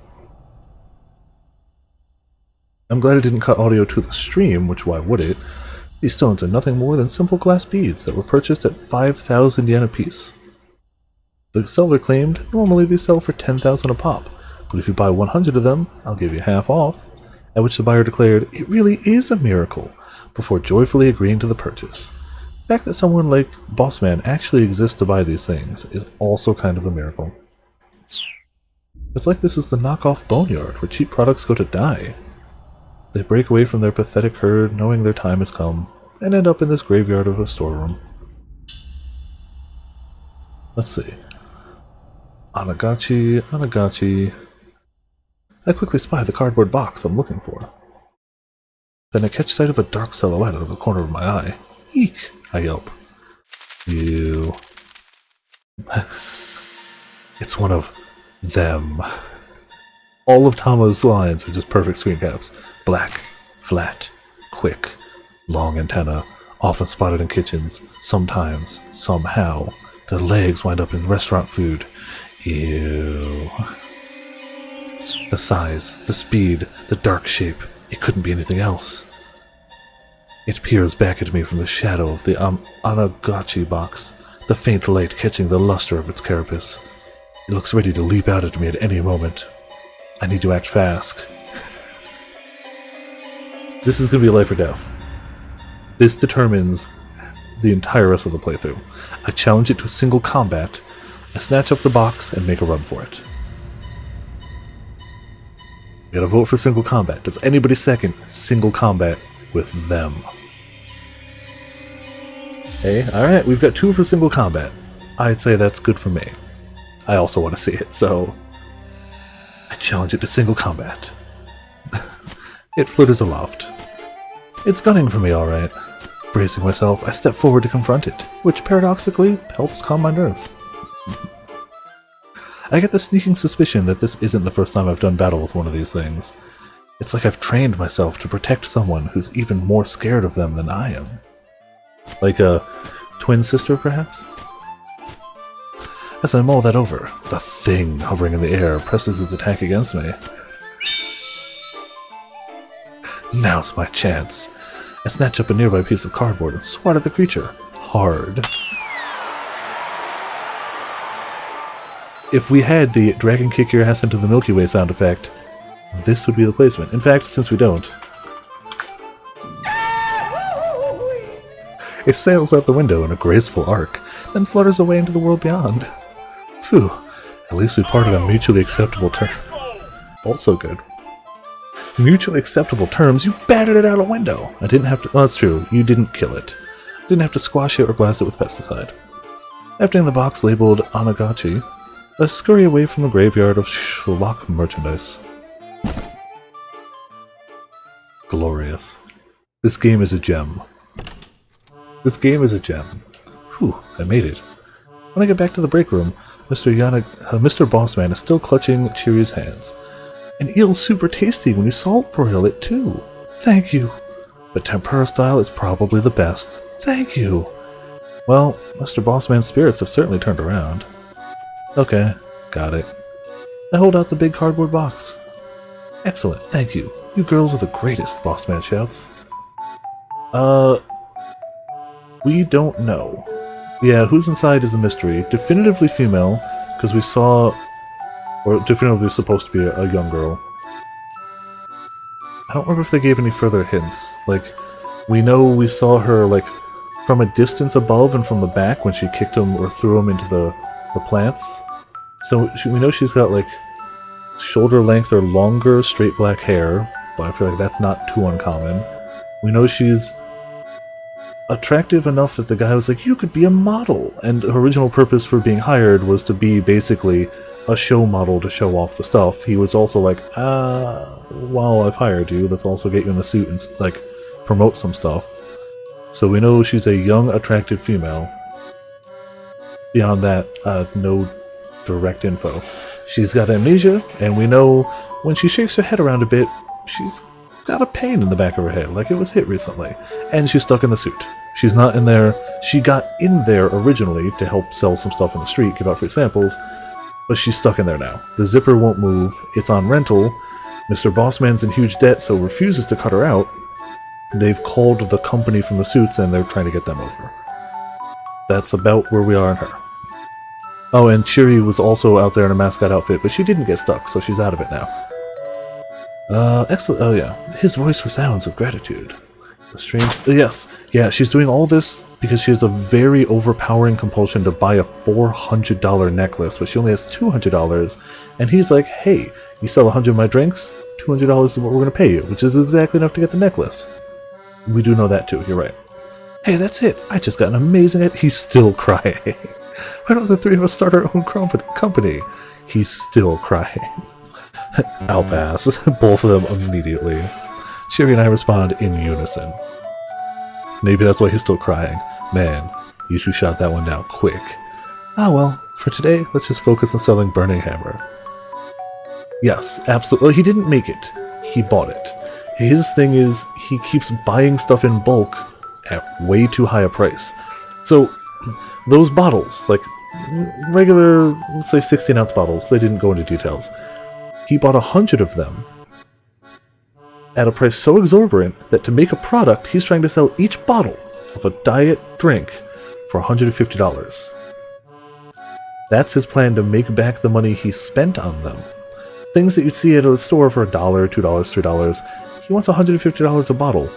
I'm glad it didn't cut audio to the stream, which why would it? These stones are nothing more than simple glass beads that were purchased at 5,000 yen apiece. The seller claimed normally they sell for 10,000 a pop, but if you buy 100 of them, I'll give you half off, at which the buyer declared it really is a miracle, before joyfully agreeing to the purchase. The fact that someone like Bossman actually exists to buy these things is also kind of a miracle. It's like this is the knockoff boneyard where cheap products go to die. They break away from their pathetic herd knowing their time has come, and end up in this graveyard of a storeroom. Let's see. Anagachi, Anagachi. I quickly spy the cardboard box I'm looking for. Then I catch sight of a dark silhouette out of the corner of my eye. Eek! I yelp. You... It's one of them. All of Tama's lines are just perfect screen caps. Black, flat, quick, long antenna, often spotted in kitchens, sometimes, somehow. Their legs wind up in restaurant food. Ew. The size, the speed, the dark shape, it couldn't be anything else. It peers back at me from the shadow of the Anagachi box, the faint light catching the luster of its carapace. It looks ready to leap out at me at any moment. I need to act fast. This is going to be life or death. This determines the entire rest of the playthrough. I challenge it to single combat. I snatch up the box and make a run for it. You gotta vote for single combat. Does anybody second single combat with them? Hey, alright, we've got 2 for single combat. I'd say that's good for me. I also want to see it, so... I challenge it to single combat. It flitters aloft. It's gunning for me, alright. Bracing myself, I step forward to confront it, which paradoxically helps calm my nerves. I get the sneaking suspicion that this isn't the first time I've done battle with one of these things. It's like I've trained myself to protect someone who's even more scared of them than I am. Like a twin sister, perhaps? As I mull that over, the thing hovering in the air presses its attack against me. Now's my chance. I snatch up a nearby piece of cardboard and swat at the creature. Hard. If we had the dragon kick your ass into the Milky Way sound effect, this would be the placement. In fact, since we don't, it sails out the window in a graceful arc, then flutters away into the world beyond. Phew, at least we parted on mutually acceptable terms. Also good. Mutually acceptable terms? You batted it out a window! I didn't have to... Well, that's true. You didn't kill it. I didn't have to squash it or blast it with pesticide. Emptying the box labeled Anagachi, I scurry away from the graveyard of schlock merchandise. hilarious. This game is a gem. This game is a gem. Whew, I made it. When I get back to the break room, Mr. Bossman is still clutching Cheery's hands. An eel's super tasty when you salt broil it too. Thank you. But tempura style is probably the best. Thank you. Well, Mr. Bossman's spirits have certainly turned around. Okay, got it. I hold out the big cardboard box. Excellent, thank you. You girls are the greatest, Bossman shouts. We don't know. Yeah, who's inside is a mystery. Definitively female, because we saw... Or definitively supposed to be a young girl. I don't remember if they gave any further hints. Like, we know we saw her, like, from a distance above and from the back when she kicked him or threw him into the plants. So we know she's got, like, shoulder length or longer straight black hair, but I feel like that's not too uncommon. We know she's attractive enough that the guy was like, you could be a model, and her original purpose for being hired was to be basically a show model to show off the stuff. He was also like, while I've hired you, let's also get you in the suit and, like, promote some stuff. So we know she's a young, attractive female. Beyond that, no direct info. She's got amnesia, and we know when she shakes her head around a bit, she's got a pain in the back of her head, like it was hit recently. And she's stuck in the suit. She's not in there. She got in there originally to help sell some stuff in the street, give out free samples, but she's stuck in there now. The zipper won't move. It's on rental. Mr. Bossman's in huge debt, so refuses to cut her out. They've called the company from the suits, and they're trying to get them over. That's about where we are in her. Oh, and Cheery was also out there in a mascot outfit, but she didn't get stuck, so she's out of it now. Excellent. Oh, yeah. His voice resounds with gratitude. The strange... Yes. Yeah, she's doing all this because she has a very overpowering compulsion to buy a $400 necklace, but she only has $200, and he's like, hey, you sell 100 of my drinks? $200 is what we're going to pay you, which is exactly enough to get the necklace. We do know that, too. You're right. Hey, that's it. I just got an amazing... He's still crying. Why don't the three of us start our own company? He's still crying. I'll pass. Both of them immediately. Cheery and I respond in unison. Maybe that's why he's still crying. Man, you two shot that one down quick. Ah well, for today, let's just focus on selling Burning Hammer. Yes, absolutely. He didn't make it. He bought it. His thing is, he keeps buying stuff in bulk at way too high a price. So, those bottles, like regular, let's say 16-ounce bottles, they didn't go into details. He bought 100 of them at a price so exorbitant that to make a product, he's trying to sell each bottle of a diet drink for $150. That's his plan to make back the money he spent on them. Things that you'd see at a store for $1, $2, $3. He wants $150 a bottle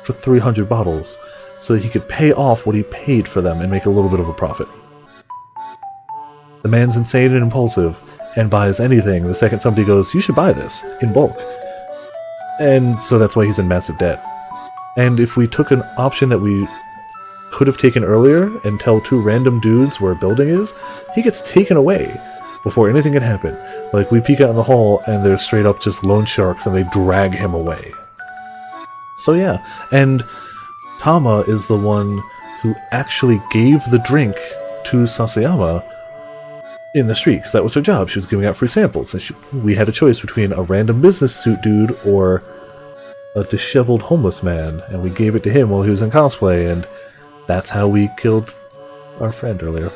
for 300 bottles so that he could pay off what he paid for them and make a little bit of a profit. The man's insane and impulsive, and buys anything the second somebody goes, you should buy this, in bulk. And so that's why he's in massive debt. And if we took an option that we could have taken earlier and tell two random dudes where a building is, he gets taken away before anything can happen. Like, we peek out in the hall and they're straight up just loan sharks and they drag him away. So yeah, and Tama is the one who actually gave the drink to Sasayama in the street, because that was her job. She was giving out free samples, and we had a choice between a random business suit dude or a disheveled homeless man, and we gave it to him while he was in cosplay, and that's how we killed our friend earlier.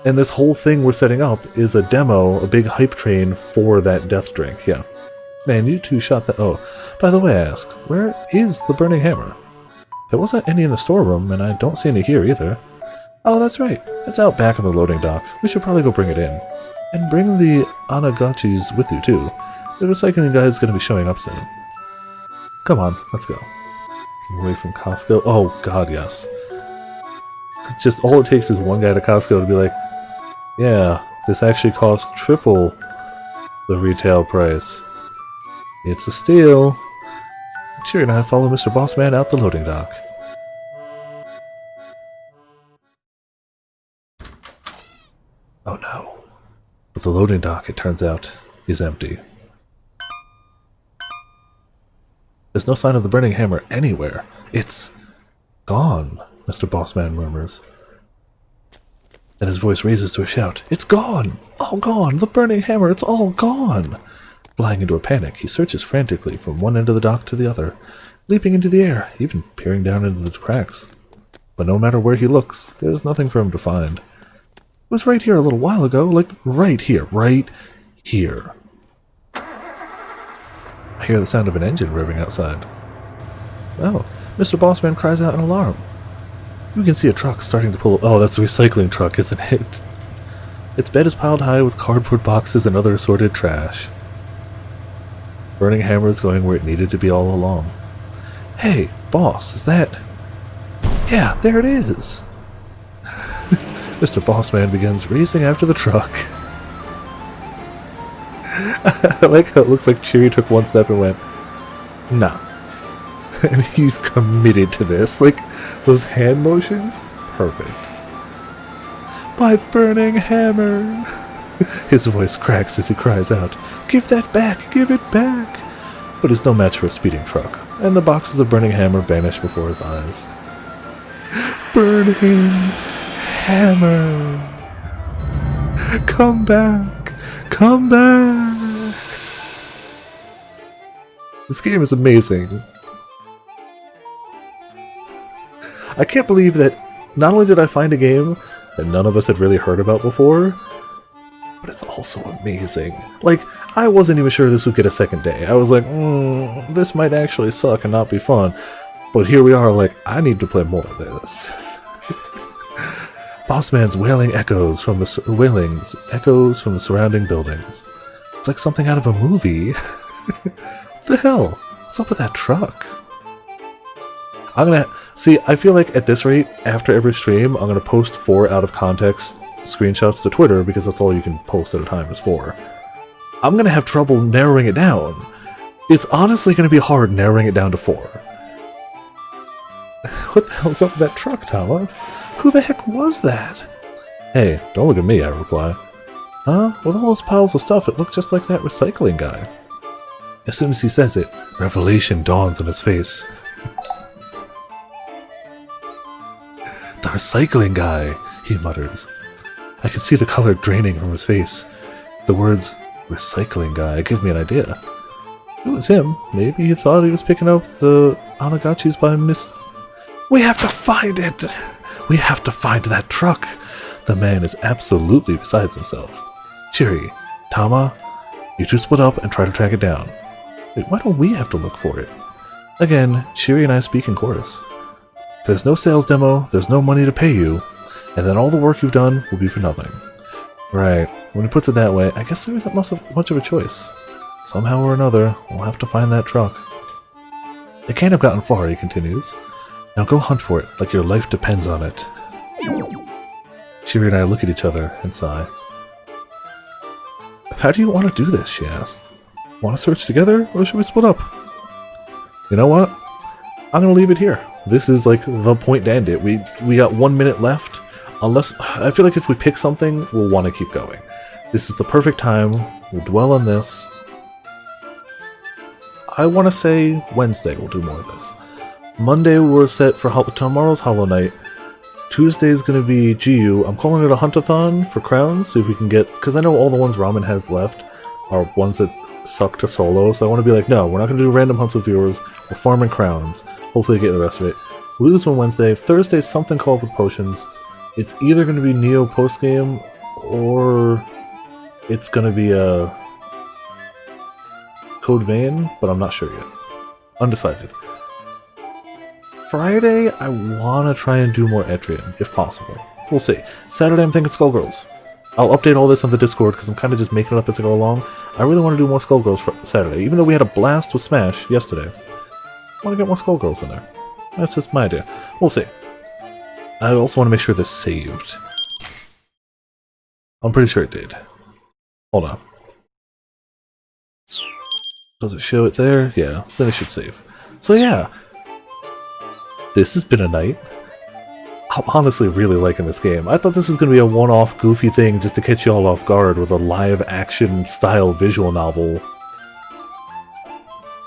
And this whole thing we're setting up is a demo, a big hype train for that death drink, yeah. Man, you two shot that... Oh, by the way, I ask, where is the Burning Hammer? There wasn't any in the storeroom, and I don't see any here either. Oh, that's right. It's out back in the loading dock. We should probably go bring it in. And bring the Anagachis with you, too. The recycling guy is going to be showing up soon. Come on, let's go. Away from Costco. Oh, God, yes. Just all it takes is one guy to Costco to be like, yeah, this actually costs triple the retail price. It's a steal. Cheery and I follow Mr. Bossman out the loading dock. Oh no. But the loading dock, it turns out, is empty. There's no sign of the burning hammer anywhere. It's gone, Mr. Bossman murmurs. Then his voice raises to a shout. It's gone! All gone! The burning hammer, it's all gone! Flying into a panic, he searches frantically from one end of the dock to the other, leaping into the air, even peering down into the cracks. But no matter where he looks, there's nothing for him to find. It was right here a little while ago, like right here, right here. I hear the sound of an engine revving outside. Oh, Mr. Bossman cries out in alarm. You can see a truck starting to pull... Oh, that's a recycling truck, isn't it? Its bed is piled high with cardboard boxes and other assorted trash. Burning hammer is going where it needed to be all along. Hey, boss, is that... Yeah, there it is! Mr. Bossman begins racing after the truck. I like how it looks like Cheery took one step and went, nah. And he's committed to this. Like, those hand motions? Perfect. My burning hammer! His voice cracks as he cries out, give that back! Give it back! But he's no match for a speeding truck, and the boxes of burning hammer vanish before his eyes. Burning hammer! Come back! Come back! This game is amazing. I can't believe that not only did I find a game that none of us had really heard about before, but it's also amazing. Like, I wasn't even sure this would get a second day. I was like, this might actually suck and not be fun. But here we are, like, I need to play more of this. Bossman's wailing echoes from the surrounding buildings. It's like something out of a movie. What the hell? What's up with that truck? I'm gonna... See, I feel like at this rate, after every stream, I'm gonna post 4 out-of-context screenshots to Twitter, because that's all you can post at a time is 4. I'm gonna have trouble narrowing it down. It's honestly gonna be hard narrowing it down to 4. What the hell's up with that truck, Tama? Who the heck was that? Hey, don't look at me, I reply. Huh? With all those piles of stuff, it looked just like that recycling guy. As soon as he says it, revelation dawns on his face. The recycling guy, he mutters. I can see the color draining from his face. The words, recycling guy, give me an idea. It was him. Maybe he thought he was picking up the Onagachis by mist. We have to find it! We have to find that truck! The man is absolutely besides himself. Chiri, Tama, you two split up and try to track it down. Wait, why don't we have to look for it? Again, Chiri and I speak in chorus. There's no sales demo, there's no money to pay you, and then all the work you've done will be for nothing. Right, when he puts it that way, I guess there isn't much of a choice. Somehow or another, we'll have to find that truck. They can't have gotten far, he continues. Now go hunt for it, like your life depends on it. Chiri and I look at each other and sigh. How do you want to do this, she asks. Want to search together, or should we split up? You know what? I'm gonna leave it here. This is like the point to end it. We got 1 minute left. Unless, I feel like if we pick something, we'll want to keep going. This is the perfect time. We'll dwell on this. I want to say Wednesday we'll do more of this. Monday we're set for tomorrow's Hollow Knight. Tuesday is going to be GU. I'm calling it a hunt-a-thon for crowns, see if we can get... Because I know all the ones Ramen has left are ones that suck to solo, so I want to be like, no, we're not going to do random hunts with viewers. We're farming crowns. Hopefully get the rest of it. We'll do this on Wednesday. Thursday, something called with potions. It's either going to be Neo post-game, or it's going to be a Code Vein, but I'm not sure yet. Undecided. Friday, I want to try and do more Etrian, if possible. We'll see. Saturday, I'm thinking Skullgirls. I'll update all this on the Discord, because I'm kind of just making it up as I go along. I really want to do more Skullgirls for Saturday, even though we had a blast with Smash yesterday. I want to get more Skullgirls in there. That's just my idea. We'll see. I also want to make sure this saved. I'm pretty sure it did. Hold on. Does it show it there? Yeah, then it should save. So yeah. This has been a night. I'm honestly really liking this game. I thought this was going to be a one-off goofy thing just to catch you all off guard with a live-action style visual novel.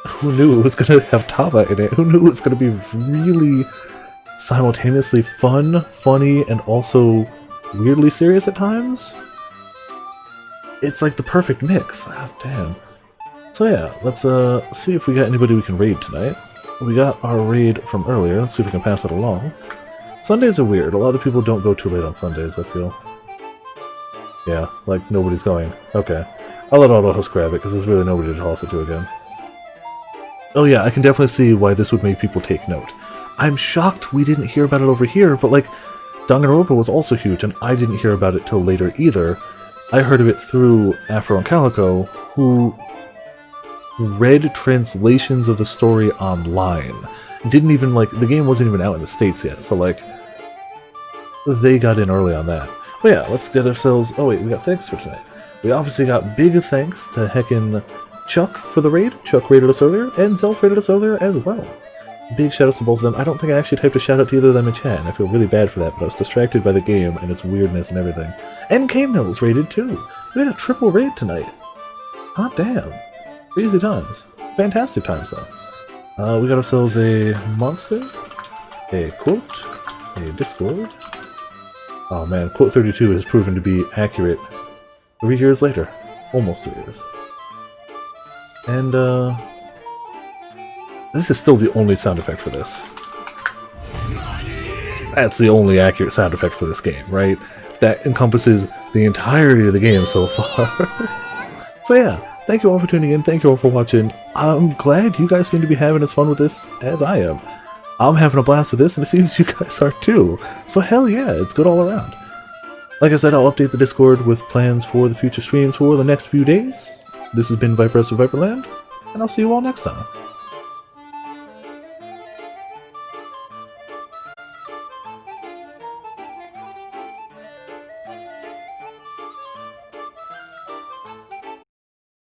Who knew it was going to have Tava in it? Who knew it was going to be really simultaneously fun, funny, and also weirdly serious at times? It's like the perfect mix. Ah, damn. So yeah, let's see if we got anybody we can raid tonight. We got our raid from earlier. Let's see if we can pass it along. Sundays are weird. A lot of people don't go too late on Sundays, I feel. Yeah, like nobody's going. Okay. I'll let Auto-host grab it, because there's really nobody to toss it to again. Oh yeah, I can definitely see why this would make people take note. I'm shocked we didn't hear about it over here, but like, Danganronpa was also huge, and I didn't hear about it till later either. I heard of it through Afro and Calico, who read translations of the story online. Didn't even, like, the game wasn't even out in the States yet, so like, they got in early on that. But yeah, let's get ourselves... Oh wait, we got thanks for tonight. We obviously got big thanks to heckin' Chuck for the raid. Chuck raided us earlier, and Zelf raided us earlier as well. Big shoutouts to both of them. I don't think I actually typed a shoutout to either of them in chat, and I feel really bad for that, but I was distracted by the game and its weirdness and everything. And K-Mills raided too! We had a triple raid tonight! Hot damn. Crazy times. Fantastic times, though. We got ourselves a monster, a quote, a Discord. Oh man, quote 32 has proven to be accurate 3 years later. Almost 3 years. And, this is still the only sound effect for this. That's the only accurate sound effect for this game, right? That encompasses the entirety of the game so far. So yeah, thank you all for tuning in, thank you all for watching. I'm glad you guys seem to be having as fun with this as I am. I'm having a blast with this, and it seems you guys are too. So hell yeah, it's good all around. Like I said, I'll update the Discord with plans for the future streams for the next few days. This has been Viper of Viperland, and I'll see you all next time.